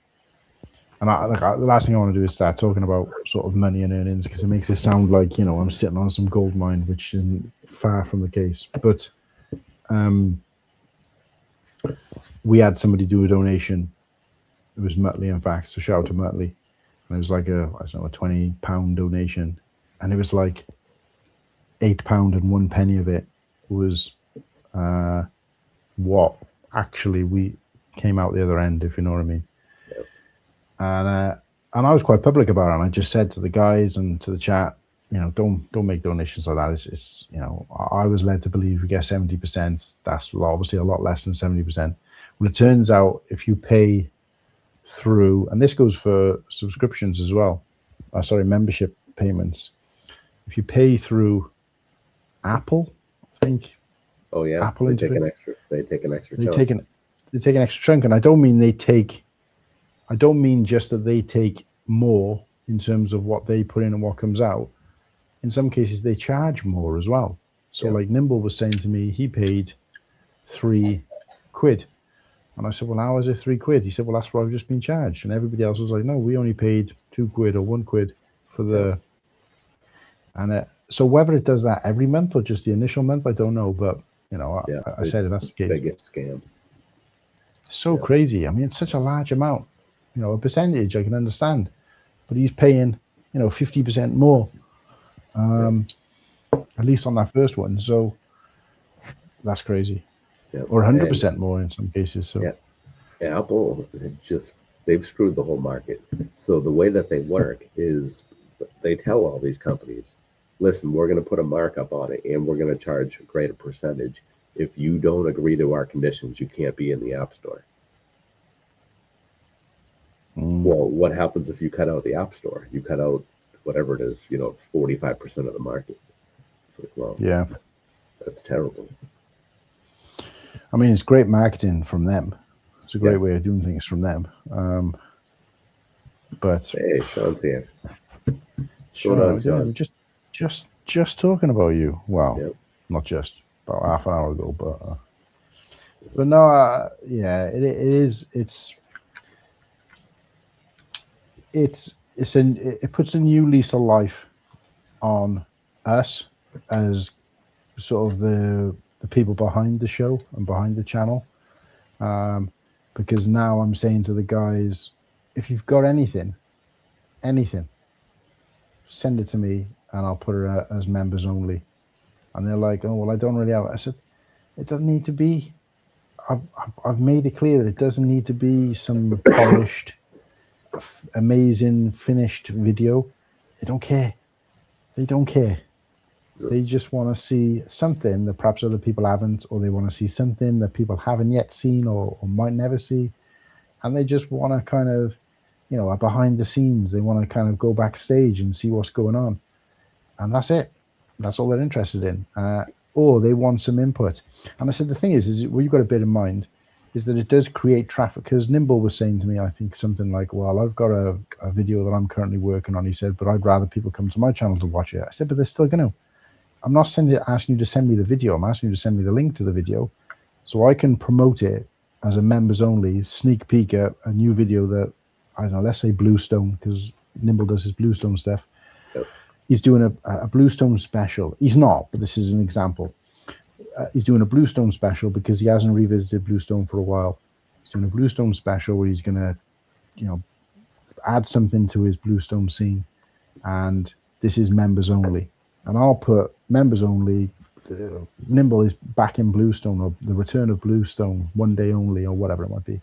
C: the last thing I want to do is start talking about sort of money and earnings because it makes it sound like I'm sitting on some gold mine, which is far from the case. But we had somebody do a donation. It was Muttley, in fact. So shout out to Muttley. And it was like a £20 donation. And it was like £8.01 of it was what actually we came out the other end, if you know what I mean. Yep. And I was quite public about it. And I just said to the guys and to the chat, don't make donations like that. It's I was led to believe we get 70%. That's obviously a lot less than 70%. Well, it turns out if you pay through, and this goes for subscriptions as well, membership payments. If you pay through Apple, I think.
B: Oh yeah,
C: Apple
B: they take an extra chunk.
C: They take an extra chunk, and I don't mean just that they take more in terms of what they put in and what comes out. In some cases, they charge more as well. So like Nimble was saying to me, he paid £3. And I said, well, how is it £3? He said, well, that's what I've just been charged. And everybody else was like, no, we only paid £2 or £1 for the... And so whether it does that every month or just the initial month, I don't know. But, I said that's the case.
B: Biggest scam.
C: So crazy. I mean, it's such a large amount. A percentage I can understand. But he's paying, 50% more, at least on that first one. So that's crazy. Yeah. Or 100% more in some cases. So
B: Apple they've screwed the whole market. So the way that they work is they tell all these companies, listen, we're going to put a markup on it and we're going to charge a greater percentage. If you don't agree to our conditions, you can't be in the App Store. Well, what happens if you cut out the App Store? You cut out whatever it is, 45% of the market. It's like, well,
C: yeah,
B: that's terrible.
C: I mean, it's great marketing from them. It's a great way of doing things from them. But
B: hey, Sean's here.
C: Sean, just talking about you. Well, not just about half an hour ago, but no, it puts a new lease of life on us as sort of the people behind the show and behind the channel, because now I'm saying to the guys, if you've got anything, send it to me and I'll put it out as members only. And they're like, oh well, I don't really have it. I said, it doesn't need to be. I've made it clear that it doesn't need to be some polished, amazing, finished video. They don't care. They just want to see something that perhaps other people haven't, or they want to see something that people haven't yet seen or might never see. And they just want to kind of, behind the scenes, they want to kind of go backstage and see what's going on. And that's it. That's all they're interested in. Or they want some input. And I said, the thing is what you've got to bear in mind is that it does create traffic. Because Nimble was saying to me, I think something like, well, I've got a video that I'm currently working on. He said, but I'd rather people come to my channel to watch it. I said, but they're still going to. I'm not asking you to send me the video. I'm asking you to send me the link to the video so I can promote it as a members only sneak peek at a new video that, I don't know, let's say Bluestone, because Nimble does his Bluestone stuff.
B: Yep.
C: He's doing a Bluestone special. He's not, but this is an example. He's doing a Bluestone special because he hasn't revisited Bluestone for a while. He's doing a Bluestone special where he's going to, add something to his Bluestone scene. And this is members only. And I'll put members only. Nimble is back in Bluestone, or the return of Bluestone, one day only, or whatever it might be.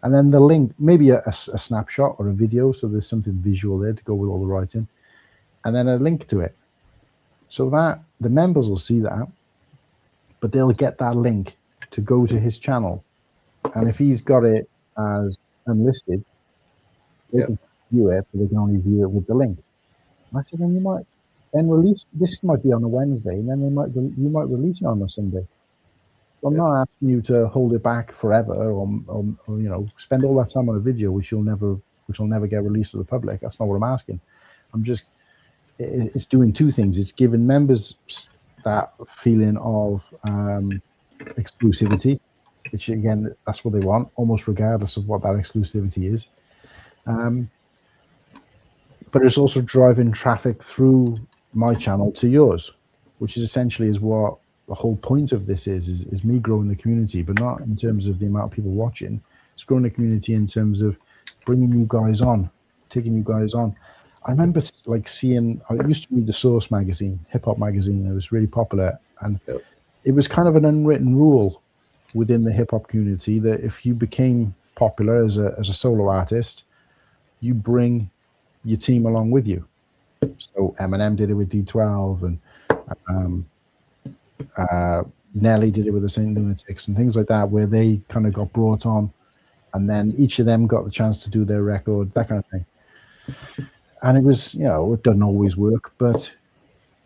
C: And then the link, maybe a snapshot or a video, so there's something visual there to go with all the writing, and then a link to it, so that the members will see that, but they'll get that link to go to his channel. And if he's got it as unlisted, they can view it, but they can only view it with the link. And I said, then you might then release, this might be on a Wednesday, and then you might release it on a Sunday. So I'm not asking you to hold it back forever, or spend all that time on a video which will never get released to the public. That's not what I'm asking. It's doing two things. It's giving members that feeling of exclusivity, which again, that's what they want, almost regardless of what that exclusivity is. But it's also driving traffic through my channel to yours, which is essentially is what the whole point of this is me growing the community, but not in terms of the amount of people watching. It's growing the community in terms of bringing you guys on, taking you guys on. I remember seeing, I used to read the Source magazine, hip hop magazine. It was really popular, and it was kind of an unwritten rule within the hip hop community that if you became popular as a solo artist, you bring your team along with you. So Eminem did it with D12, and Nelly did it with the Saint Lunatics and things like that, where they kind of got brought on, and then each of them got the chance to do their record, that kind of thing. And it was, it doesn't always work, but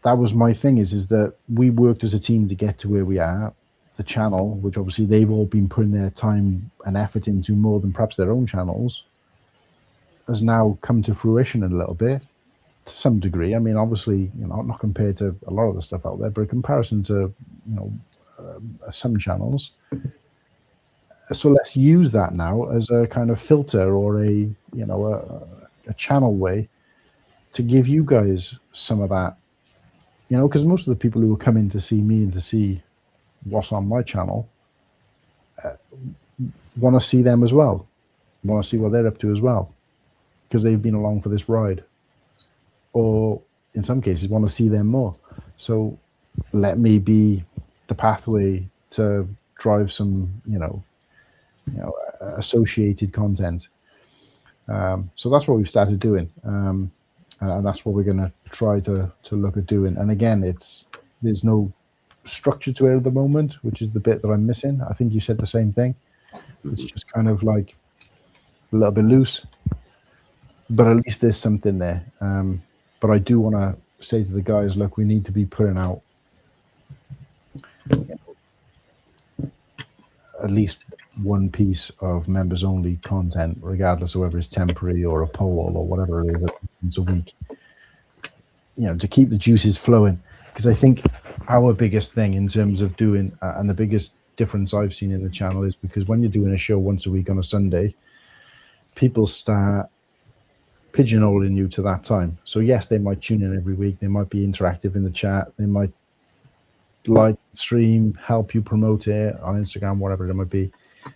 C: that was my thing is that we worked as a team to get to where we are. The channel, which obviously they've all been putting their time and effort into more than perhaps their own channels, has now come to fruition a little bit, to some degree. I mean, obviously, not compared to a lot of the stuff out there, but in comparison to, some channels. So let's use that now as a kind of filter or a channel way to give you guys some of that, because most of the people who will come in to see me and to see what's on my channel want to see them as well, want to see what they're up to as well, because they've been along for this ride, or in some cases want to see them more. So let me be the pathway to drive some associated content. So that's what we've started doing, and that's what we're going to try to look at doing. And again, there's no structure to it at the moment, which is the bit that I'm missing. I think you said the same thing. It's just kind of like a little bit loose, but at least there's something there. But I do want to say to the guys, look, we need to be putting out at least one piece of members only content, regardless of whether it's temporary or a poll or whatever it is, once a week, to keep the juices flowing. Because I think our biggest thing in terms of doing, and the biggest difference I've seen in the channel is because when you're doing a show once a week on a Sunday, people start pigeonholing you to that time. So yes, they might tune in every week. They might be interactive in the chat. They might like, stream, help you promote it on Instagram, whatever it might be.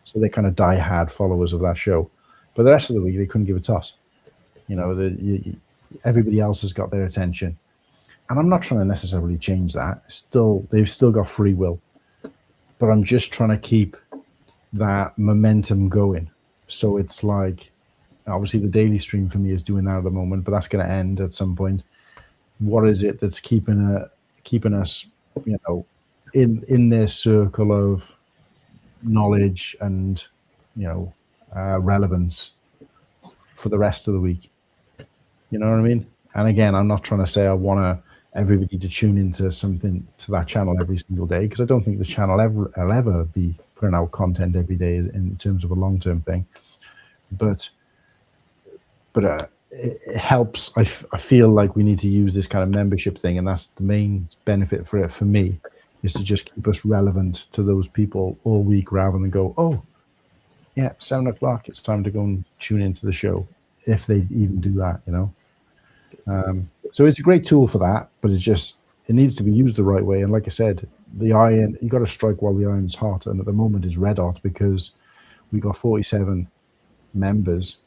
C: So they're kind of die-hard followers of that show. But the rest of the week, they couldn't give a toss. You know, everybody else has got their attention. And I'm not trying to necessarily change that. They've still got free will. But I'm just trying to keep that momentum going. So it's like, obviously the daily stream for me is doing that at the moment, but that's going to end at some point. What is it that's keeping us, you know, in their circle of knowledge and, you know, relevance for the rest of the week? You know what I mean? And again, I'm not trying to say I want everybody to tune into something, to that channel every single day, because I don't think the channel will ever be putting out content every day in terms of a long-term thing. But it helps. I feel like we need to use this kind of membership thing, and that's the main benefit for it for me, is to just keep us relevant to those people all week, rather than go, oh yeah, 7 o'clock, it's time to go and tune into the show, if they even do that, you know. So it's a great tool for that, but it needs to be used the right way. And like I said, the iron, you got to strike while the iron's hot, and at the moment is red hot, because we got 47 members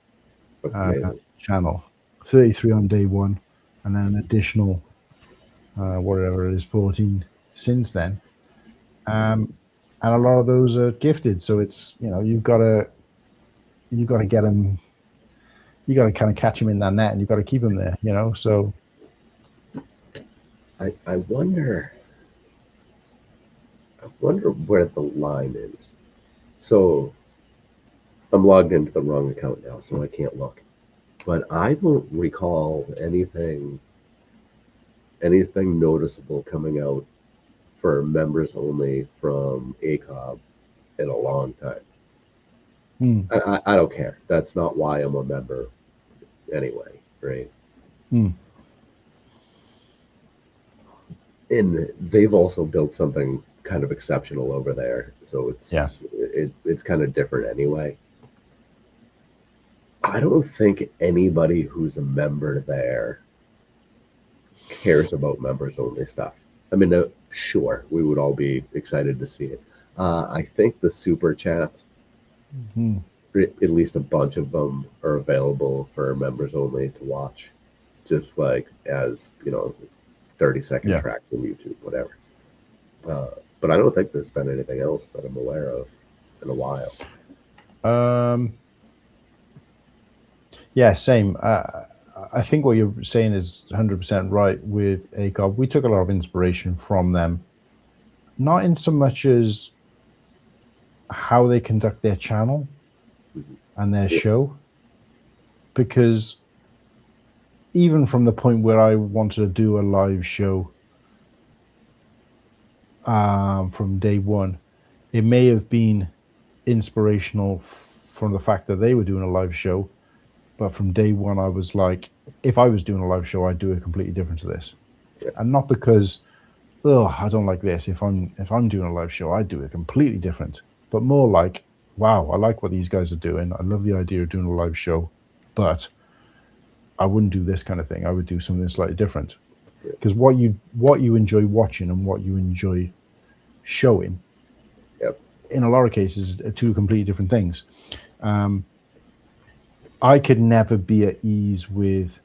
C: channel, 33 on day one, and then an additional whatever it is, 14 since then, and a lot of those are gifted. So it's, you know, you've got to get them, you got to kind of catch them in that net, and you've got to keep them there, you know. So
B: I wonder where the line is. So I'm logged into the wrong account now, so I can't look. But I don't recall anything noticeable coming out for members only from ACOB in a long time. I don't care. That's not why I'm a member anyway, right? And they've also built something kind of exceptional over there, so it's kind of different anyway. I don't think anybody who's a member there cares about members only stuff. I mean, sure, we would all be excited to see it. I think the super chats, at least a bunch of them, are available for members only to watch, just like as, you know, 30-second tracks on YouTube, whatever. But I don't think there's been anything else that I'm aware of in a while.
C: Yeah, same. I think what you're saying is 100% right with ACOB. We took a lot of inspiration from them, not in so much as how they conduct their channel and their show, because even from the point where I wanted to do a live show from day one, it may have been inspirational from the fact that they were doing a live show. But from day one, I was like, if I was doing a live show, I'd do it completely different to this. And not because, oh, I don't like this. If I'm doing a live show, I'd do it completely different. But more like, wow, I like what these guys are doing. I love the idea of doing a live show, but I wouldn't do this kind of thing. I would do something slightly different. Because what you enjoy watching and what you enjoy showing, in a lot of cases, are two completely different things. I could never be at ease with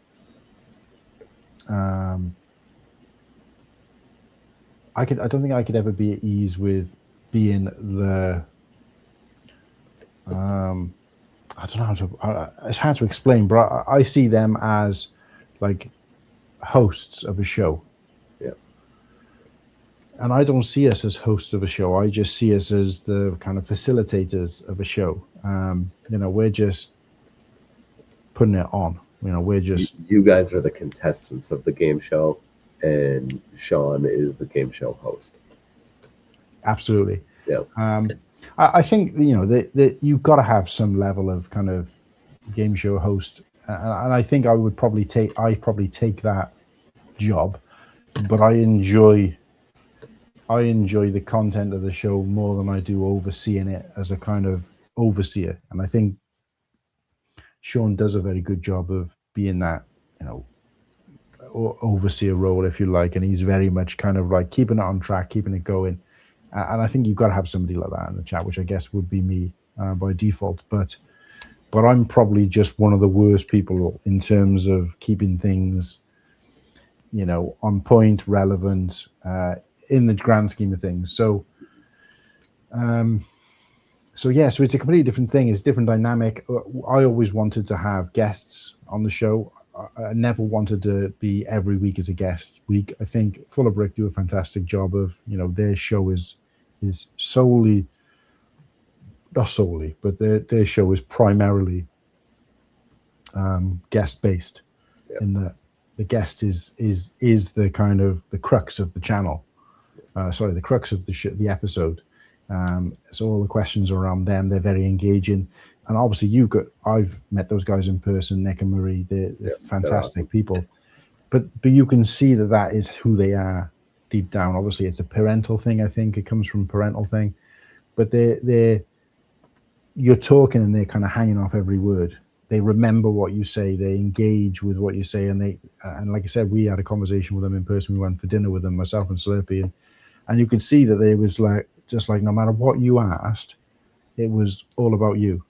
C: I don't think I could ever be at ease with being the I don't know how to, it's hard to explain, but I see them as like hosts of a show. And I don't see us as hosts of a show. I just see us as the kind of facilitators of a show. You know, we're just putting it on. You know, we're just...
B: You guys are the contestants of the game show, and Sean is a game show host.
C: Absolutely.
B: Yeah.
C: I think, you know, that you've got to have some level of kind of game show host. And I think I probably take that job, but I enjoy the content of the show more than I do overseeing it as a kind of overseer. And I think Sean does a very good job of be in that, you know, overseer role, if you like, and he's very much kind of like keeping it on track, keeping it going. And I think you've got to have somebody like that in the chat, which I guess would be me by default. But I'm probably just one of the worst people in terms of keeping things, you know, on point, relevant, in the grand scheme of things. So, so it's a completely different thing. It's a different dynamic. I always wanted to have guests on the show. I never wanted to be every week as a guest week. I think Full of Brick do a fantastic job of, you know, their show is solely, not solely, but their show is primarily guest based. Yep. In that the guest is the kind of the crux of the channel. The crux of the episode. So all the questions are around them. They're very engaging. And obviously I've met those guys in person, Nick and Marie. They're fantastic people. But you can see that is who they are deep down. Obviously, it's a parental thing. I think it comes from a parental thing. But you're talking and they're kind of hanging off every word. They remember what you say. They engage with what you say. And like I said, we had a conversation with them in person. We went for dinner with them, myself and Slurpee. And you could see that they was like, just like no matter what you asked, it was all about you.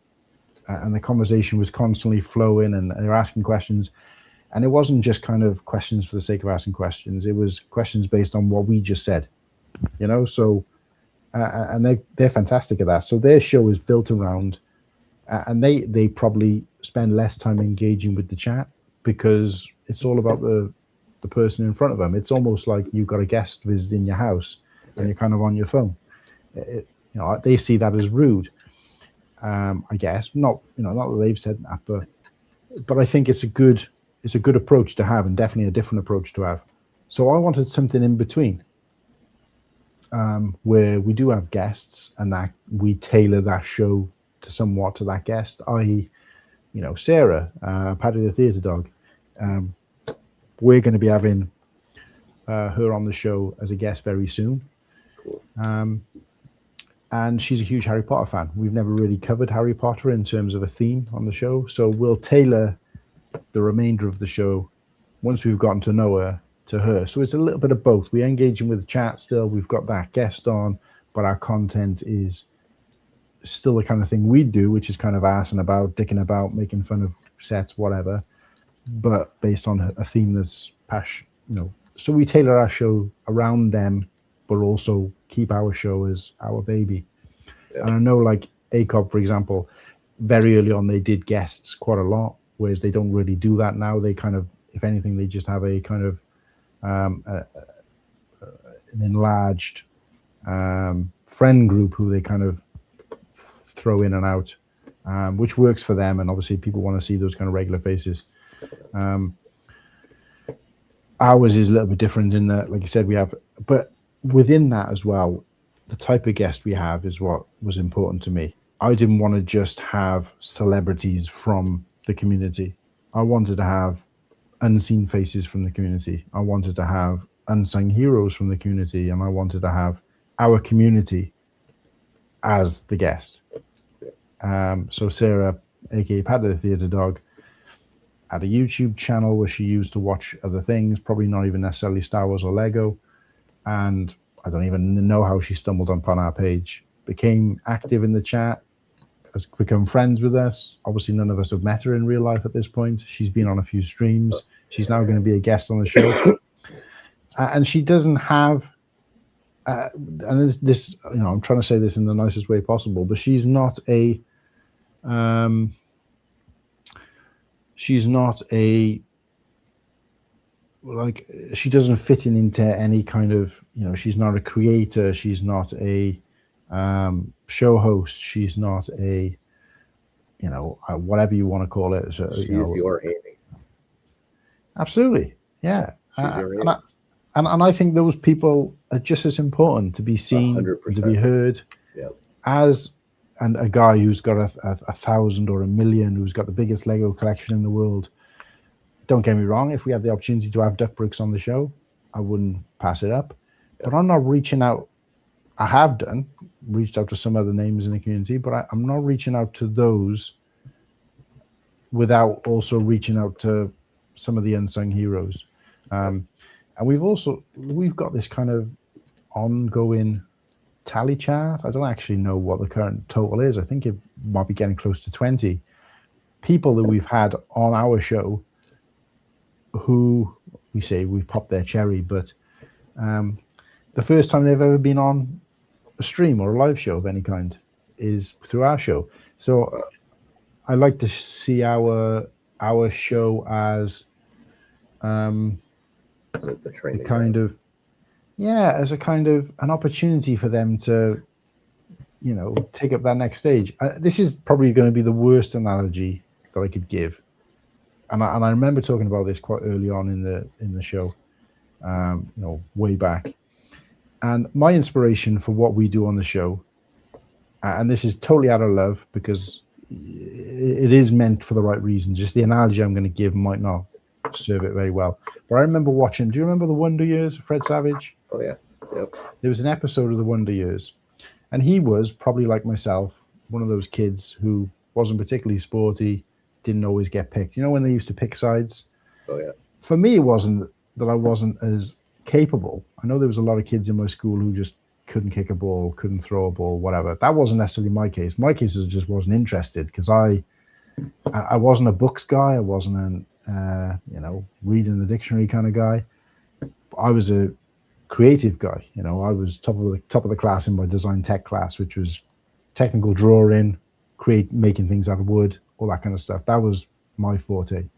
C: And the conversation was constantly flowing and they were asking questions. And it wasn't just kind of questions for the sake of asking questions. It was questions based on what we just said, you know? So, and they're fantastic at that. So their show is built around, and they probably spend less time engaging with the chat because it's all about the person in front of them. It's almost like you've got a guest visiting your house and you're kind of on your phone. You know, they see that as rude. I guess not that they've said that, but I think it's a good approach to have, and definitely a different approach to have. So I wanted something in between, where we do have guests and that we tailor that show to somewhat to that guest, i.e., you know, Sarah, Paddy the Theatre Dog. We're going to be having her on the show as a guest very soon. Cool. And she's a huge Harry Potter fan. We've never really covered Harry Potter in terms of a theme on the show. So we'll tailor the remainder of the show once we've gotten to know her to her. So it's a little bit of both. We're engaging with the chat still. We've got that guest on, but our content is still the kind of thing we do, which is kind of arsing about, dicking about, making fun of sets, whatever, but based on a theme that's passion, you know. So we tailor our show around them, but also keep our show as our baby. Yeah. And I know, like ACOB, for example, very early on they did guests quite a lot, whereas they don't really do that now. They kind of, if anything, they just have a kind of an enlarged friend group who they kind of throw in and out, which works for them. And obviously people want to see those kind of regular faces. Ours is a little bit different in that, like you said, we have, but within that as well, the type of guest we have is what was important to me. I didn't want to just have celebrities from the community. I wanted to have unseen faces from the community. I wanted to have unsung heroes from the community, and I wanted to have our community as the guest. So Sarah, aka Paddy the Theatre Dog, had a YouTube channel where she used to watch other things, probably not even necessarily Star Wars or Lego. And I don't even know how she stumbled upon our page, became active in the chat, has become friends with us. Obviously, none of us have met her in real life at this point. She's been on a few streams. She's now going to be a guest on the show. And she doesn't have, and this, you know, I'm trying to say this in the nicest way possible, but she's not a, like, she doesn't fit into any kind of, you know, she's not a creator, she's not a show host, she's not a, you know, whatever you want to call it. So,
B: she's,
C: you know,
B: your Amy.
C: Absolutely, yeah.
B: She's your Amy.
C: And I think those people are just as important to be seen,
B: 100%.
C: to be heard, as and a guy who's got a 1,000 or 1,000,000, who's got the biggest Lego collection in the world. Don't get me wrong, if we have the opportunity to have Duck Bricks on the show, I wouldn't pass it up. But I'm not reaching out. I have reached out to some other names in the community, but I'm not reaching out to those without also reaching out to some of the unsung heroes. And we've got this kind of ongoing tally chart. I don't actually know what the current total is. I think it might be getting close to 20 people that we've had on our show who we say we've popped their cherry, but the first time they've ever been on a stream or a live show of any kind is through our show. So I like to see our show as
B: The training
C: kind of, as a kind of an opportunity for them to, take up that next stage. This is probably going to be the worst analogy that I could give, and I remember talking about this quite early on in the show, way back. And my inspiration for what we do on the show, and this is totally out of love because it is meant for the right reasons. Just the analogy I'm going to give might not serve it very well. But I remember watching. Do you remember the Wonder Years, Fred Savage?
B: Oh yeah. Yep.
C: There was an episode of the Wonder Years, and he was probably like myself, one of those kids who wasn't particularly sporty, didn't always get picked. You know when they used to pick sides?
B: Oh yeah.
C: For me, it wasn't that I wasn't as capable. I know there was a lot of kids in my school who just couldn't kick a ball, couldn't throw a ball, whatever. That wasn't necessarily my case. My case is I just wasn't interested because I wasn't a books guy. I wasn't an reading the dictionary kind of guy. I was a creative guy. I was top of the class in my design tech class, which was technical drawing, making things out of wood, all that kind of stuff. That was my forte.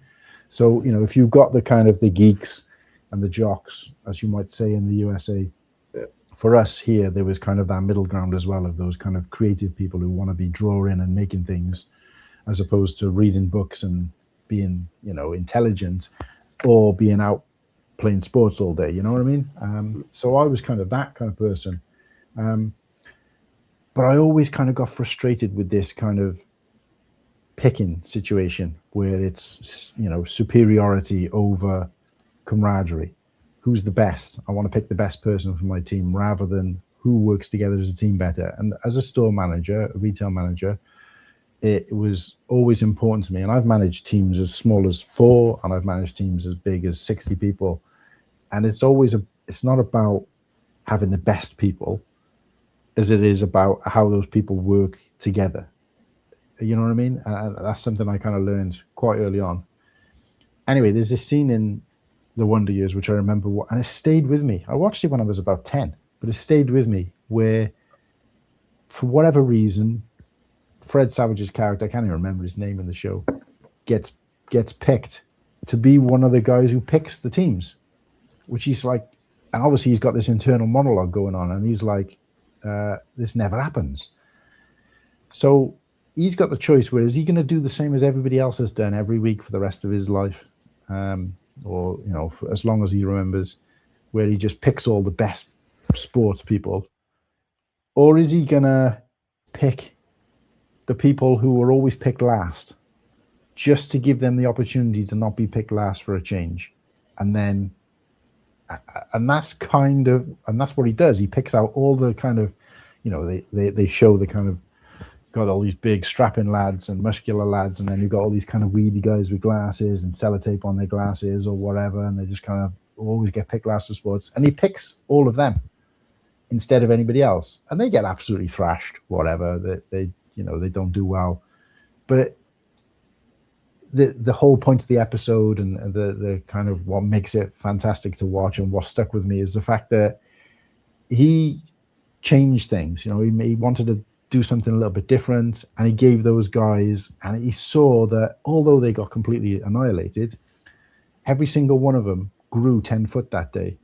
C: So if you've got the kind of the geeks and the jocks, as you might say in the USA, for us here, there was kind of that middle ground as well of those kind of creative people who want to be drawing and making things, as opposed to reading books and being, intelligent or being out playing sports all day. You know what I mean? So I was kind of that kind of person. But I always kind of got frustrated with this kind of picking situation where it's, superiority over camaraderie. Who's the best? I want to pick the best person for my team rather than who works together as a team better. And as a store manager, a retail manager, it was always important to me. And I've managed teams as small as 4, and I've managed teams as big as 60 people. And it's not about having the best people as it is about how those people work together. You know what I mean? And that's something I kind of learned quite early on. Anyway, there's this scene in The Wonder Years, which I remember, and it stayed with me. I watched it when I was about 10, but it stayed with me where, for whatever reason, Fred Savage's character, I can't even remember his name in the show, gets picked to be one of the guys who picks the teams, which he's like, and obviously he's got this internal monologue going on, and he's like, this never happens. So he's got the choice, where is he going to do the same as everybody else has done every week for the rest of his life? Or for as long as he remembers, where he just picks all the best sports people? Or is he gonna pick the people who were always picked last, just to give them the opportunity to not be picked last for a change? And that's what he does. He picks out all the kind of, they show the kind of, got all these big strapping lads and muscular lads, and then you've got all these kind of weedy guys with glasses and sellotape on their glasses or whatever, and they just kind of always get picked last for sports. And he picks all of them instead of anybody else, and they get absolutely thrashed, whatever. They don't do well. But the whole point of the episode and the kind of what makes it fantastic to watch and what stuck with me is the fact that he changed things. He wanted to do something a little bit different, and he gave those guys, and he saw that although they got completely annihilated, every single one of them grew 10 foot that day,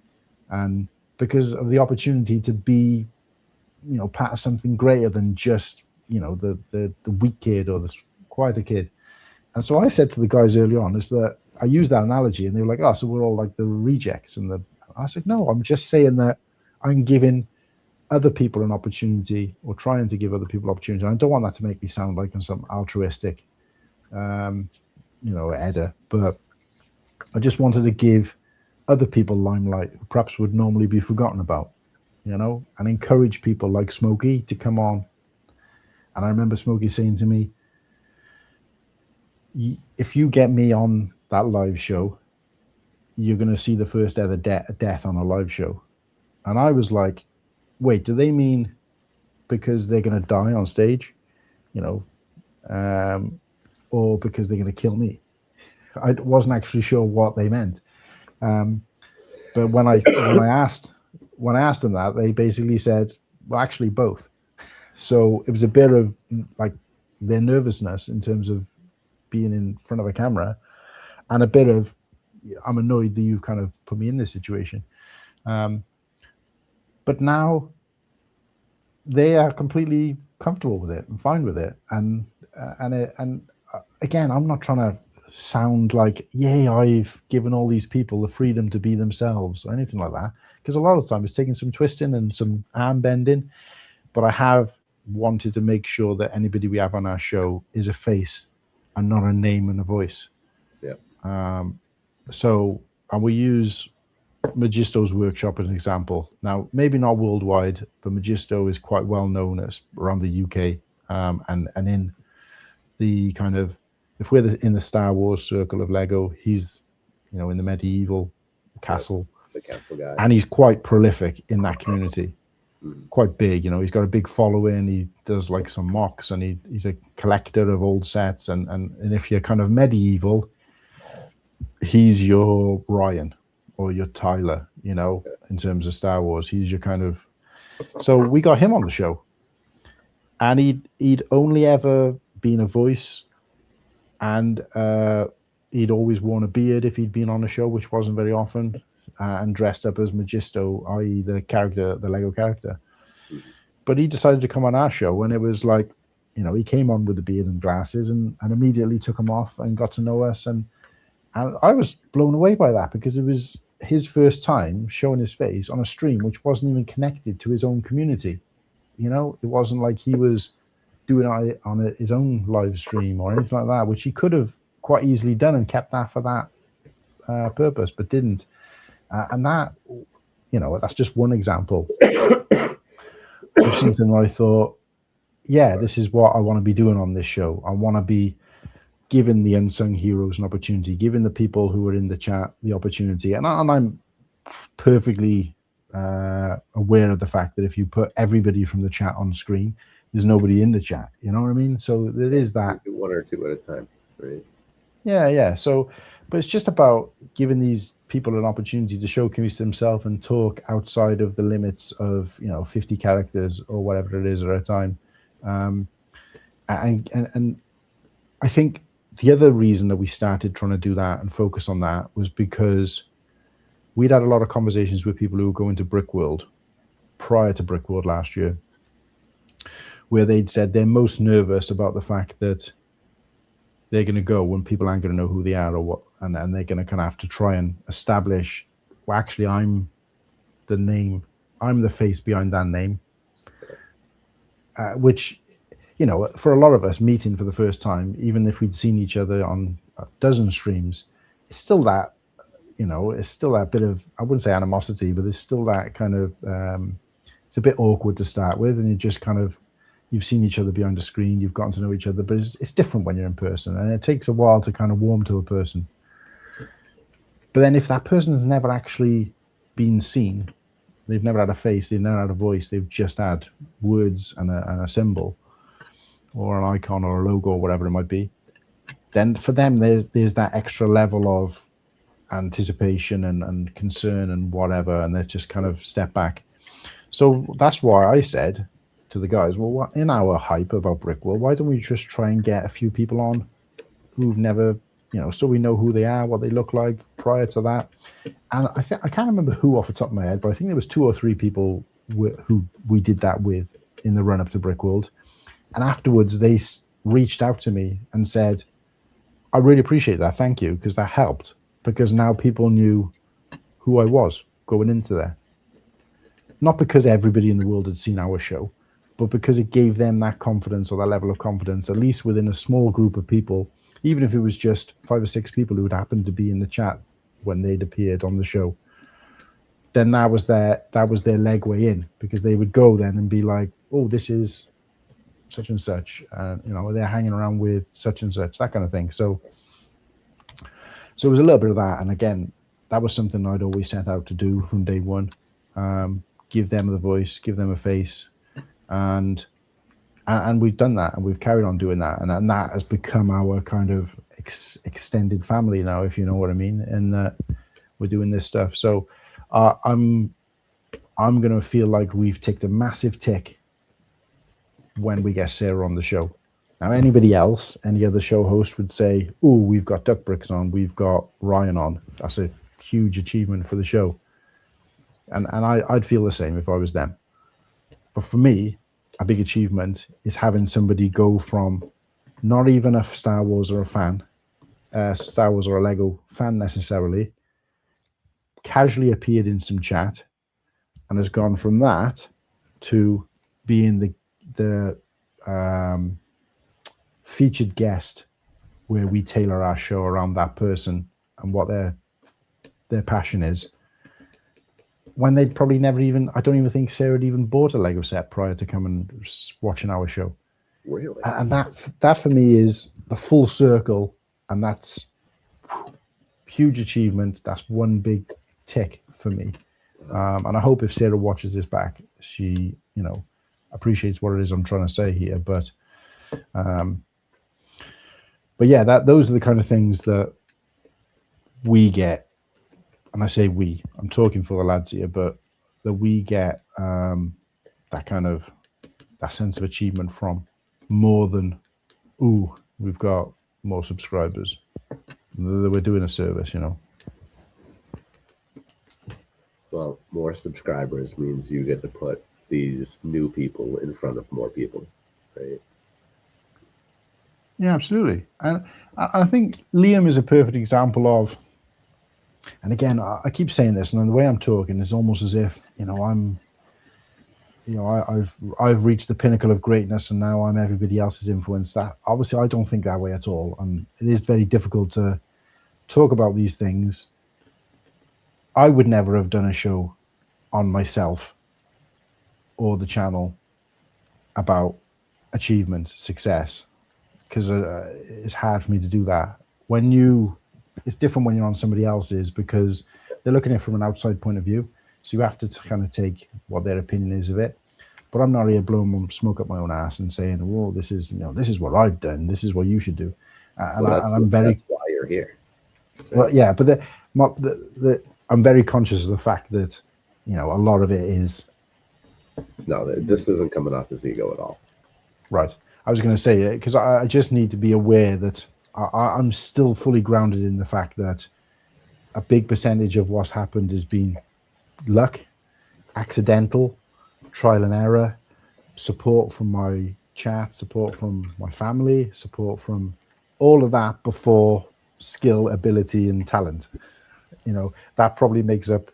C: and because of the opportunity to be part of something greater than just the weak kid or the quieter kid. And so I said to the guys early on is that I used that analogy, and they were like, oh, so we're all like the rejects. And I said, no, I'm just saying that I'm giving other people an opportunity, or trying to give other people opportunity. And I don't want that to make me sound like I'm some altruistic, Edda, but I just wanted to give other people limelight who perhaps would normally be forgotten about, and encourage people like Smokey to come on. And I remember Smokey saying to me, if you get me on that live show, you're going to see the first ever death on a live show. And I was like, wait, do they mean because they're going to die on stage, or because they're going to kill me? I wasn't actually sure what they meant. But when I asked them that, they basically said, well, actually both. So it was a bit of like their nervousness in terms of being in front of a camera, and a bit of, I'm annoyed that you've kind of put me in this situation. But now they are completely comfortable with it and fine with it. And again, I'm not trying to sound like, yay, I've given all these people the freedom to be themselves or anything like that, because a lot of the time it's taking some twisting and some arm bending. But I have wanted to make sure that anybody we have on our show is a face and not a name and a voice.
B: Yeah.
C: So, and we use Magisto's workshop as an example. Now, maybe not worldwide, but Magisto is quite well known as around the UK, and in the kind of, if we're in the Star Wars circle of Lego, he's, in the medieval castle,
B: the castle guy,
C: and he's quite prolific in that community. Quite big, he's got a big following. He does like some mocks, and he's a collector of old sets. And if you're kind of medieval, he's your Ryan or your Tyler, in terms of Star Wars. He's your kind of. So we got him on the show, and he'd only ever been a voice, and he'd always worn a beard if he'd been on a show, which wasn't very often. And dressed up as Magisto, i.e. the Lego character. But he decided to come on our show, and it was like, he came on with the beard and glasses, and immediately took them off and got to know us. And I was blown away by that, because it was his first time showing his face on a stream which wasn't even connected to his own community. It wasn't like he was doing it on his own live stream or anything like that, which he could have quite easily done and kept that for that purpose, but didn't. And that, that's just one example of something where I thought, yeah, this is what I want to be doing on this show. I want to be giving the unsung heroes an opportunity, giving the people who are in the chat the opportunity. And I'm perfectly aware of the fact that if you put everybody from the chat on screen, there's nobody in the chat. You know what I mean? So there is that.
B: One or two at a time, right?
C: Yeah. So, but it's just about giving these people an opportunity to showcase themselves and talk outside of the limits of 50 characters or whatever it is at a time. And I think the other reason that we started trying to do that and focus on that was because we'd had a lot of conversations with people who were going to Brickworld prior to Brickworld last year, where they'd said they're most nervous about the fact that they're going to go when people aren't going to know who they are or what, and they're going to kind of have to try and establish, well, actually, I'm the name, I'm the face behind that name, which, for a lot of us meeting for the first time, even if we'd seen each other on a dozen streams, it's still that, it's still that bit of, I wouldn't say animosity, but there's still that kind of, it's a bit awkward to start with, and you just kind of, you've seen each other behind a screen, you've gotten to know each other, but it's different when you're in person, and it takes a while to kind of warm to a person. But then if that person's never actually been seen, they've never had a face, they've never had a voice, they've just had words and a symbol or an icon or a logo or whatever it might be, then for them there's that extra level of anticipation and concern and whatever, and they just kind of step back. So that's why I said to the guys, well, in our hype about Brickworld, why don't we just try and get a few people on who've never, so we know who they are, what they look like prior to that. And I can't remember who off the top of my head, but I think there was 2 or 3 people who we did that with in the run up to Brickworld. And afterwards, they reached out to me and said, I really appreciate that. Thank you. Because that helped, because now people knew who I was going into there. Not because everybody in the world had seen our show, but because it gave them that confidence, or that level of confidence, at least within a small group of people, even if it was just 5 or 6 people who would happen to be in the chat when they'd appeared on the show. Then that was their legway in, because they would go then and be like, oh, this is such and such, you know, they're hanging around with such and such, that kind of thing. So it was a little bit of that. And again, that was something I'd always set out to do from day one. Give them the voice, give them a face. And we've done that, and we've carried on doing that. And that has become our kind of extended family now, if you know what I mean. And we're doing this stuff. So I'm going to feel like we've ticked a massive tick when we get Sarah on the show. Now, anybody else, any other show host would say, oh, we've got Duck Bricks on, we've got Ryan on. That's a huge achievement for the show. And I'd feel the same if I was them. But for me, a big achievement is having somebody go from not even a Star Wars or a fan, Star Wars or a Lego fan necessarily, casually appeared in some chat and has gone from that to being the featured guest, where we tailor our show around that person and what their passion is, when they'd probably never even, I don't even think Sarah had even bought a Lego set prior to coming watching our show.
B: Really?
C: And that for me is a full circle, and that's huge achievement. That's one big tick for me. And I hope if Sarah watches this back, she, you know, appreciates what it is I'm trying to say here. But yeah, those are the kind of things that we get. And I say we, I'm talking for the lads here, but that we get that sense of achievement from, more than, ooh, we've got more subscribers. We're doing a service, you know.
B: Well, more subscribers means you get to put these new people in front of more people, right?
C: Yeah, absolutely. And I think Liam is a perfect example of, and again, I keep saying this, and the way I'm talking is almost as if, you know, I've reached the pinnacle of greatness, and now I'm everybody else's influence. That obviously I don't think that way at all, and it is very difficult to talk about these things. I would never have done a show on myself or the channel about achievement, success, because it's hard for me to do that. It's different when you're on somebody else's, because they're looking at it from an outside point of view. So you have to kind of take what their opinion is of it. But I'm not here blowing smoke up my own ass and saying, "Well, this is what I've done. This is what you should do." And that's
B: why you're here.
C: Well, yeah, but I'm very conscious of the fact that, you know, a lot of it is.
B: No, this isn't coming off as ego at all.
C: Right. I was going to say it because I just need to be aware that I'm still fully grounded in the fact that a big percentage of what's happened has been luck, accidental, trial and error, support from my chat, support from my family, support from all of that before skill, ability, and talent. You know, that probably makes up,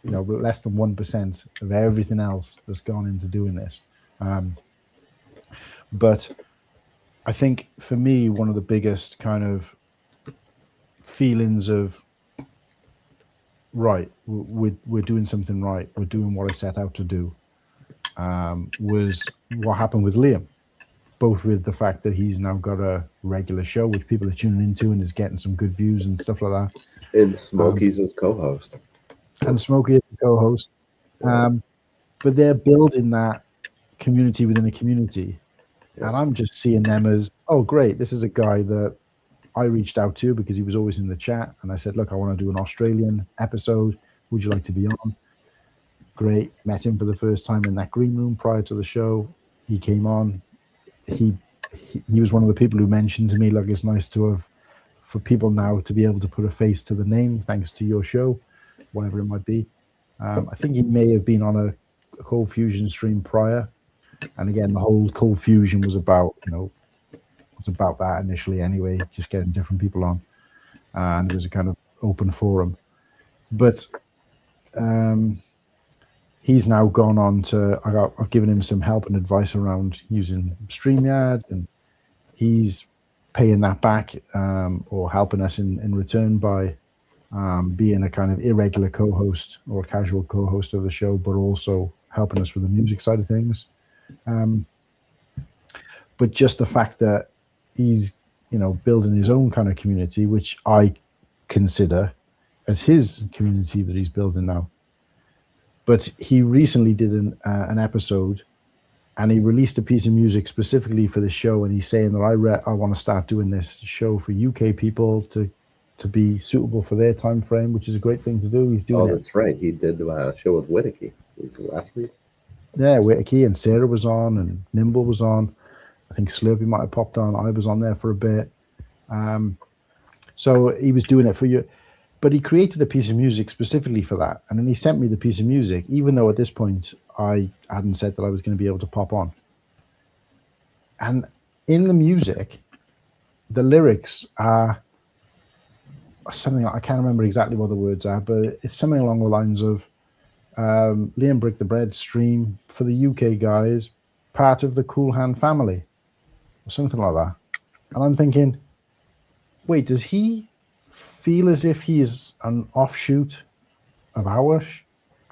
C: you know, less than 1% of everything else that's gone into doing this. But I think for me, one of the biggest kind of feelings of, right, we're doing something right, we're doing what I set out to do, was what happened with Liam, both with the fact that he's now got a regular show which people are tuning into and is getting some good views and stuff like that.
B: And Smokey's his co-host.
C: And Smokey is the co-host. But they're building that community within a community. And I'm just seeing them as, oh, great, this is a guy that I reached out to because he was always in the chat. And I said, look, I want to do an Australian episode. Would you like to be on? Great. Met him for the first time in that green room prior to the show. He came on. He was one of the people who mentioned to me, look, it's nice to have, for people now to be able to put a face to the name thanks to your show, whatever it might be. I think he may have been on a Cold Fusion stream prior. And again, the whole Cold Fusion was about, you know, was about that initially anyway, just getting different people on. And it was a kind of open forum. But he's now gone on to, I've given him some help and advice around using StreamYard, and he's paying that back or helping us in return by being a kind of irregular co-host or a casual co-host of the show, but also helping us with the music side of things. but just the fact that he's, you know, building his own kind of community, which I consider as his community that he's building now. But he recently did an episode, and he released a piece of music specifically for the show, and he's saying that I want to start doing this show for UK people to be suitable for their time frame, which is a great thing to do. He's doing
B: that's right. He did a show with Whittaky. Was it last week?
C: Yeah, Whittaky and Sarah was on, and Nimble was on. I think Slurpee might have popped on. I was on there for a bit. So he was doing it for you. But he created a piece of music specifically for that. And then he sent me the piece of music, even though at this point I hadn't said that I was going to be able to pop on. And in the music, the lyrics are something, I can't remember exactly what the words are, but it's something along the lines of Liam Brick the Bread stream for the UK guys, part of the Cool Hand family, or something like that. And I'm thinking, wait, does he feel as if he's an offshoot of our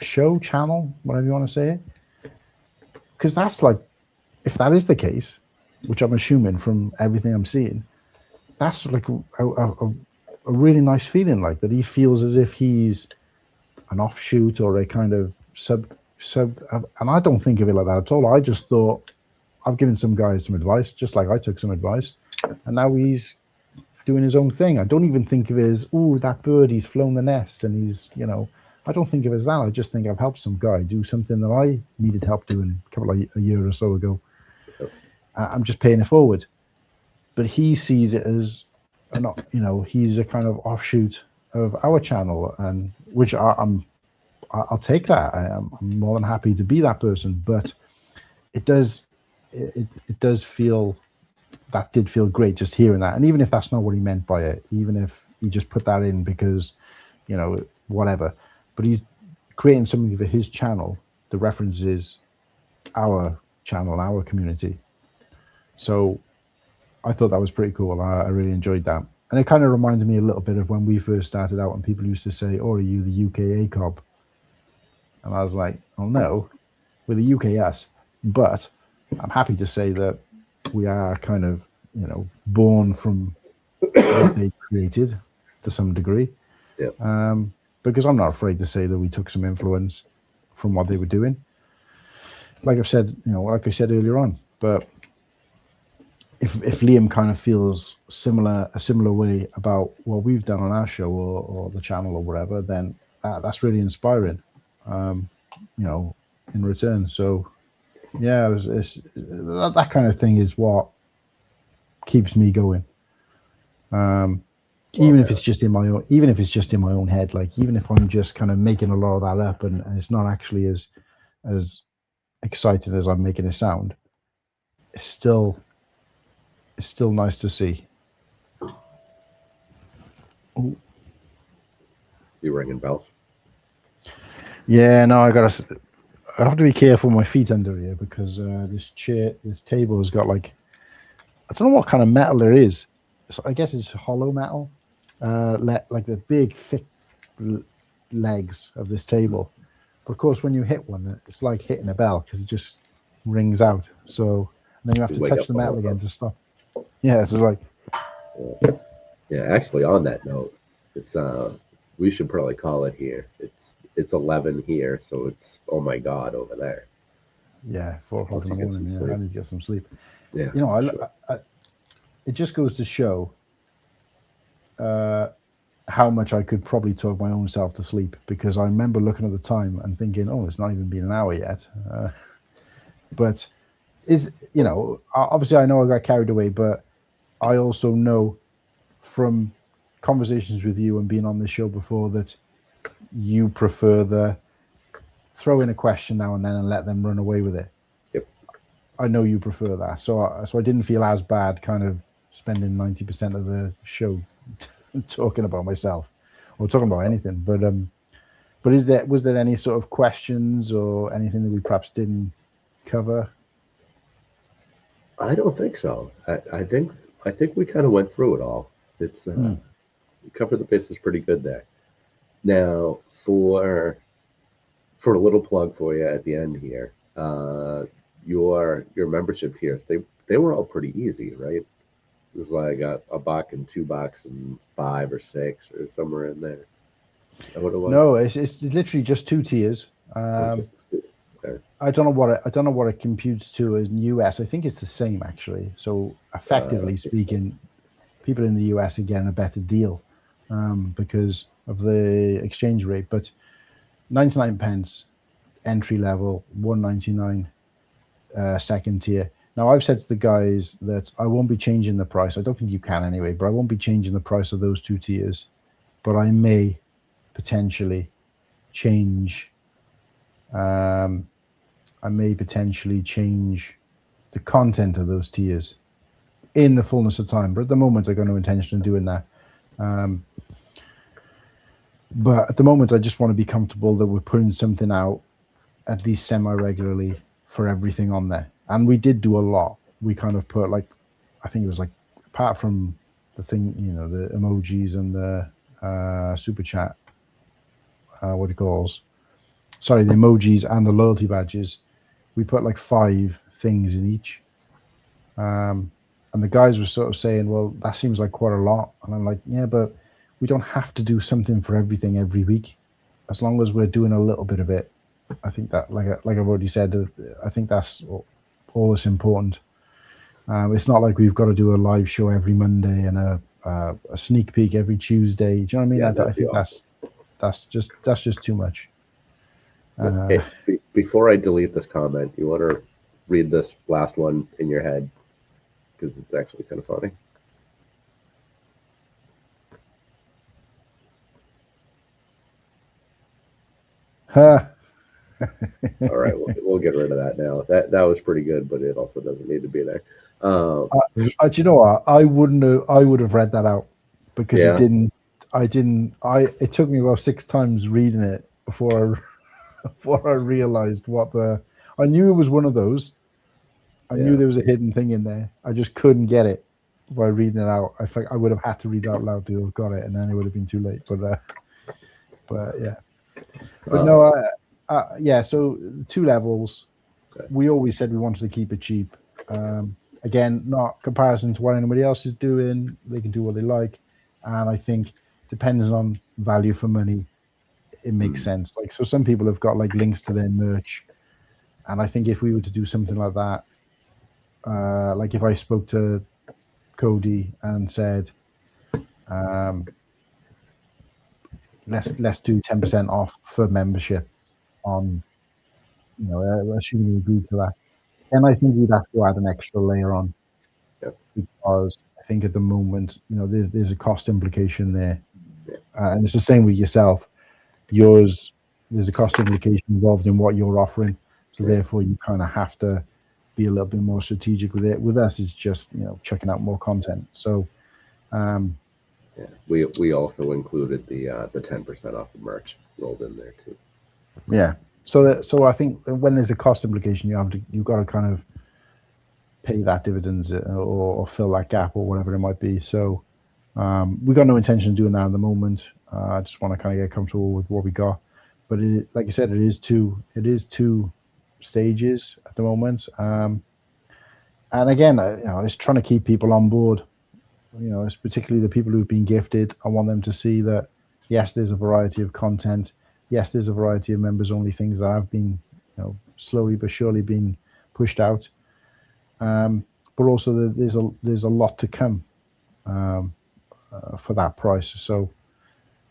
C: show, channel, whatever you want to say? Because that's like, if that is the case, which I'm assuming from everything I'm seeing, that's like a really nice feeling, like that he feels as if he's an offshoot or a kind of sub, and I don't think of it like that at all. I just thought I've given some guys some advice, just like I took some advice, and now he's doing his own thing. I don't even think of it as, oh, that bird, he's flown the nest and he's, you know, I don't think of it as that. I just think I've helped some guy do something that I needed help doing a year or so ago. I'm just paying it forward. But he sees it as, you know, he's a kind of offshoot of our channel, and which I'll take that. I'm more than happy to be that person. But it does feel, that did feel great just hearing that. And even if that's not what he meant by it, even if he just put that in because, you know, whatever, but he's creating something for his channel. The reference is our channel, our community. So I thought that was pretty cool. I really enjoyed that. And it kind of reminded me a little bit of when we first started out and people used to say, oh, are you the UK ACOB? And I was like, oh no, we're the UK us. But I'm happy to say that we are kind of, you know, born from what they created to some degree.
B: Yeah.
C: Because I'm not afraid to say that we took some influence from what they were doing. Like I've said, you know, like I said earlier on, but if Liam kind of feels a similar way about what we've done on our show or the channel or whatever, then that's really inspiring, you know, in return. So yeah, that kind of thing is what keeps me going. Even if it's just in my own head, like even if I'm just kind of making a lot of that up and it's not actually as excited as I'm making it sound, it's still nice to see. Ooh.
B: You ringing bells?
C: Yeah, no, I have to be careful with my feet under here because this table has got like, I don't know what kind of metal there is. I guess it's hollow metal, like the big thick legs of this table. But of course, when you hit one, it's like hitting a bell because it just rings out. So then you have to touch the metal again to stop. Yeah, it's like.
B: Yeah, actually, on that note, it's we should probably call it here. It's 11 here, so it's oh my god over there.
C: Yeah, 4 o'clock in the morning. Yeah, I need to get some sleep.
B: Yeah,
C: you know, I it just goes to show how much I could probably talk my own self to sleep, because I remember looking at the time and thinking, oh, it's not even been an hour yet. But you know, obviously I know I got carried away, but I also know from conversations with you and being on this show before that you prefer the throw in a question now and then and let them run away with it.
B: Yep.
C: I know you prefer that. So I didn't feel as bad kind of spending 90% of the show talking about myself or talking about anything. But was there any sort of questions or anything that we perhaps didn't cover?
B: I don't think so. I think we kind of went through it all. It's we covered the bases pretty good there. Now for a little plug for you at the end here, your membership tiers, they were all pretty easy, right? It was like a buck and $2 and 5 or 6 or somewhere in there. Is that what it was?
C: No, it's literally just 2 tiers.
B: Okay.
C: I don't know what it computes to in US. I think it's the same actually. So effectively speaking, people in the US are getting a better deal because of the exchange rate. But 99 pence entry level, 199 second tier. Now I've said to the guys that I won't be changing the price. I don't think you can anyway, but I won't be changing the price of those 2 tiers. But I may potentially change. I may potentially change the content of those tiers in the fullness of time. But at the moment, I've got no intention of doing that. But at the moment, I just want to be comfortable that we're putting something out at least semi-regularly for everything on there. And we did do a lot. We kind of put like, I think it was like, apart from the thing, you know, the emojis and the super chat, what it calls, sorry, the emojis and the loyalty badges, we put like 5 things in each. And the guys were sort of saying, well, that seems like quite a lot. And I'm like, yeah, but we don't have to do something for everything every week. As long as we're doing a little bit of it, I think that, like I've already said, I think that's all that's important. It's not like we've got to do a live show every Monday and a sneak peek every Tuesday. Do you know what I mean?
B: Yeah,
C: I think that's just too much.
B: Hey, before I delete this comment, you want to read this last one in your head because it's actually kind of funny. All right, we'll get rid of that now. That was pretty good, but it also doesn't need to be there.
C: Do you know what? I would have read that out because
B: Yeah.
C: it took me about 6 times reading it before I realized I knew it was one of those. I knew there was a hidden thing in there. I just couldn't get it by reading it out. I think I would have had to read it out loud to have got it, and then it would have been too late. But yeah. But no, yeah. So the 2 levels.
B: Okay.
C: We always said we wanted to keep it cheap. Again, not comparison to what anybody else is doing. They can do what they like, and I think depending on value for money, it makes sense. Like, so some people have got like links to their merch, and I think if we were to do something like that, like if I spoke to Cody and said, let's do 10% off for membership on, you know, assuming you agreed to that, then I think we'd have to add an extra layer on, because I think at the moment, you know, there's a cost implication there, and it's the same with yourself. Yours, there's a cost implication involved in what you're offering, so therefore you kind of have to be a little bit more strategic with it. With us, it's just, you know, checking out more content. So
B: we also included the 10% off of merch rolled in there too.
C: Yeah. So I think when there's a cost implication, you've got to kind of pay that dividends or fill that gap or whatever it might be. So we got no intention of doing that at the moment. I just want to kind of get comfortable with what we got. But like I said, it is two stages at the moment. And again, you know, it's trying to keep people on board. You know, it's particularly the people who've been gifted. I want them to see that, yes, there's a variety of content. Yes, there's a variety of members-only things that have been, you know, slowly but surely being pushed out. But also there's a lot to come for that price. So,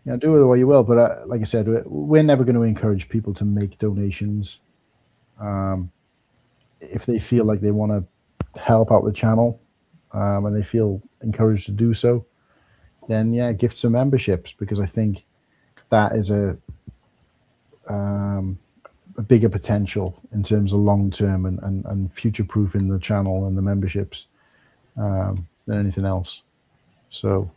C: you know, do it the way you will. But like I said, we're never going to encourage people to make donations. If they feel like they want to help out the channel and they feel encouraged to do so, then yeah, gift some memberships, because I think that is a bigger potential in terms of long-term and future-proofing the channel and the memberships than anything else. So,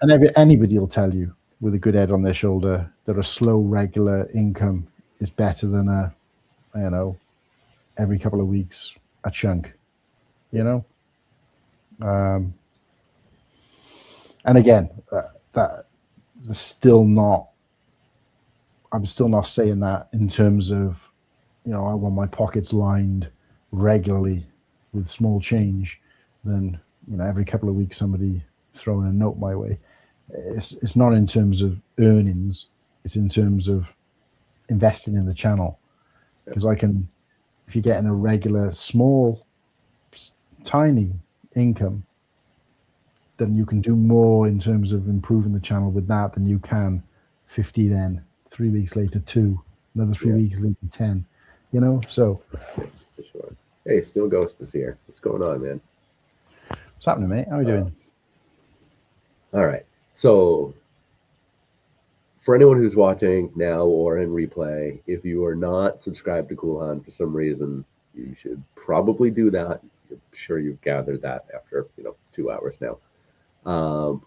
C: and anybody will tell you with a good head on their shoulder that a slow, regular income is better than a, you know, every couple of weeks a chunk, you know. And again, I'm still not saying that in terms of, I want my pockets lined regularly with small change than every couple of weeks somebody throwing a note my way. It's not in terms of earnings, it's in terms of investing in the channel, because if you're getting a regular small tiny income, then you can do more in terms of improving the channel with that than you can 50, then 3 weeks later 2, another 3 weeks later 10, so.
B: Yes, for sure. Hey, Still Ghost is here. What's going on, man?
C: What's happening, mate? How are you doing?
B: All right. So for anyone who's watching now or in replay, if you are not subscribed to Cool Hand for some reason, you should probably do that. I'm sure you've gathered that after 2 hours now.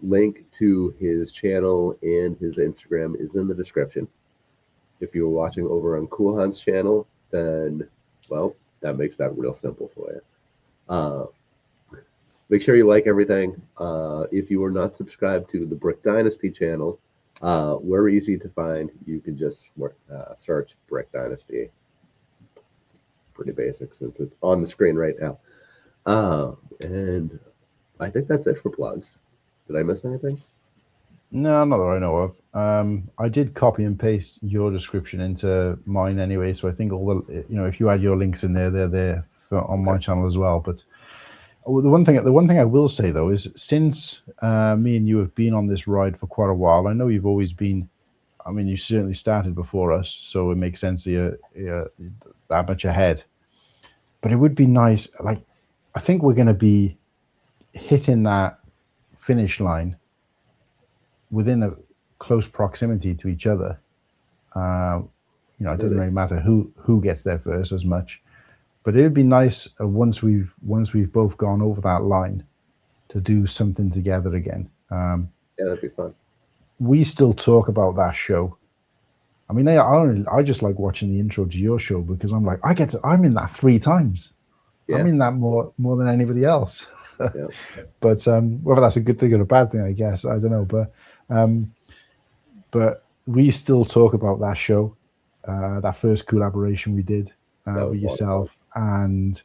B: Link to his channel and his Instagram is in the description. If you're watching over on Cool Hand's channel, then, well, that makes that real simple for you. Make sure you like everything. If you are not subscribed to the Brick Dynasty channel, we're easy to find. You can just search Brick Dynasty. Pretty basic since it's on the screen right now. And I think that's it for plugs. Did I miss anything?
C: No, not that I know of. I did copy and paste your description into mine anyway, so I think all the if you add your links in there, they're there on my channel as well. But the one thing I will say though is, since me and you have been on this ride for quite a while, I know you've always been. I mean, you certainly started before us, so it makes sense that you're that much ahead. But it would be nice. Like, I think we're going to be hitting that finish line within a close proximity to each other. It doesn't really matter who gets there first as much, but it would be nice once we've both gone over that line to do something together again.
B: Yeah, that'd be fun.
C: We still talk about that show. I mean, I just like watching the intro to your show, because I'm like, I'm in that 3 times. Yeah. I'm in that more than anybody else. Yeah. But whether that's a good thing or a bad thing, I guess, I don't know. But we still talk about that show, that first collaboration we did with yourself and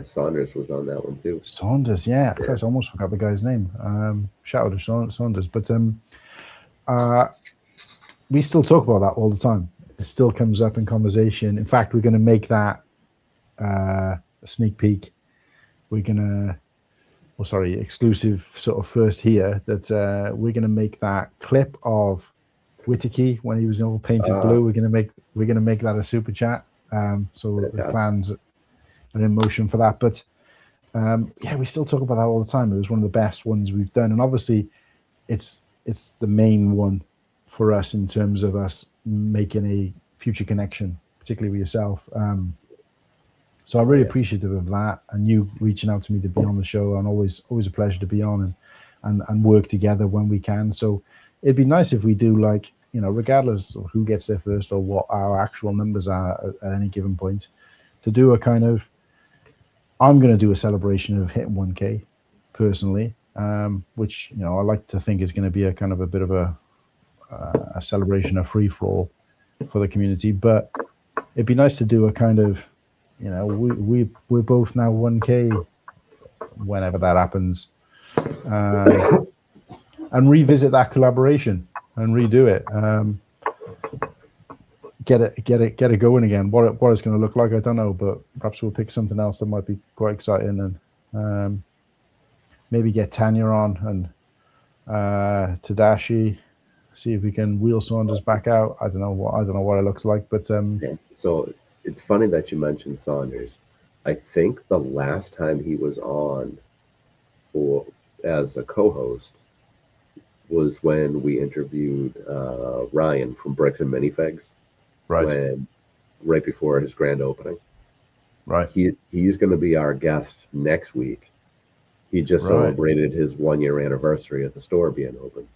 B: Saunders was on that one too.
C: Saunders, yeah. Christ, I almost forgot the guy's name. Shout out to Saunders, but we still talk about that all the time. It still comes up in conversation. In fact, we're going to make that a sneak peek. We're going to. Exclusive sort of first here that we're going to make that clip of Whittaky when he was all painted blue. We're going to make that a super chat. So the plans are in motion for that. But we still talk about that all the time. It was one of the best ones we've done, and obviously, it's the main one for us in terms of us making a future connection, particularly with yourself. So I'm really appreciative of that, and you reaching out to me to be on the show, and always a pleasure to be on and work together when we can. So it'd be nice if we do, like, regardless of who gets there first or what our actual numbers are at any given point, to do a kind of, I'm going to do a celebration of hitting 1K personally, which, I like to think is going to be a kind of a bit of a celebration, a free for all for the community. But it'd be nice to do a kind of, we're both now 1K whenever that happens, and revisit that collaboration and redo it, get it going again. What it's going to look like, I don't know, but perhaps we'll pick something else that might be quite exciting, and maybe get Tanya on and Tadashi, see if we can wheel Saunders back out. I don't know what it looks like, but
B: so. It's funny that you mentioned Saunders. I think the last time he was on as a co-host was when we interviewed Ryan from Bricks and Minifigs, right before his grand opening.
C: Right.
B: He's going to be our guest next week. He just celebrated his 1-year anniversary of the store being open.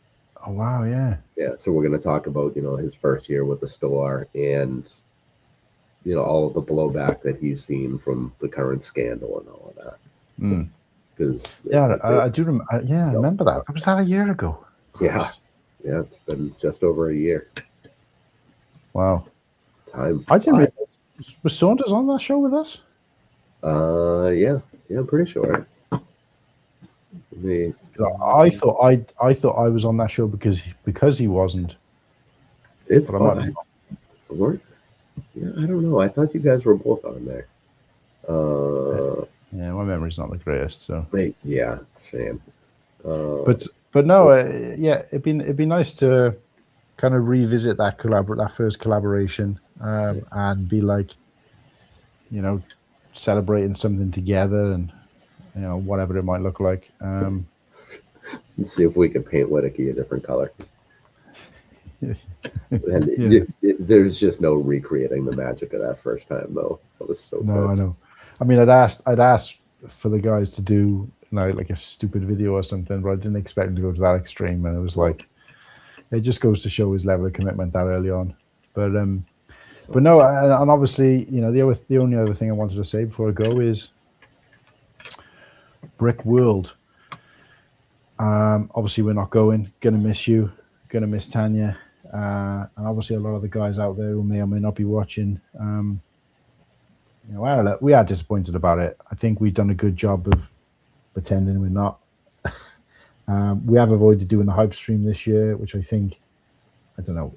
C: Oh wow! Yeah.
B: Yeah. So we're going to talk about his first year with the store, and all of the blowback that he's seen from the current scandal and all of that. Because
C: I do remember. I remember that. Was that a year ago?
B: Yeah, it's been just over a year.
C: Wow.
B: Time.
C: I didn't. Was Saunders on that show with us?
B: Yeah, I'm pretty sure.
C: I thought I was on that show because he wasn't.
B: It's
C: But I might be
B: fine. Yeah, I don't know. I thought you guys were both on there.
C: Yeah, my memory's not the greatest. So,
B: yeah, same.
C: but no, yeah, it'd be nice to kind of revisit that first collaboration, and be like, celebrating something together, and whatever it might look like.
B: Let's see if we can paint Whittaky a different color. And
C: Yeah.
B: there's just no recreating the magic of that first time, though. That was so
C: No,
B: good.
C: I know. I mean, I'd asked for the guys to do like a stupid video or something, but I didn't expect them to go to that extreme. And it was like, it just goes to show his level of commitment that early on. But no, and obviously, the only other thing I wanted to say before I go is Brick World. Obviously, we're not going. Gonna miss you. Gonna miss Tanya. And obviously, a lot of the guys out there who may or may not be watching. We are disappointed about it. I think we've done a good job of pretending we're not. We have avoided doing the hype stream this year, which I think, I don't know.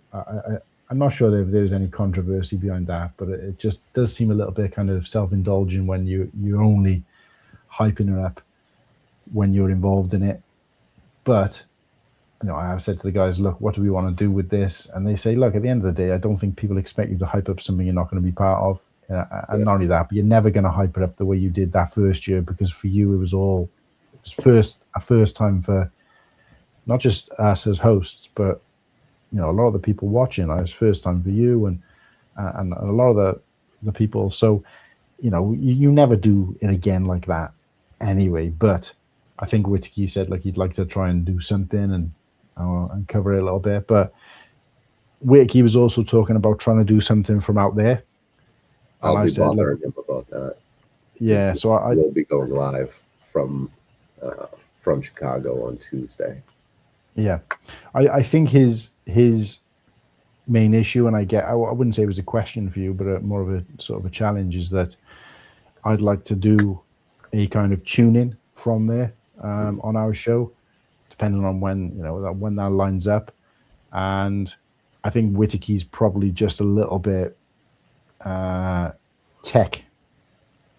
C: I'm not sure if there's any controversy behind that, but it just does seem a little bit kind of self-indulgent when you're only hyping it up when you're involved in it. But I have said to the guys, look, what do we want to do with this? And they say, look, at the end of the day, I don't think people expect you to hype up something you're not going to be part of. And not only that, but you're never going to hype it up the way you did that first year, because for you it was a first time for not just us as hosts, but a lot of the people watching. It was first time for you and a lot of the people. So you never do it again like that anyway. But I think Whittaky said like he'd like to try and do something and cover it a little bit. But Whittaky was also talking about trying to do something from out there.
B: I'll be bothering him about that.
C: Yeah, so I
B: will be going live from Chicago on Tuesday.
C: Yeah, I think his main issue, and I wouldn't say it was a question for you, but more of a sort of a challenge, is that I'd like to do a kind of tune-in from there on our show, depending on when that lines up. And I think Whittaky's probably just a little bit tech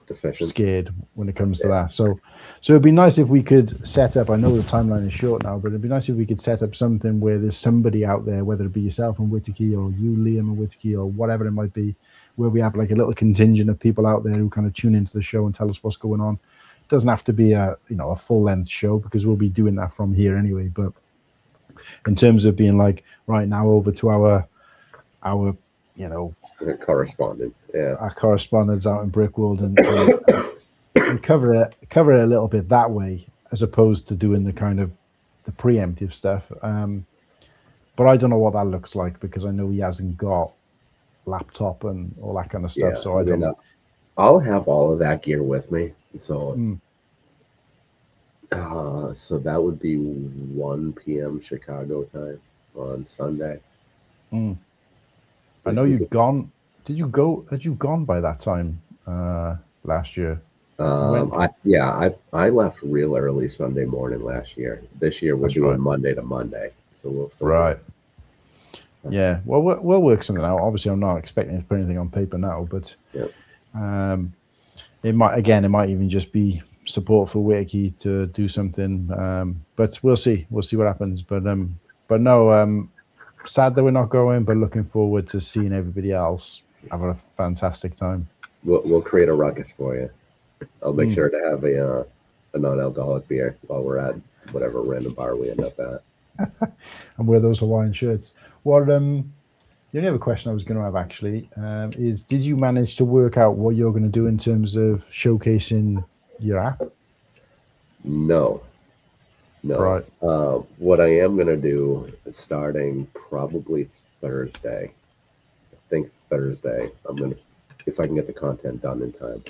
B: deficient,
C: scared when it comes to that. So it'd be nice if we could set up, I know the timeline is short now, but it'd be nice if we could set up something where there's somebody out there, whether it be yourself and Whittaky, or you, Liam, and Whittaky, or whatever it might be, where we have like a little contingent of people out there who kind of tune into the show and tell us what's going on. It doesn't have to be a full-length show, because we'll be doing that from here anyway. But in terms of being like, right now over to our
B: correspondent,
C: our correspondents out in Brickworld, and cover it a little bit that way, as opposed to doing the kind of the preemptive stuff. But I don't know what that looks like, because I know he hasn't got laptop and all that kind of stuff.
B: Yeah,
C: so I don't know.
B: I'll have all of that gear with me. So so that would be 1 p.m. Chicago time on Sunday.
C: I know you've gone. Did you go? Had you gone by that time last year?
B: I left real early Sunday morning last year. This year we're doing Monday to Monday, so we'll still
C: right. Yeah, well, we'll work something out. Obviously, I'm not expecting to put anything on paper now, but it might even just be support for Whittaky to do something. But we'll see. We'll see what happens. But no. Sad that we're not going, but looking forward to seeing everybody else have a fantastic time.
B: We'll create a ruckus for you. I'll make sure to have a non-alcoholic beer while we're at whatever random bar we end up at.
C: And wear those Hawaiian shirts. What the only other question I was going to have actually is, did you manage to work out what you're going to do in terms of showcasing your app?
B: No.
C: Right.
B: What I am going to do, starting probably Thursday, I think Thursday, if I can get the content done in time,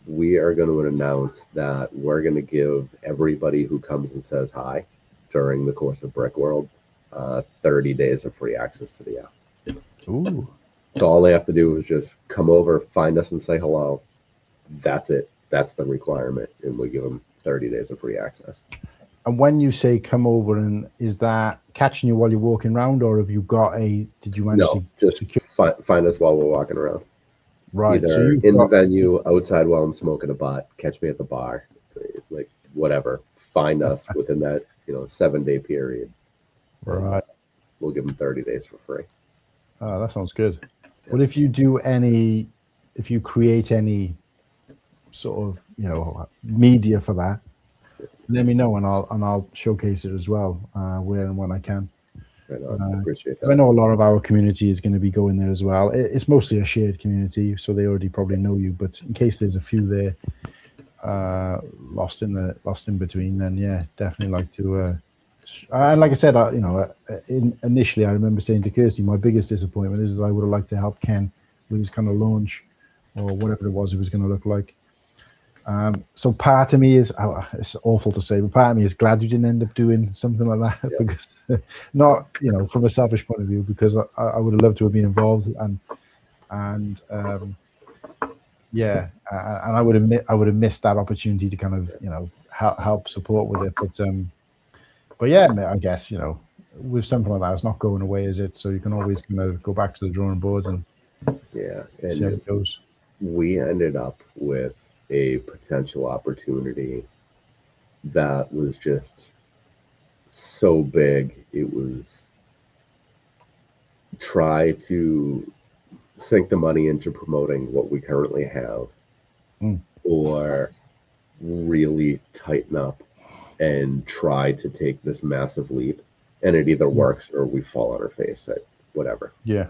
B: we are going to announce that we're going to give everybody who comes and says hi during the course of Brick World 30 days of free access to the app.
C: Ooh.
B: So all they have to do is just come over, find us, and say hello. That's it. That's the requirement, and we give them 30 days of free access.
C: And when you say come over, and is that catching you while you're walking around, or have you got a? Did you manage to
B: just
C: secure?
B: Find us while we're walking around.
C: Right.
B: Either
C: So
B: in the venue, outside while I'm smoking a butt, catch me at the bar, like whatever. Find us within that 7-day period.
C: Right.
B: We'll give them 30 days for free.
C: Oh, that sounds good. Yeah. Well, if you create any sort of media for that, let me know and I'll showcase it as well where and when I can.
B: Right on. I appreciate that.
C: I know a lot of our community is going to be going there as well. It's mostly a shared community, so they already probably know you. But in case there's a few there lost in between, then yeah, definitely like to. And like I said, initially I remember saying to Kirsty, my biggest disappointment is that I would have liked to help Ken with his kind of launch or whatever it was going to look like. So part of me is, it's awful to say, but part of me is glad you didn't end up doing something like that, because not, from a selfish point of view, because I would have loved to have been involved and I would have missed that opportunity to kind of, help support with it. But yeah, I guess, with something like that, it's not going away, is it? So you can always kind of go back to the drawing board and see how it goes.
B: We ended up with a potential opportunity that was just so big. It was try to sink the money into promoting what we currently have, or really tighten up and try to take this massive leap, and it either works or we fall on our face at whatever.
C: Yeah.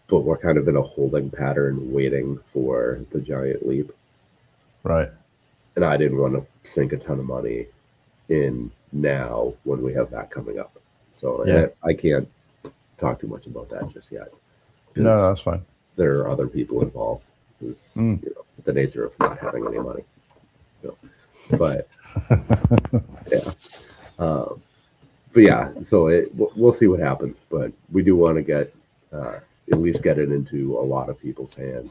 B: But we're kind of in a holding pattern, waiting for the giant leap.
C: Right.
B: And I didn't want to sink a ton of money in now when we have that coming up. So I can't talk too much about that just yet.
C: No, that's fine.
B: There are other people involved. It's the nature of not having any money. But so we'll see what happens. But we do want to get at least get it into a lot of people's hands.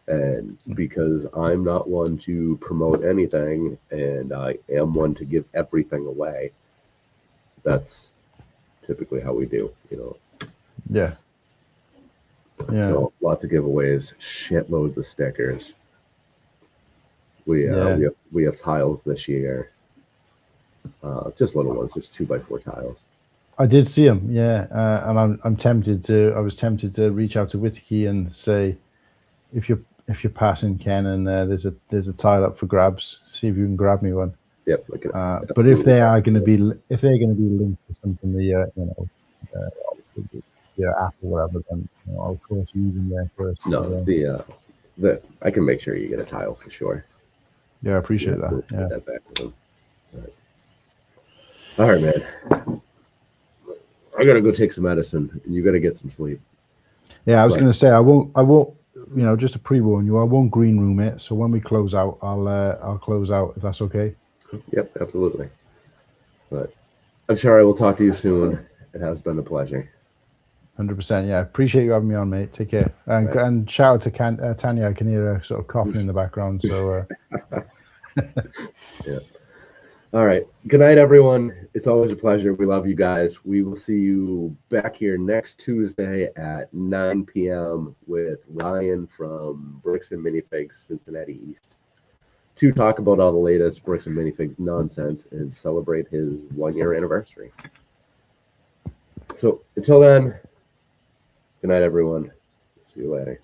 B: And because I'm not one to promote anything, and I am one to give everything away, that's typically how we do,
C: Yeah.
B: So lots of giveaways, shitloads of stickers. We have tiles this year. Just little ones, just 2x4 tiles.
C: I did see them, and I was tempted to reach out to Whittaky and say, if you're passing Ken and there's a tile up for grabs, see if you can grab me one.
B: Yep.
C: But if they're going to be linked to something, the app or whatever, then I'll of course use them there first.
B: No, I can make sure you get a tile for sure.
C: Yeah, I appreciate that.
B: We'll put that back with them. All right, man. I gotta go take some medicine, and you gotta get some sleep.
C: Yeah, I was gonna say I won't. Just to pre-warn you, I won't green room it. So when we close out, I'll close out if that's okay.
B: Yep, absolutely. But I'm sure I will talk to you soon. It has been a pleasure.
C: 100%. Yeah, appreciate you having me on, mate. Take care, and shout out to Tanya. I can hear her sort of coughing in the background. So
B: yeah. All right. Good night, everyone. It's always a pleasure. We love you guys. We will see you back here next Tuesday at 9 p.m. with Ryan from Bricks and Minifigs, Cincinnati East, to talk about all the latest Bricks and Minifigs nonsense and celebrate his 1-year anniversary. So until then, good night, everyone. See you later.